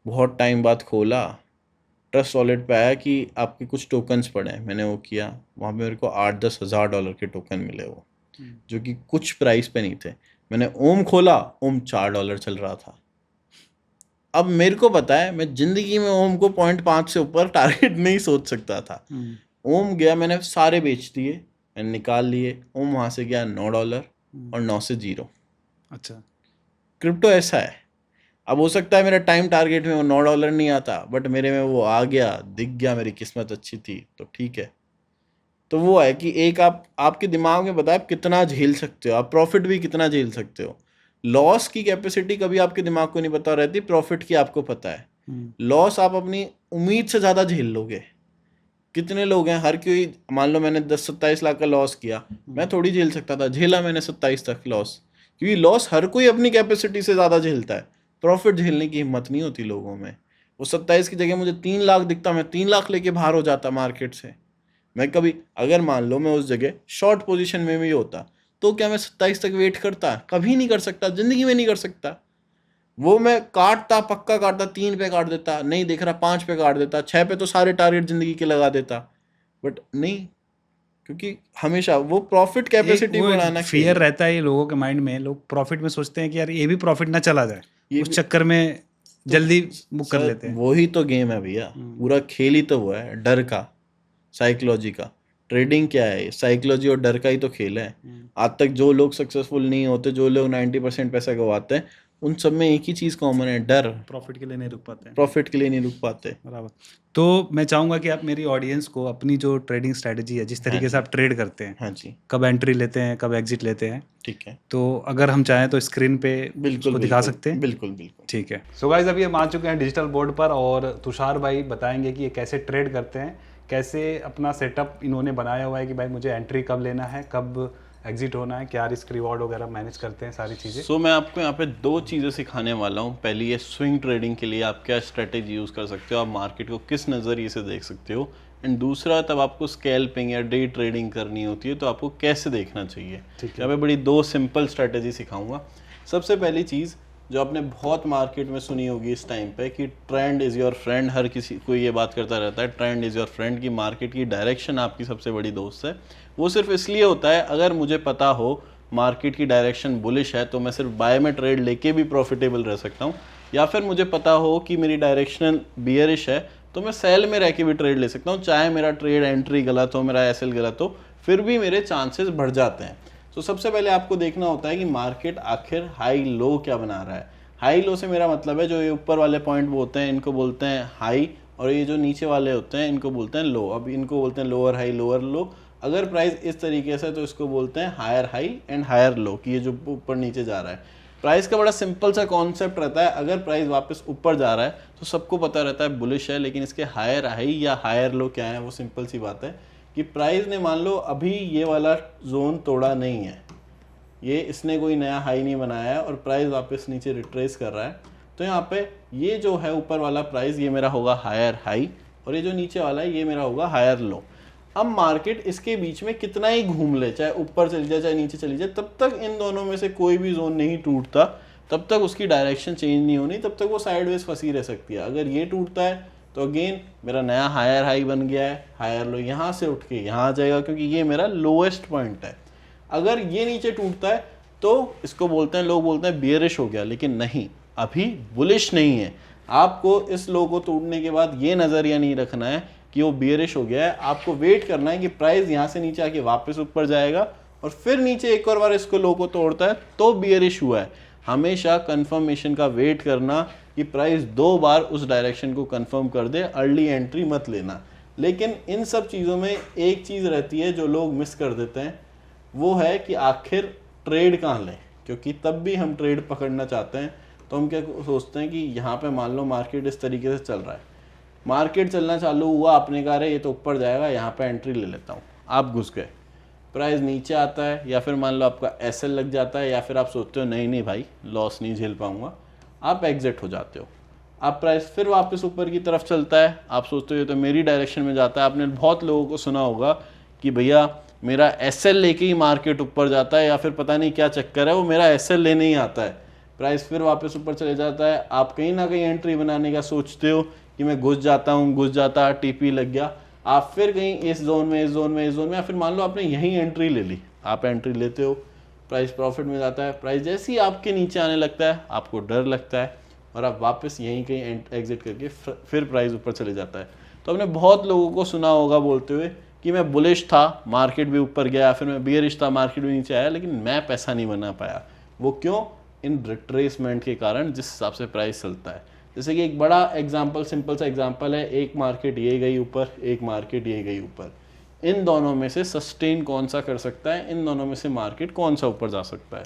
बहुत टाइम बाद खोला, ट्रस्ट वॉलेट पे आया कि आपके कुछ टोकन्स पड़े हैं, मैंने वो किया, वहाँ पे मेरे को $8-10 हज़ार के टोकन मिले, वो जो कि कुछ प्राइस पे नहीं थे। मैंने ओम खोला, ओम $4 चल रहा था। अब मेरे को पता है मैं जिंदगी में ओम को 0.5 से ऊपर टारगेट नहीं सोच सकता था। ओम गया, मैंने सारे बेच दिए, मैंने निकाल लिए, ओम वहाँ से गया $9 और 9 से 0। अच्छा। क्रिप्टो ऐसा है, अब हो सकता है मेरा टाइम टारगेट में वो $9 नहीं आता, बट मेरे में वो आ गया, दिख गया, मेरी किस्मत अच्छी थी तो ठीक है। तो वो है कि एक आपके दिमाग में बताए आप कितना झेल सकते हो, आप प्रॉफिट भी कितना झेल सकते हो। लॉस की कैपेसिटी कभी आपके दिमाग को नहीं पता रहती, प्रॉफिट की आपको पता है। लॉस आप अपनी उम्मीद से ज़्यादा झेल लोगे। कितने लोग हैं, हर कोई, मान लो मैंने 10-27 लाख का लॉस किया, मैं थोड़ी झेल सकता था, झेला मैंने 27 तक लॉस, क्योंकि लॉस हर कोई अपनी कैपेसिटी से ज़्यादा झेलता है। प्रॉफिट झेलने की हिम्मत नहीं होती लोगों में। वो 27 की जगह मुझे 3 लाख दिखता, मैं 3 लाख लेके बाहर हो जाता मार्केट से। मैं कभी, अगर मान लो मैं उस जगह शॉर्ट पोजीशन में भी होता, तो क्या मैं 27 तक वेट करता? कभी नहीं कर सकता, जिंदगी में नहीं कर सकता। वो मैं काटता, पक्का काटता, 3 पे काट देता, नहीं दिख रहा 5 पे काट देता, 6 पे तो सारे टारगेट जिंदगी के लगा देता, बट नहीं, क्योंकि हमेशा वो प्रॉफिट एक कैपेसिटी वो बढ़ाना फियर चाहिए। रहता है ये लोगों के माइंड में, लोग प्रॉफिट में सोचते हैं कि यार ये भी प्रॉफिट ना चला जाए, ये उस भी चक्कर में तो जल्दी बुक कर सर, लेते हैं। वही तो गेम है भैया, पूरा खेल ही तो वो है डर का, साइकोलॉजी का। ट्रेडिंग क्या है? साइकोलॉजी और डर का ही तो खेल है। आज तक जो लोग सक्सेसफुल नहीं होते, जो लोग 90% पैसा गवाते हैं, उन सब में एक ही चीज़ कॉमन है, डर। प्रॉफिट के लिए नहीं रुक पाते हैं। प्रॉफिट के लिए नहीं रुक पाते। बराबर। तो मैं चाहूंगा कि आप मेरी ऑडियंस को अपनी जो ट्रेडिंग स्ट्रेटजी है, जिस तरीके से आप ट्रेड करते हैं, हाँ जी, कब एंट्री लेते हैं, कब एग्जिट लेते हैं, ठीक है, तो अगर हम चाहें तो स्क्रीन पे बिल्कुल उसको दिखा सकते हैं। बिल्कुल बिल्कुल। ठीक है। सो गाइस, अभी हम आ चुके हैं डिजिटल बोर्ड पर और तुषार भाई बताएंगे कि ये कैसे ट्रेड करते हैं, कैसे अपना सेटअप इन्होंने बनाया हुआ है कि भाई मुझे एंट्री कब लेना है, कब एग्जिट होना है, क्या रिस्क रिवॉर्ड वगैरह मैनेज करते हैं, सारी चीज़ें। सो मैं आपको यहाँ पे 2 चीज़ें सिखाने वाला हूँ। पहली है स्विंग ट्रेडिंग के लिए आप क्या स्ट्रेटेजी यूज़ कर सकते हो, आप मार्केट को किस नज़रिए से देख सकते हो, एंड दूसरा तब आपको स्कैल्पिंग या डे ट्रेडिंग करनी होती है तो आपको कैसे देखना चाहिए। यहाँ पे बड़ी 2 सिंपल स्ट्रेटेजी सिखाऊंगा। सबसे पहली चीज़ जो आपने बहुत मार्केट में सुनी होगी इस टाइम पे कि ट्रेंड इज़ योर फ्रेंड, हर किसी को ये बात करता रहता है, ट्रेंड इज़ योर फ्रेंड, की मार्केट की डायरेक्शन आपकी सबसे बड़ी दोस्त है। वो सिर्फ इसलिए होता है, अगर मुझे पता हो मार्केट की डायरेक्शन बुलिश है तो मैं सिर्फ बाय में ट्रेड लेके भी प्रॉफिटेबल रह सकता हूँ, या फिर मुझे पता हो कि मेरी डायरेक्शन बियरिश है तो मैं सेल में रह के भी ट्रेड ले सकता हूँ, चाहे मेरा ट्रेड एंट्री गलत हो, मेरा एसएल गलत हो, फिर भी मेरे चांसेस बढ़ जाते हैं। तो सबसे पहले आपको देखना होता है कि मार्केट आखिर हाई लो क्या बना रहा है। हाई लो से मेरा मतलब है जो ये ऊपर वाले पॉइंट होते हैं इनको बोलते हैं हाई, और ये जो नीचे वाले होते हैं इनको बोलते हैं लो। अब इनको बोलते हैं लोअर हाई लोअर लो। अगर प्राइस इस तरीके से तो इसको बोलते हैं higher high and higher low, कि ये जो ऊपर नीचे जा रहा है। प्राइस का बड़ा सिंपल सा कॉन्सेप्ट रहता है, अगर प्राइस वापस ऊपर जा रहा है तो सबको पता रहता है बुलिश है, लेकिन इसके हायर हाई या हायर लो क्या है, वो सिंपल सी बात है कि प्राइस ने मान लो अभी ये वाला जोन तोड़ा नहीं है, ये इसने कोई नया हाई नहीं बनाया है और प्राइस वापस नीचे रिट्रेस कर रहा है, तो यहाँ पे ये जो है ऊपर वाला प्राइस ये मेरा होगा हायर हाई, और ये जो नीचे वाला है ये मेरा होगा हायर लो। अब मार्केट इसके बीच में कितना ही घूम ले, चाहे ऊपर चली जाए चाहे नीचे चली जाए, तब तक इन दोनों में से कोई भी जोन नहीं टूटता, तब तक उसकी डायरेक्शन चेंज नहीं होनी, तब तक वो साइडवेज फंसी रह सकती है। अगर ये टूटता है तो अगेन मेरा नया हायर हाई बन गया है, हायर लो यहाँ से उठ के यहाँ आ जाएगा क्योंकि ये मेरा लोएस्ट पॉइंट है। अगर ये नीचे टूटता है तो इसको बोलते हैं, लोग बोलते हैं बियरिश हो गया, लेकिन नहीं, अभी बुलिश नहीं है। आपको इस लो को तोड़ने के बाद ये नज़रिया नहीं रखना है कि वो बियरिश हो गया है, आपको वेट करना है कि प्राइस यहाँ से नीचे आके वापस ऊपर जाएगा और फिर नीचे एक और बार इसको लो को तोड़ता है तो बियरिश हुआ है। हमेशा कंफर्मेशन का वेट करना कि प्राइस 2 बार उस डायरेक्शन को कंफर्म कर दे, अर्ली एंट्री मत लेना। लेकिन इन सब चीज़ों में एक चीज़ रहती है जो लोग मिस कर देते हैं, वो है कि आखिर ट्रेड कहाँ लें, क्योंकि तब भी हम ट्रेड पकड़ना चाहते हैं तो हम क्या सोचते हैं कि यहाँ पे मान लो मार्केट इस तरीके से चल रहा है, मार्केट चलना चालू हुआ, आपने कहा ये तो ऊपर जाएगा, यहाँ पे एंट्री ले लेता हूँ, आप घुस गए, प्राइस नीचे आता है या फिर मान लो आपका एसएल लग जाता है, या फिर आप सोचते हो नहीं नहीं भाई लॉस नहीं झेल पाऊंगा, आप एग्जिट हो जाते हो। आप प्राइस फिर वापस ऊपर की तरफ चलता है, आप सोचते हो ये तो मेरी डायरेक्शन में जाता है। आपने बहुत लोगों को सुना होगा कि भैया मेरा एसएल लेके ही मार्केट ऊपर जाता है, या फिर पता नहीं क्या चक्कर है, वो मेरा एसएल लेने ही आता है, प्राइस फिर वापस ऊपर चले जाता है। आप कहीं ना कहीं एंट्री बनाने का सोचते हो कि मैं घुस जाता, टीपी लग गया, आप फिर कहीं इस जोन में या फिर मान लो आपने यहीं एंट्री ले ली, आप एंट्री लेते हो, प्राइस प्रॉफिट में जाता है, प्राइस जैसे ही आपके नीचे आने लगता है आपको डर लगता है और आप वापस यहीं कहीं एग्जिट करके फिर प्राइस ऊपर चले जाता है। तो हमने बहुत लोगों को सुना होगा बोलते हुए कि मैं बुलिश था, मार्केट भी ऊपर गया, फिर मैं बियरिश था, मार्केट भी नीचे आया, लेकिन मैं पैसा नहीं बना पाया। वो क्यों? इन रिट्रेसमेंट के कारण, जिस हिसाब से प्राइस चलता है। जैसे कि एक बड़ा एग्जांपल, सिंपल सा एग्जांपल है, एक मार्केट ये गई ऊपर, एक मार्केट ये गई ऊपर। इन दोनों में से सस्टेन कौन सा कर सकता है? इन दोनों में से मार्केट कौन सा ऊपर जा सकता है?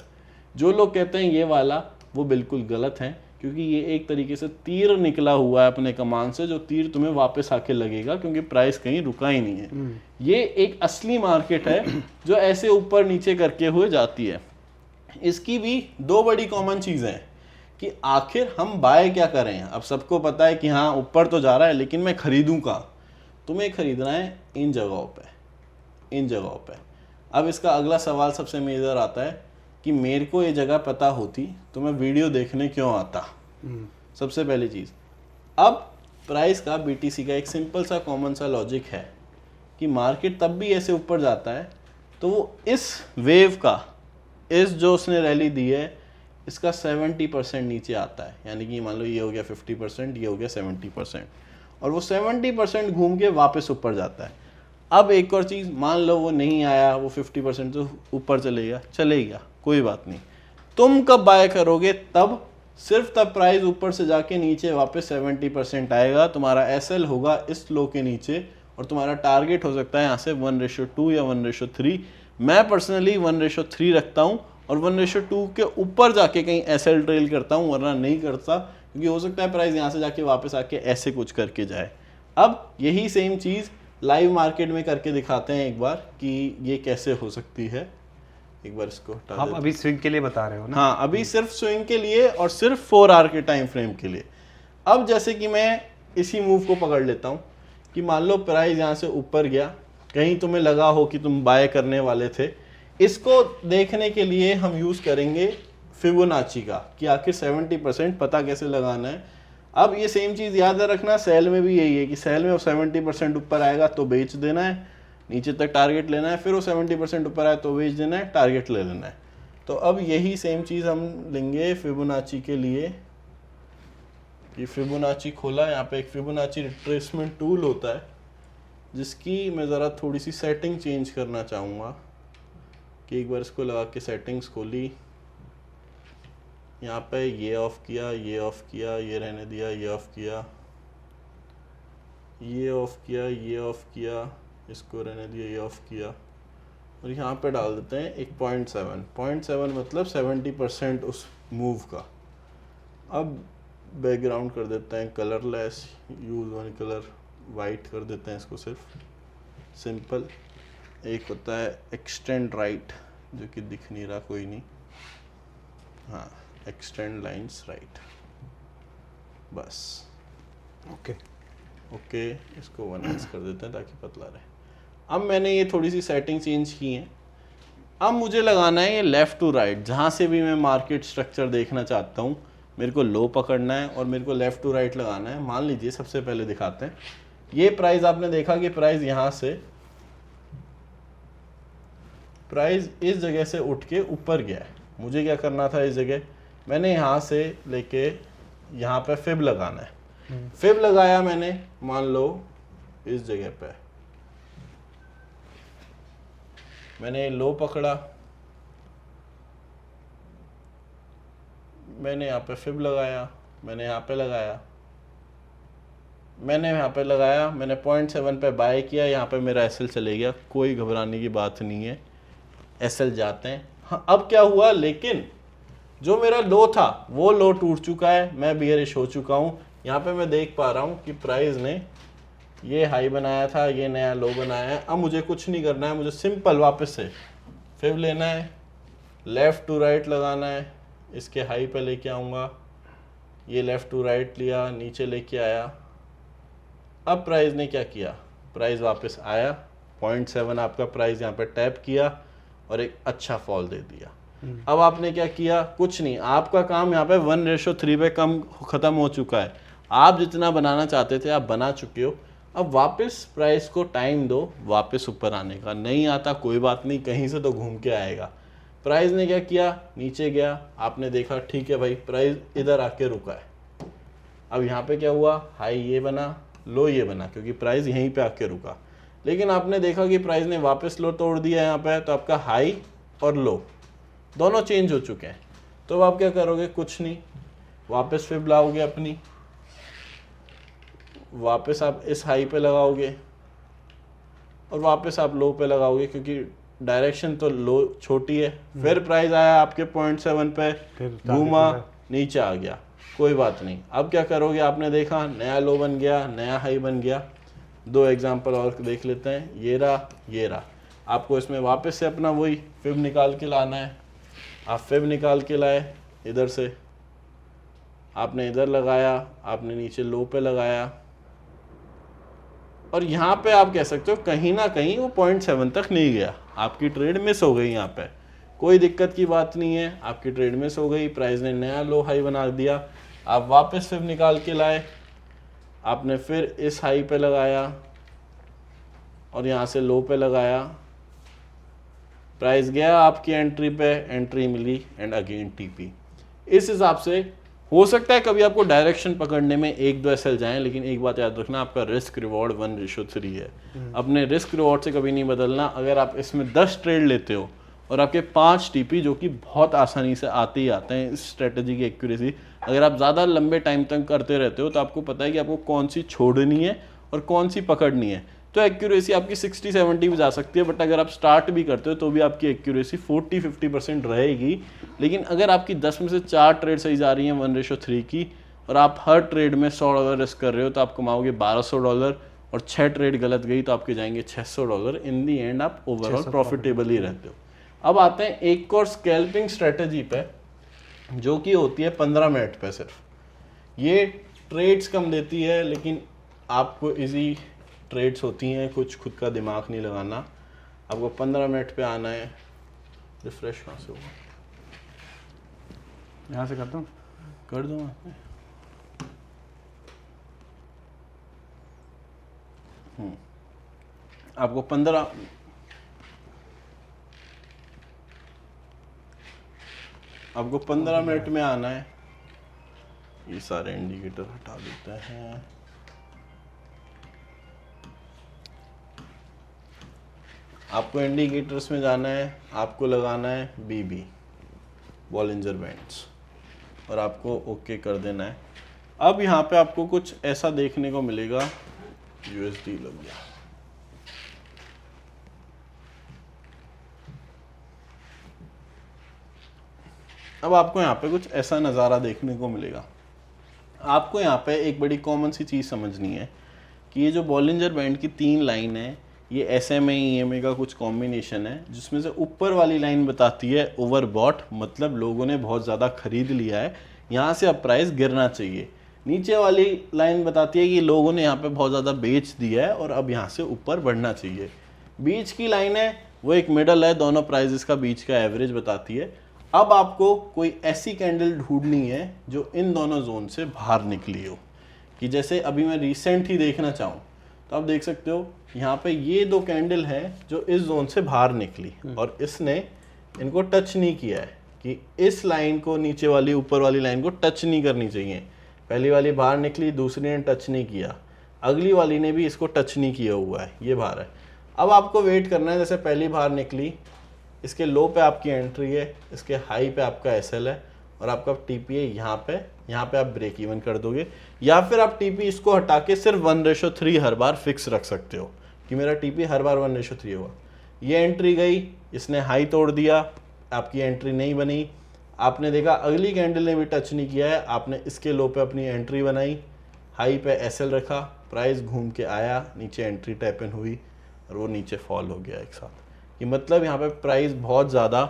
जो लोग कहते हैं ये वाला, वो बिल्कुल गलत है, क्योंकि ये एक तरीके से तीर निकला हुआ है अपने कमान से, जो तीर तुम्हें वापस आके लगेगा, क्योंकि प्राइस कहीं रुका ही नहीं है। ये एक असली मार्केट है जो ऐसे ऊपर नीचे करके हुए जाती है। इसकी भी दो बड़ी कॉमन चीज़ें हैं कि आखिर हम बाय क्या करें। अब सबको पता है कि हाँ ऊपर तो जा रहा है, लेकिन मैं खरीदूं कहाँ? तुम्हें खरीदना है इन जगहों पे, इन जगहों पे। अब इसका अगला सवाल सबसे मेजर आता है कि मेरे को ये जगह पता होती तो मैं वीडियो देखने क्यों आता। सबसे पहली चीज़, अब प्राइस का, बीटीसी का एक सिंपल सा कॉमन सा लॉजिक है कि मार्केट तब भी ऐसे ऊपर जाता है तो वो इस वेव का, इस जो उसने रैली दी है, इसका 70% नीचे आता है। यानी कि मान लो ये हो गया 50%, ये हो गया 70%, और वो 70% घूम के वापस ऊपर जाता है। अब एक और चीज़, मान लो वो नहीं आया, वो 50% तो ऊपर चलेगा, कोई बात नहीं। तुम कब बाय करोगे? तब, सिर्फ तब प्राइस ऊपर से जाके नीचे वापस 70% आएगा, तुम्हारा एसएल होगा इस लो के नीचे, और तुम्हारा टारगेट हो सकता है यहाँ से 1:2 या 1:3। मैं पर्सनली 1:3 रखता हूँ, और 1:2 के ऊपर जाके कहीं एसएल ट्रेल करता हूँ, वरना नहीं करता, क्योंकि हो सकता है प्राइस यहाँ से जाके वापस आके ऐसे कुछ करके जाए। अब यही सेम चीज़ लाइव मार्केट में करके दिखाते हैं एक बार कि ये कैसे हो सकती है। एक बार इसको हटा आप अभी स्विंग के लिए बता रहे हो ना? हाँ, अभी सिर्फ स्विंग के लिए और सिर्फ 4 आवर के टाइम फ्रेम के लिए। अब जैसे कि मैं इसी मूव को पकड़ लेता हूँ कि मान लो प्राइस यहाँ से ऊपर गया, कहीं तुम्हें लगा हो कि तुम बाय करने वाले थे, इसको देखने के लिए हम यूज़ करेंगे फिबोनाची का, कि आखिर 70% पता कैसे लगाना है। अब ये सेम चीज़ याद रखना, सेल में भी यही है कि सेल में 70% ऊपर आएगा तो बेच देना है, नीचे तक टारगेट लेना है, फिर वो 70% ऊपर आए तो बेच देना है, टारगेट ले लेना है। तो अब यही सेम चीज़ हम लेंगे फिबोनाची के लिए, कि फिबोनाची खोला, यहाँ पे एक फिबोनाची रिट्रेसमेंट टूल होता है, जिसकी मैं ज़रा थोड़ी सी सेटिंग चेंज करना चाहूँगा। कि एक बार इसको लगा के सेटिंग्स खोली, यहाँ पे ये ऑफ किया, ये ऑफ किया, ये रहने दिया, ये ऑफ किया, ये ऑफ किया, ये ऑफ किया, इसको रहने दिया, ये ऑफ किया, और यहाँ पे डाल देते हैं एक 0.7 मतलब 70% उस मूव का। अब बैकग्राउंड कर देते हैं colourless, use one colour, white कर देते हैं इसको, सिर्फ सिंपल। एक होता है एक्सटेंड राइट, जो कि दिख नहीं रहा, कोई नहीं, हाँ, एक्सटेंड लाइंस राइट, बस। ओके, इसको 1x कर देते हैं ताकि पतला रहे। अब मैंने ये थोड़ी सी सेटिंग चेंज की है। अब मुझे लगाना है ये लेफ़्ट टू राइट, जहाँ से भी मैं मार्केट स्ट्रक्चर देखना चाहता हूँ, मेरे को लो पकड़ना है और मेरे को लेफ़्ट टू राइट लगाना है। मान लीजिए सबसे पहले दिखाते हैं, ये प्राइस आपने देखा कि प्राइस यहाँ से, प्राइस इस जगह से उठ के ऊपर गया है। मुझे क्या करना था, इस जगह मैंने यहाँ से लेके यहाँ पे फिब लगाना है। फिब लगाया मैंने, मान लो इस जगह पे मैंने लो पकड़ा, मैंने यहाँ पे फिब लगाया, मैंने यहाँ पे लगाया, मैंने यहाँ पे लगाया, मैंने 0.7 पे बाय किया, यहाँ पे मेरा एसएल चले गया। कोई घबराने की बात नहीं है, एसएल जाते हैं। हाँ, अब क्या हुआ, लेकिन जो मेरा लो था वो लो टूट चुका है, मैं बियरिश हो चुका हूँ। यहाँ पे मैं देख पा रहा हूँ कि प्राइस ने ये हाई बनाया था, ये नया लो बनाया है। अब मुझे कुछ नहीं करना है, मुझे सिंपल वापस से फिर लेना है, लेफ़्ट टू राइट लगाना है, इसके हाई पे लेके आऊँगा, ये लेफ़्ट टू राइट लिया, नीचे लेके आया। अब प्राइस ने क्या किया, प्राइस वापस आया, 0.7 आपका प्राइस यहाँ पे टैप किया और एक अच्छा फॉल दे दिया। अब आपने क्या किया, कुछ नहीं, आपका काम यहाँ पे 1:3 पे कम ख़त्म हो चुका है। आप जितना बनाना चाहते थे आप बना चुके हो। अब वापस प्राइस को टाइम दो वापस ऊपर आने का। नहीं आता कोई बात नहीं, कहीं से तो घूम के आएगा। प्राइस ने क्या किया, नीचे गया, आपने देखा ठीक है भाई प्राइस इधर आके रुका है। अब यहाँ पे क्या हुआ, हाई ये बना, लो ये बना, क्योंकि प्राइस यहीं पे आके रुका। लेकिन आपने देखा कि प्राइस ने वापस लो तोड़ दिया यहाँ पे, तो आपका हाई और लो दोनों चेंज हो चुके हैं। तो अब आप क्या करोगे, कुछ नहीं, वापस फिब लाओगे अपनी, वापस आप इस हाई पे लगाओगे और वापस आप लो पे लगाओगे, क्योंकि डायरेक्शन तो लो छोटी है। फिर प्राइस आया आपके 0.7 पे, घूमा नीचे आ गया, कोई बात नहीं। अब क्या करोगे, आपने देखा नया लो बन गया, नया हाई बन गया। दो एग्जांपल और देख लेते हैं, ये रहा ये रहा। आपको इसमें वापस से अपना वही फिब निकाल के लाना है। आप फिब निकाल के लाए, इधर से आपने इधर लगाया, आपने नीचे लो पे लगाया, और यहाँ पे आप कह सकते हो कहीं ना कहीं वो 0.7 तक नहीं गया, आपकी ट्रेड मिस हो गई। यहाँ पे कोई दिक्कत की बात नहीं है, आपकी ट्रेड मिस हो गई, प्राइस ने नया लो हाई बना दिया। आप वापस फिर निकाल के लाए, आपने फिर इस हाई पे लगाया और यहाँ से लो पे लगाया, प्राइस गया आपकी एंट्री पे, एंट्री मिली एंड अगेन टीपी। इस हिसाब से हो सकता है कभी आपको डायरेक्शन पकड़ने में 1-2 एसएल जाएं, लेकिन एक बात याद रखना, आपका रिस्क रिवॉर्ड 1:3 है। अपने रिस्क रिवॉर्ड से कभी नहीं बदलना। अगर आप इसमें 10 ट्रेड लेते हो और आपके 5 टीपी, जो कि बहुत आसानी से आते ही आते हैं, इस स्ट्रेटजी की एक्यूरेसी अगर आप ज़्यादा लंबे टाइम तक करते रहते हो तो आपको पता है कि आपको कौन सी छोड़नी है और कौन सी पकड़नी है। तो एक्यूरेसी आपकी 60-70 भी जा सकती है, बट अगर आप स्टार्ट भी करते हो तो भी आपकी एक्यूरेसी 40-50% रहेगी। लेकिन अगर आपकी 10 में से 4 ट्रेड सही जा रही हैं 1:3 की, और आप हर ट्रेड में $100 रिस्क कर रहे हो, तो आप कमाओगे $1200, और 6 ट्रेड गलत गई तो आपके जाएंगे $600। इन दी एंड आप ओवरऑल प्रॉफिटेबल ही रहते हो। अब आते हैं एक और स्कैल्पिंग स्ट्रेटजी पे, जो कि होती है 15 मिनट पे सिर्फ। ये ट्रेड्स कम देती है, लेकिन आपको इजी ट्रेड्स होती हैं, कुछ खुद का दिमाग नहीं लगाना। आपको 15 मिनट पे आना है। रिफ्रेश कहाँ से होगा, यहाँ से करता हूँ, कर दो। आपको 15 मिनट में आना है। ये सारे इंडिकेटर हटा देते हैं। आपको इंडिकेटर्स में जाना है, आपको लगाना है बीबी, बॉलिंजर बैंड्स, और आपको ओके कर देना है। अब यहाँ पे आपको कुछ ऐसा देखने को मिलेगा, यूएसडी लग गया। अब आपको यहाँ पे कुछ ऐसा नज़ारा देखने को मिलेगा। आपको यहाँ पे एक बड़ी कॉमन सी चीज़ समझनी है कि ये जो बॉलिंजर बैंड की 3 लाइन है, ये SMA EMA का कुछ कॉम्बिनेशन है, जिसमें से ऊपर वाली लाइन बताती है ओवरबॉट, मतलब लोगों ने बहुत ज़्यादा खरीद लिया है, यहाँ से अब प्राइस गिरना चाहिए। नीचे वाली लाइन बताती है कि लोगों ने यहाँ पे बहुत ज़्यादा बेच दिया है और अब यहाँ से ऊपर बढ़ना चाहिए। बीच की लाइन है वो एक मिडल है, दोनों प्राइजेस का बीच का एवरेज बताती है। अब आपको कोई ऐसी कैंडल ढूंढनी है जो इन दोनों जोन से बाहर निकली हो, कि जैसे अभी मैं रिसेंट ही देखना चाहूँ तो आप देख सकते हो यहाँ पे ये 2 कैंडल है जो इस जोन से बाहर निकली और इसने इनको टच नहीं किया है, कि इस लाइन को नीचे वाली ऊपर वाली लाइन को टच नहीं करनी चाहिए। पहली वाली बाहर निकली, दूसरी ने टच नहीं किया, अगली वाली ने भी इसको टच नहीं किया हुआ है, ये बाहर है। अब आपको वेट करना है, जैसे पहली बाहर निकली, इसके लो पे आपकी एंट्री है, इसके हाई पे आपका एसएल है और आपका टीपी है यहाँ पे आप ब्रेक इवन कर दोगे, या फिर आप टीपी इसको हटा के सिर्फ 1:3 हर बार फिक्स रख सकते हो कि मेरा टीपी हर बार 1:3 होगा। ये एंट्री गई, इसने हाई तोड़ दिया, आपकी एंट्री नहीं बनी। आपने देखा अगली कैंडल ने भी टच नहीं किया है, आपने इसके लो पे अपनी एंट्री बनाई, हाई पे एसएल रखा, प्राइस घूम के आया, नीचे एंट्री टैप इन हुई और वो नीचे फॉल हो गया एक साथ। कि मतलब यहाँ पे प्राइस बहुत ज़्यादा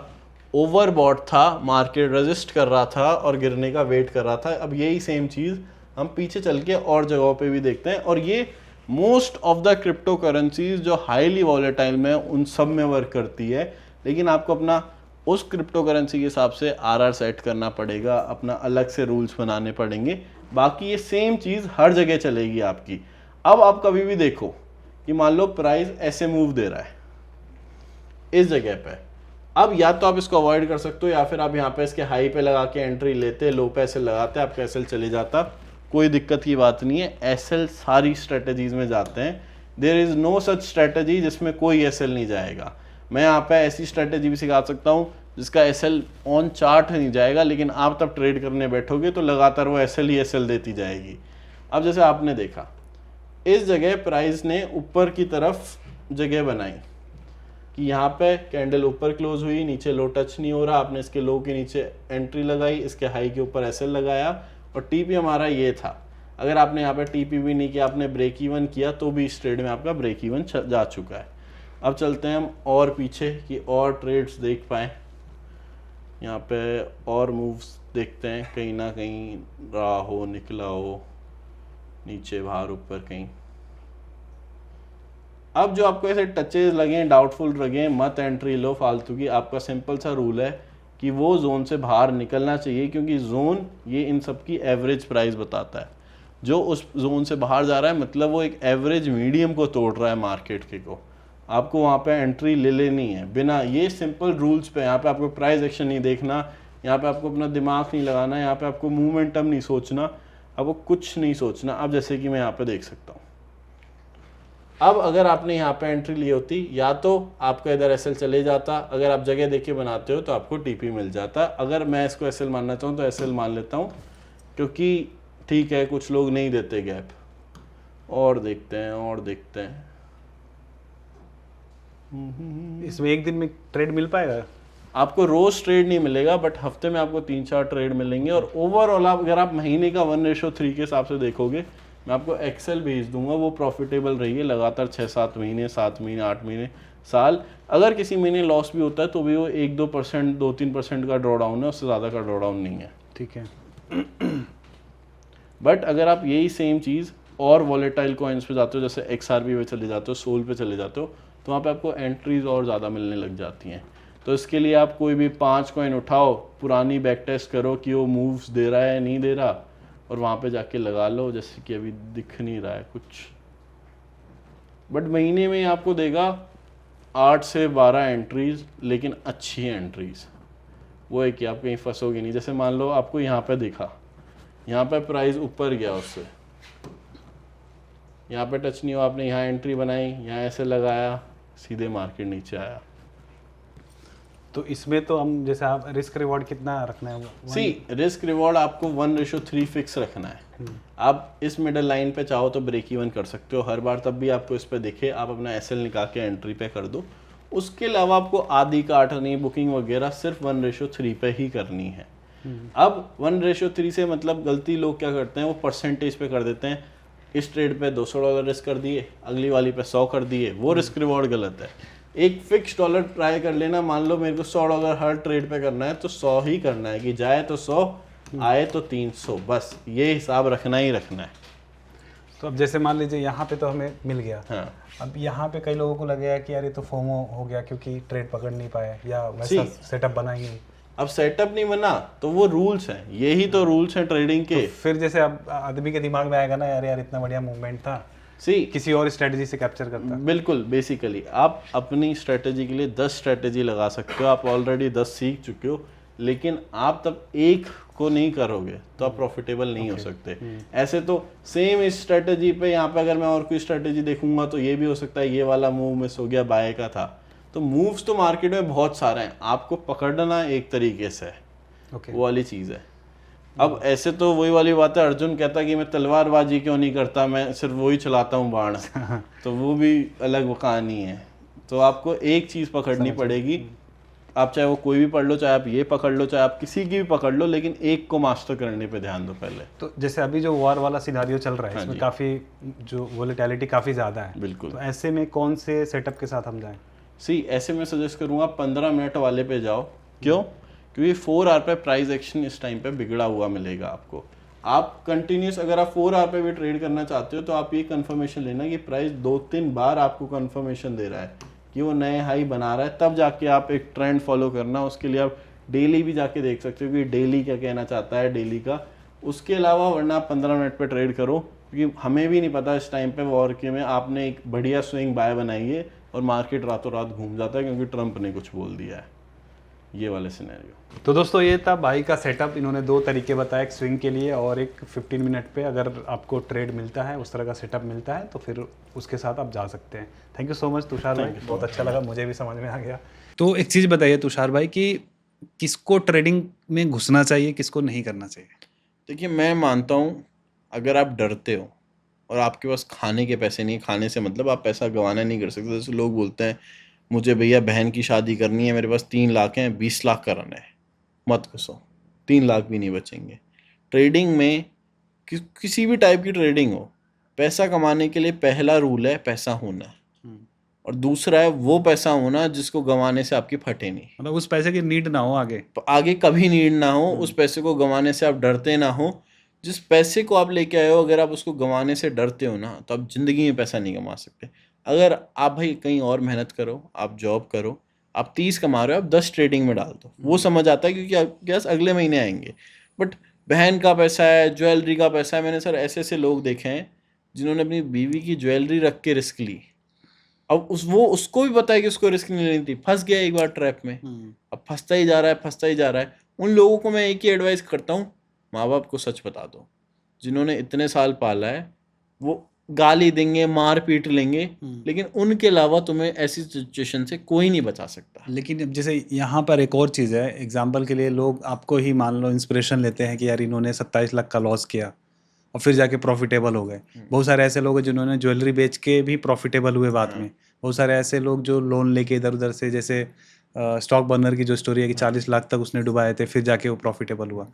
ओवरबॉट था, मार्केट रेजिस्ट कर रहा था और गिरने का वेट कर रहा था। अब यही सेम चीज़ हम पीछे चल के और जगहों पे भी देखते हैं, और ये most of the crypto currencies जो हाईली वॉलेटाइल में उन सब में वर्क करती है। लेकिन आपको अपना उस क्रिप्टो करेंसी के हिसाब से आरआर सेट करना पड़ेगा, अपना अलग से रूल्स बनाने पड़ेंगे। बाकी ये सेम चीज़ हर जगह चलेगी आपकी। अब आप कभी भी देखो कि मान लो प्राइस ऐसे मूव दे रहा है इस जगह पे, अब या तो आप इसको अवॉइड कर सकते हो, या फिर आप यहाँ पे इसके हाई पे लगा के एंट्री लेते, लो पे एसएल लगाते, आपका एसएल चले जाता, कोई दिक्कत की बात नहीं है। एसएल सारी स्ट्रेटजीज में जाते हैं, there is no such strategy जिसमें कोई एसएल नहीं जाएगा। मैं यहाँ पे ऐसी स्ट्रेटजी भी सिखा सकता हूँ जिसका एसएल ऑन चार्ट नहीं जाएगा, लेकिन आप तब ट्रेड करने बैठोगे तो लगातार वो एसएल ही एसएल देती जाएगी। अब जैसे आपने देखा इस जगह प्राइस ने ऊपर की तरफ जगह बनाई कि यहाँ पे कैंडल ऊपर क्लोज हुई, नीचे लो टच नहीं हो रहा, आपने इसके लो के नीचे एंट्री लगाई, इसके हाई के ऊपर एसएल लगाया और टीपी हमारा ये था। अगर आपने यहाँ पे टीपी भी नहीं किया, आपने ब्रेक इवन किया, तो भी इस ट्रेड में आपका ब्रेक इवन जा चुका है। अब चलते हैं हम और पीछे कि और ट्रेड्स देख पाए। यहाँ पे और मूव्स देखते हैं, कहीं ना कहीं रहा हो, निकला हो, नीचे बाहर ऊपर कहीं। अब जो आपको ऐसे टचेज लगे, डाउटफुल लगे, मत एंट्री लो फालतू की। आपका सिंपल सा रूल है कि वो जोन से बाहर निकलना चाहिए, क्योंकि जोन ये इन सब की एवरेज प्राइस बताता है। जो उस जोन से बाहर जा रहा है मतलब वो एक एवरेज मीडियम को तोड़ रहा है मार्केट के को। आपको वहाँ पे एंट्री ले लेनी है बिना ये सिंपल रूल्स पे। यहाँ पे आपको प्राइस एक्शन नहीं देखना, यहाँ पे आपको अपना दिमाग नहीं लगाना, यहाँ पे आपको मोमेंटम नहीं सोचना, आपको कुछ नहीं सोचना। अब जैसे कि मैं यहाँ पे देख सकता हूँ, अब अगर आपने यहाँ पे एंट्री ली होती, या तो आपका इधर एसएल चले जाता, अगर आप जगह देख के बनाते हो तो आपको टीपी मिल जाता। अगर मैं इसको एसएल मानना चाहूँ तो एसएल मान लेता हूँ, क्योंकि ठीक है कुछ लोग नहीं देते गैप। और देखते हैं और देखते हैं। इसमें एक दिन में ट्रेड मिल पाएगा? आपको रोज ट्रेड नहीं मिलेगा, बट हफ्ते में आपको 3-4 ट्रेड मिलेंगे। और ओवरऑल अगर आप महीने का 1:3 के हिसाब से देखोगे, मैं आपको एक्सेल भेज दूंगा, वो प्रॉफिटेबल रही है लगातार 6-7 महीने, 7 महीने, 8 महीने, साल। अगर किसी महीने लॉस भी होता है तो भी वो 1-2%, 2-3% का ड्रॉडाउन है, उससे ज़्यादा का ड्रॉडाउन नहीं है। ठीक है। बट अगर आप यही सेम चीज़ और वॉलेटाइल कॉइन्स पे जाते हो, जैसे XRP पे चले जाते हो, सोल पे चले जाते हो, तो वहाँ पे आपको एंट्रीज और ज़्यादा मिलने लग जाती हैं। तो इसके लिए आप कोई भी 5 कॉइन उठाओ, पुरानी बैक टेस्ट करो कि वो मूव्स दे रहा है नहीं दे रहा, और वहाँ पे जाके लगा लो। जैसे कि अभी दिख नहीं रहा है कुछ, बट महीने में आपको देगा 8 से 12 एंट्रीज, लेकिन अच्छी एंट्रीज। वो है कि आप कहीं फंसोगे नहीं। जैसे मान लो आपको यहाँ पे दिखा, यहाँ पे प्राइस ऊपर गया, उससे यहाँ पे टच नहीं हुआ, आपने यहाँ एंट्री बनाई, यहाँ ऐसे लगाया, सीधे मार्केट नीचे आया। तो इसमें तो हम जैसे आप रिस्क रिवॉर्ड कितना रखना है? सी रिस्क रिवॉर्ड आपको 1:3 फिक्स रखना है। आप इस मिडल लाइन पे चाहो तो ब्रेक इवन कर सकते हो हर बार, तब भी आपको इस पे दिखे, आप अपना एसएल निकाल के एंट्री पे कर दो। उसके अलावा आपको आधी काटनी, बुकिंग वगैरह सिर्फ 1:3 पे ही करनी है। अब 1:3 से मतलब गलती लोग क्या करते हैं, वो परसेंटेज पे कर देते हैं। इस ट्रेड पे $200 रिस्क कर दिए, अगली वाली पे 100 कर दिए, वो रिस्क रिवॉर्ड गलत है। एक फिक्स डॉलर ट्राई कर लेना। मान लो मेरे को $100 हर ट्रेड पे करना है, तो 100 ही करना है, कि जाए तो 100, आए तो 300, बस ये हिसाब रखना ही रखना है। तो अब जैसे मान लीजिए यहाँ पे तो हमें मिल गया, हाँ। अब यहाँ पे कई लोगों को लगेगा कि यार ये तो फोमो हो गया क्योंकि ट्रेड पकड़ नहीं पाया, या वैसा सेटअप बना ही नहीं। अब सेटअप नहीं बना तो वो रूल्स हैं, यही तो रूल्स हैं ट्रेडिंग के। तो फिर जैसे अब आदमी के दिमाग में आएगा ना, यार इतना बढ़िया मूवमेंट था, किसी और स्ट्रेटजी से कैप्चर करता। बिल्कुल, बेसिकली आप अपनी स्ट्रेटजी के लिए 10 स्ट्रेटजी लगा सकते हो। आप ऑलरेडी 10 सीख चुके हो, लेकिन आप तब एक को नहीं करोगे तो आप प्रॉफिटेबल नहीं हो सकते। ऐसे तो सेम इस स्ट्रेटजी पे यहाँ पे अगर मैं और कोई स्ट्रेटजी देखूंगा तो ये भी हो सकता है ये वाला मूव मिस हो गया, बाय का था। तो मूव्स तो मार्केट में बहुत सारे हैं, आपको पकड़ना एक तरीके से है। वो वाली चीज़ है। अब ऐसे तो वही वाली बात है, अर्जुन कहता कि मैं तलवारबाजी क्यों नहीं करता, मैं सिर्फ वही चलाता हूँ बाण। तो वो भी अलग कहानी है। तो आपको एक चीज़ पकड़नी पड़ेगी, आप चाहे वो कोई भी पढ़ लो, चाहे आप ये पकड़ लो, चाहे आप किसी की भी पकड़ लो, लेकिन एक को मास्टर करने पे ध्यान दो पहले। तो जैसे अभी जो वॉर वाला सिनारियो चल रहा है, इसमें काफ़ी जो वोलेटिलिटी काफ़ी ज़्यादा है। बिल्कुल। तो ऐसे में कौन से सेटअप के साथ हम जाएं? ऐसे में सजेस्ट करूँगा 15 मिनट वाले पे जाओ। क्यों? क्योंकि 4 आवर पे प्राइस एक्शन इस टाइम पे बिगड़ा हुआ मिलेगा आपको। आप कंटिन्यूस अगर आप 4 आवर पे भी ट्रेड करना चाहते हो तो आप ये कंफर्मेशन लेना कि प्राइस 2-3 बार आपको कंफर्मेशन दे रहा है कि वो नए हाई बना रहा है, तब जाके आप एक ट्रेंड फॉलो करना। उसके लिए आप डेली भी जाके देख सकते हो कि डेली क्या कहना चाहता है डेली का। उसके अलावा वरना आप 15 मिनट पे ट्रेड करो, क्योंकि हमें भी नहीं पता इस टाइम पे वॉर के में आपने एक बढ़िया स्विंग बाय बनाई है और मार्केट रातों रात घूम जाता है क्योंकि ट्रंप ने कुछ बोल दिया है। ये वाले सिनेरियो। तो दोस्तों ये था भाई का सेटअप। इन्होंने 2 तरीके बताए, एक स्विंग के लिए और एक 15 मिनट पे अगर आपको ट्रेड मिलता है, उस तरह का सेटअप मिलता है तो फिर उसके साथ आप जा सकते हैं। Thank you so much Tushar भाई, बहुत अच्छा लगा, मुझे भी समझ में आ गया। तो एक चीज़ बताइए तुषार भाई कि किसको ट्रेडिंग में घुसना चाहिए, किसको नहीं करना चाहिए? देखिए, मैं मानता हूँ अगर आप डरते हो और आपके पास खाने के पैसे नहीं, खाने से मतलब आप पैसा गंवाना नहीं कर सकते। जैसे लोग बोलते हैं मुझे भैया बहन की शादी करनी है, मेरे पास 3 लाख हैं, 20 लाख कराना है, मत घुसो, 3 लाख भी नहीं बचेंगे। ट्रेडिंग में किसी भी टाइप की ट्रेडिंग हो, पैसा कमाने के लिए पहला रूल है पैसा होना, और दूसरा है वो पैसा होना जिसको गंवाने से आपकी फटे नहीं, मतलब उस पैसे की नीड ना हो आगे। तो आगे कभी नीड ना हो, उस पैसे को गंवाने से आप डरते ना हो। जिस पैसे को आप लेके आए हो, अगर आप उसको गंवाने से डरते हो ना, तो आप जिंदगी में पैसा नहीं कमा सकते। अगर आप भाई कहीं और मेहनत करो, आप जॉब करो, आप 30 कमा रहे हो, आप 10 ट्रेडिंग में डाल दो, वो समझ आता है क्योंकि आपके पास अगले महीने आएंगे। बट बहन का पैसा है, ज्वेलरी का पैसा है, मैंने सर ऐसे ऐसे लोग देखे हैं जिन्होंने अपनी बीवी की ज्वेलरी रख के रिस्क ली। अब वो उसको भी पता है कि उसको रिस्क नहीं लेनी थी, फंस गया एक बार ट्रैप में, अब फंसता ही जा रहा है, फंसता ही जा रहा है। उन लोगों को मैं एक ही एडवाइस करता हूँ, माँ बाप को सच बता दो। जिन्होंने इतने साल पाला है वो गाली देंगे, मार पीट लेंगे, लेकिन उनके अलावा तुम्हें ऐसी सिचुएशन से कोई नहीं बचा सकता। लेकिन अब जैसे यहाँ पर एक और चीज़ है, एग्जाम्पल के लिए लोग आपको ही मान लो इंस्पिरेशन लेते हैं कि यार इन्होंने 27 लाख का लॉस किया और फिर जाके प्रॉफिटेबल हो गए। बहुत सारे ऐसे लोग हैं जिन्होंने ज्वेलरी बेच के भी प्रॉफिटेबल हुए बाद में। बहुत सारे ऐसे लोग जो लोन लेके इधर उधर से, जैसे स्टॉक बर्नर की जो स्टोरी है कि 40 लाख तक उसने डुबाए थे, फिर जाके वो प्रॉफिटेबल हुआ।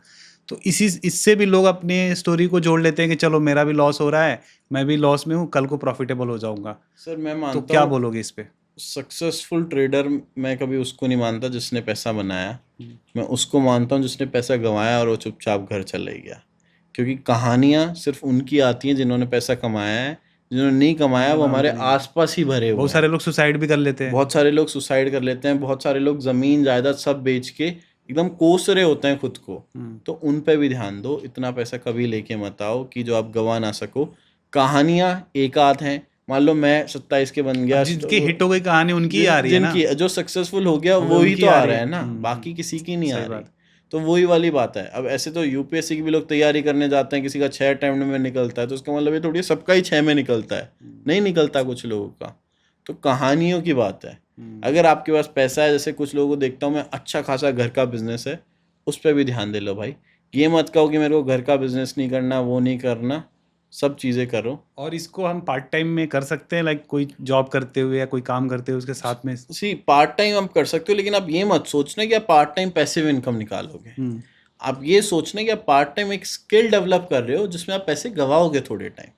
तो इससे भी लोग अपने स्टोरी को जोड़ लेते हैं कि चलो मेरा भी लॉस हो रहा है, मैं भी लॉस में हूँ, कल को प्रॉफिटेबल हो जाऊंगा। सर मैं तो मानता क्या हूँ बोलोगे इस पे? सक्सेसफुल ट्रेडर मैं कभी उसको नहीं मानता जिसने पैसा बनाया, मैं उसको मानता हूँ जिसने पैसा गंवाया और वो चुपचाप घर चले गया। क्योंकि कहानियाँ सिर्फ उनकी आती हैं जिन्होंने पैसा कमाया है, जिन्होंने नहीं कमाया वो हमारे आसपास ही भरे हुए बहुत हैं। सारे लोग सुसाइड भी कर लेते हैं। बहुत सारे लोग सुसाइड कर लेते हैं, बहुत सारे लोग ज़मीन जायदाद सब बेच के एकदम कोस रहे होते हैं खुद को। तो उन पे भी ध्यान दो, इतना पैसा कभी लेके मत आओ कि जो आप गंवा ना सको। कहानियाँ एक आध हैं, मान लो मैं 27 के बन गया, अब जिनकी हिट हो गई कहानी उनकी ही आ रही है ना, जिनकी जो सक्सेसफुल हो गया वो वही उनकी तो आ आ रही रहा है। है ना, बाकी किसी की नहीं आ सही रही। बात। तो वही वाली बात है। अब ऐसे तो यूपीएससी की भी लोग तैयारी करने जाते हैं, किसी का 6 अटेम्प्ट में निकलता है, तो उसका मतलब ये थोड़ी है सबका ही 6 में निकलता है, नहीं निकलता कुछ लोगों का। तो कहानियों की बात है। अगर आपके पास पैसा है, जैसे कुछ लोगों को देखता हूँ मैं, अच्छा खासा घर का बिजनेस है, उस पर भी ध्यान दे लो भाई। ये मत कहो कि मेरे को घर का बिजनेस नहीं करना, वो नहीं करना, सब चीज़ें करो। और इसको हम पार्ट टाइम में कर सकते हैं, लाइक कोई जॉब करते हुए या कोई काम करते हुए उसके साथ में। पार्ट टाइम आप कर सकते हो, लेकिन आप ये मत सोचना कि आप पार्ट टाइम पैसिव इनकम निकालोगे। आप ये सोचना कि आप पार्ट टाइम एक स्किल डेवलप कर रहे हो जिसमें आप पैसे गवाओगे, थोड़े टाइम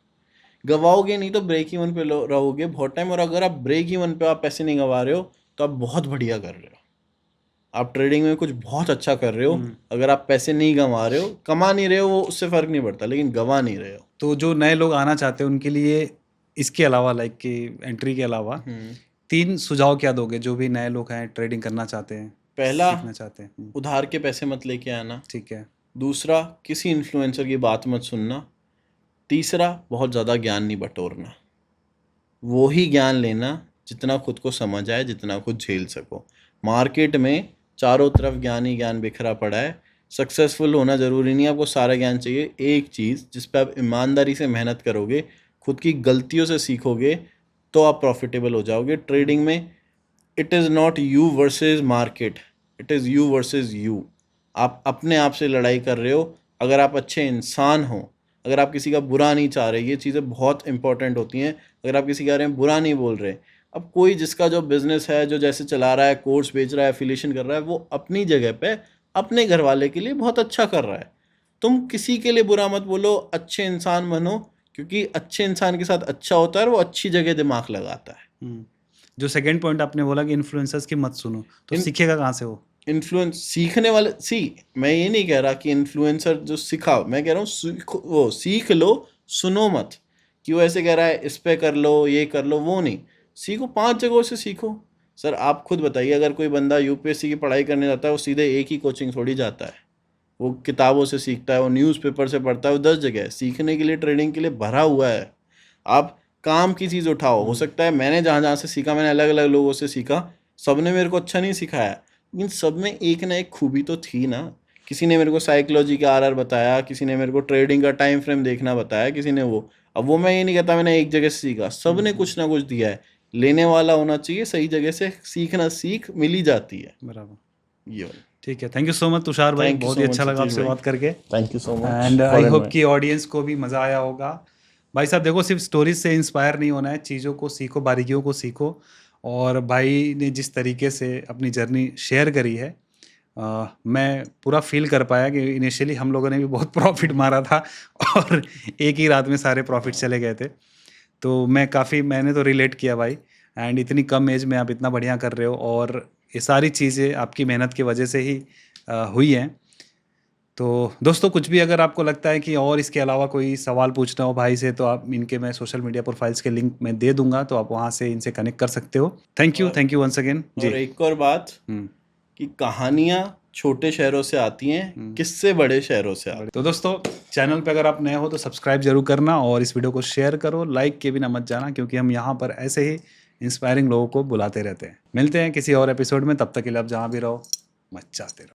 गवाओगे, नहीं तो ब्रेक इवन पे रहोगे बहुत टाइम। और अगर आप ब्रेक इवन पे आप पैसे नहीं गवा रहे हो तो आप बहुत बढ़िया कर रहे हो, आप ट्रेडिंग में कुछ बहुत अच्छा कर रहे हो। अगर आप पैसे नहीं गंवा रहे हो, कमा नहीं रहे हो, वो उससे फर्क नहीं पड़ता, लेकिन गंवा नहीं रहे हो। तो जो नए लोग आना चाहते हैं उनके लिए इसके अलावा, लाइक कि एंट्री के अलावा 3 सुझाव क्या दोगे जो भी नए लोग हैं, ट्रेडिंग करना चाहते हैं, पहला, सीखना चाहते हैं? उधार के पैसे मत लेके आना। ठीक है। दूसरा, किसी इन्फ्लुएंसर की बात मत सुनना। तीसरा, बहुत ज़्यादा ज्ञान नहीं बटोरना, वो ही ज्ञान लेना जितना खुद को समझ आए, जितना खुद झेल सको। मार्केट में चारों तरफ ज्ञान ही ज्ञान बिखरा पड़ा है। सक्सेसफुल होना ज़रूरी नहीं है आपको सारा ज्ञान चाहिए। एक चीज़ जिस पे आप ईमानदारी से मेहनत करोगे, खुद की गलतियों से सीखोगे, तो आप प्रॉफिटेबल हो जाओगे। ट्रेडिंग में it is not you versus market, it is you versus you. आप अपने आप से लड़ाई कर रहे हो। अगर आप अच्छे इंसान हो, अगर आप किसी का बुरा नहीं चाह रहे, ये चीज़ें बहुत इंपॉर्टेंट होती हैं। अगर आप किसी के बारे में बुरा नहीं बोल रहे, अब कोई जिसका जो बिज़नेस है, जो जैसे चला रहा है, कोर्स बेच रहा है, एफिलिएशन कर रहा है, वो अपनी जगह पे अपने घर वाले के लिए बहुत अच्छा कर रहा है। तुम किसी के लिए बुरा मत बोलो, अच्छे इंसान बनो, क्योंकि अच्छे इंसान के साथ अच्छा होता है और वो अच्छी जगह दिमाग लगाता है। जो सेकंड पॉइंट आपने बोला कि इन्फ्लुएंसर्स की मत सुनो, तो सीखेगा कहाँ से वो? इन्फ्लुएंस सीखने वाले, मैं ये नहीं कह रहा कि इन्फ्लुएंसर जो सिखाओ, मैं कह रहा हूँ वो सीख लो, सुनो मत कि वो ऐसे कह रहा है इस पे कर लो, ये कर लो, वो नहीं। सीखो, 5 जगहों से सीखो। सर आप खुद बताइए, अगर कोई बंदा यूपीएससी की पढ़ाई करने जाता है, वो सीधे एक ही कोचिंग थोड़ी जाता है, वो किताबों से सीखता है, वो न्यूज़पेपर से पढ़ता है, वो 10 जगह सीखने के लिए, ट्रेडिंग के लिए भरा हुआ है। आप काम की चीज़ उठाओ। हो सकता है मैंने जहाँ जहाँ से सीखा, मैंने अलग अलग लोगों से सीखा, सबने मेरे को अच्छा नहीं सिखाया, इन सब में एक ना एक खूबी तो थी ना। किसी ने मेरे को साइकोलॉजी का आरआर बताया, किसी ने मेरे को ट्रेडिंग का टाइम फ्रेम देखना बताया, किसी ने वो। अब वो मैं ये नहीं कहता मैंने एक जगह से सीखा, सब ने कुछ ना कुछ दिया है। लेने वाला होना चाहिए, सही जगह से सीखना, सीख मिल ही जाती है। बराबर। ये वाला। ठीक है, thank you so much Tushar भाई, थैंक यू बहुत सो ही मच अच्छा लगा सतीश आपसे भाई। बात करके। Thank you so much and I for hope कि ऑडियंस को भी मज़ा आया होगा। भाई साहब देखो, सिर्फ स्टोरीज से इंस्पायर नहीं होना है, चीज़ों को सीखो, बारीकियों को सीखो। और भाई ने जिस तरीके से अपनी जर्नी शेयर करी है, मैं पूरा फील कर पाया कि इनिशियली हम लोगों ने भी बहुत प्रॉफिट मारा था और एक ही रात में सारे प्रॉफिट चले गए थे। तो मैंने तो रिलेट किया भाई। एंड इतनी कम एज में आप इतना बढ़िया कर रहे हो, और ये सारी चीज़ें आपकी मेहनत की वजह से ही हुई हैं। तो दोस्तों, कुछ भी अगर आपको लगता है कि और इसके अलावा कोई सवाल पूछना हो भाई से, तो आप इनके मैं सोशल मीडिया प्रोफाइल्स के लिंक मैं दे दूंगा, तो आप वहाँ से इनसे कनेक्ट कर सकते हो। थैंक यू वंस अगेन जी। और एक और बात हम्म। कि कहानियां छोटे शहरों से आती हैं, किससे बड़े शहरों से आती हैं। तो दोस्तों, चैनल पे अगर आप नए हो तो सब्सक्राइब जरूर करना, और इस वीडियो को शेयर करो, लाइक के बिना मत जाना, क्योंकि हम यहाँ पर ऐसे ही इंस्पायरिंग लोगों को बुलाते रहते हैं। मिलते हैं किसी और एपिसोड में, तब तक के लिए आप जहाँ भी रहो मचाते रहो।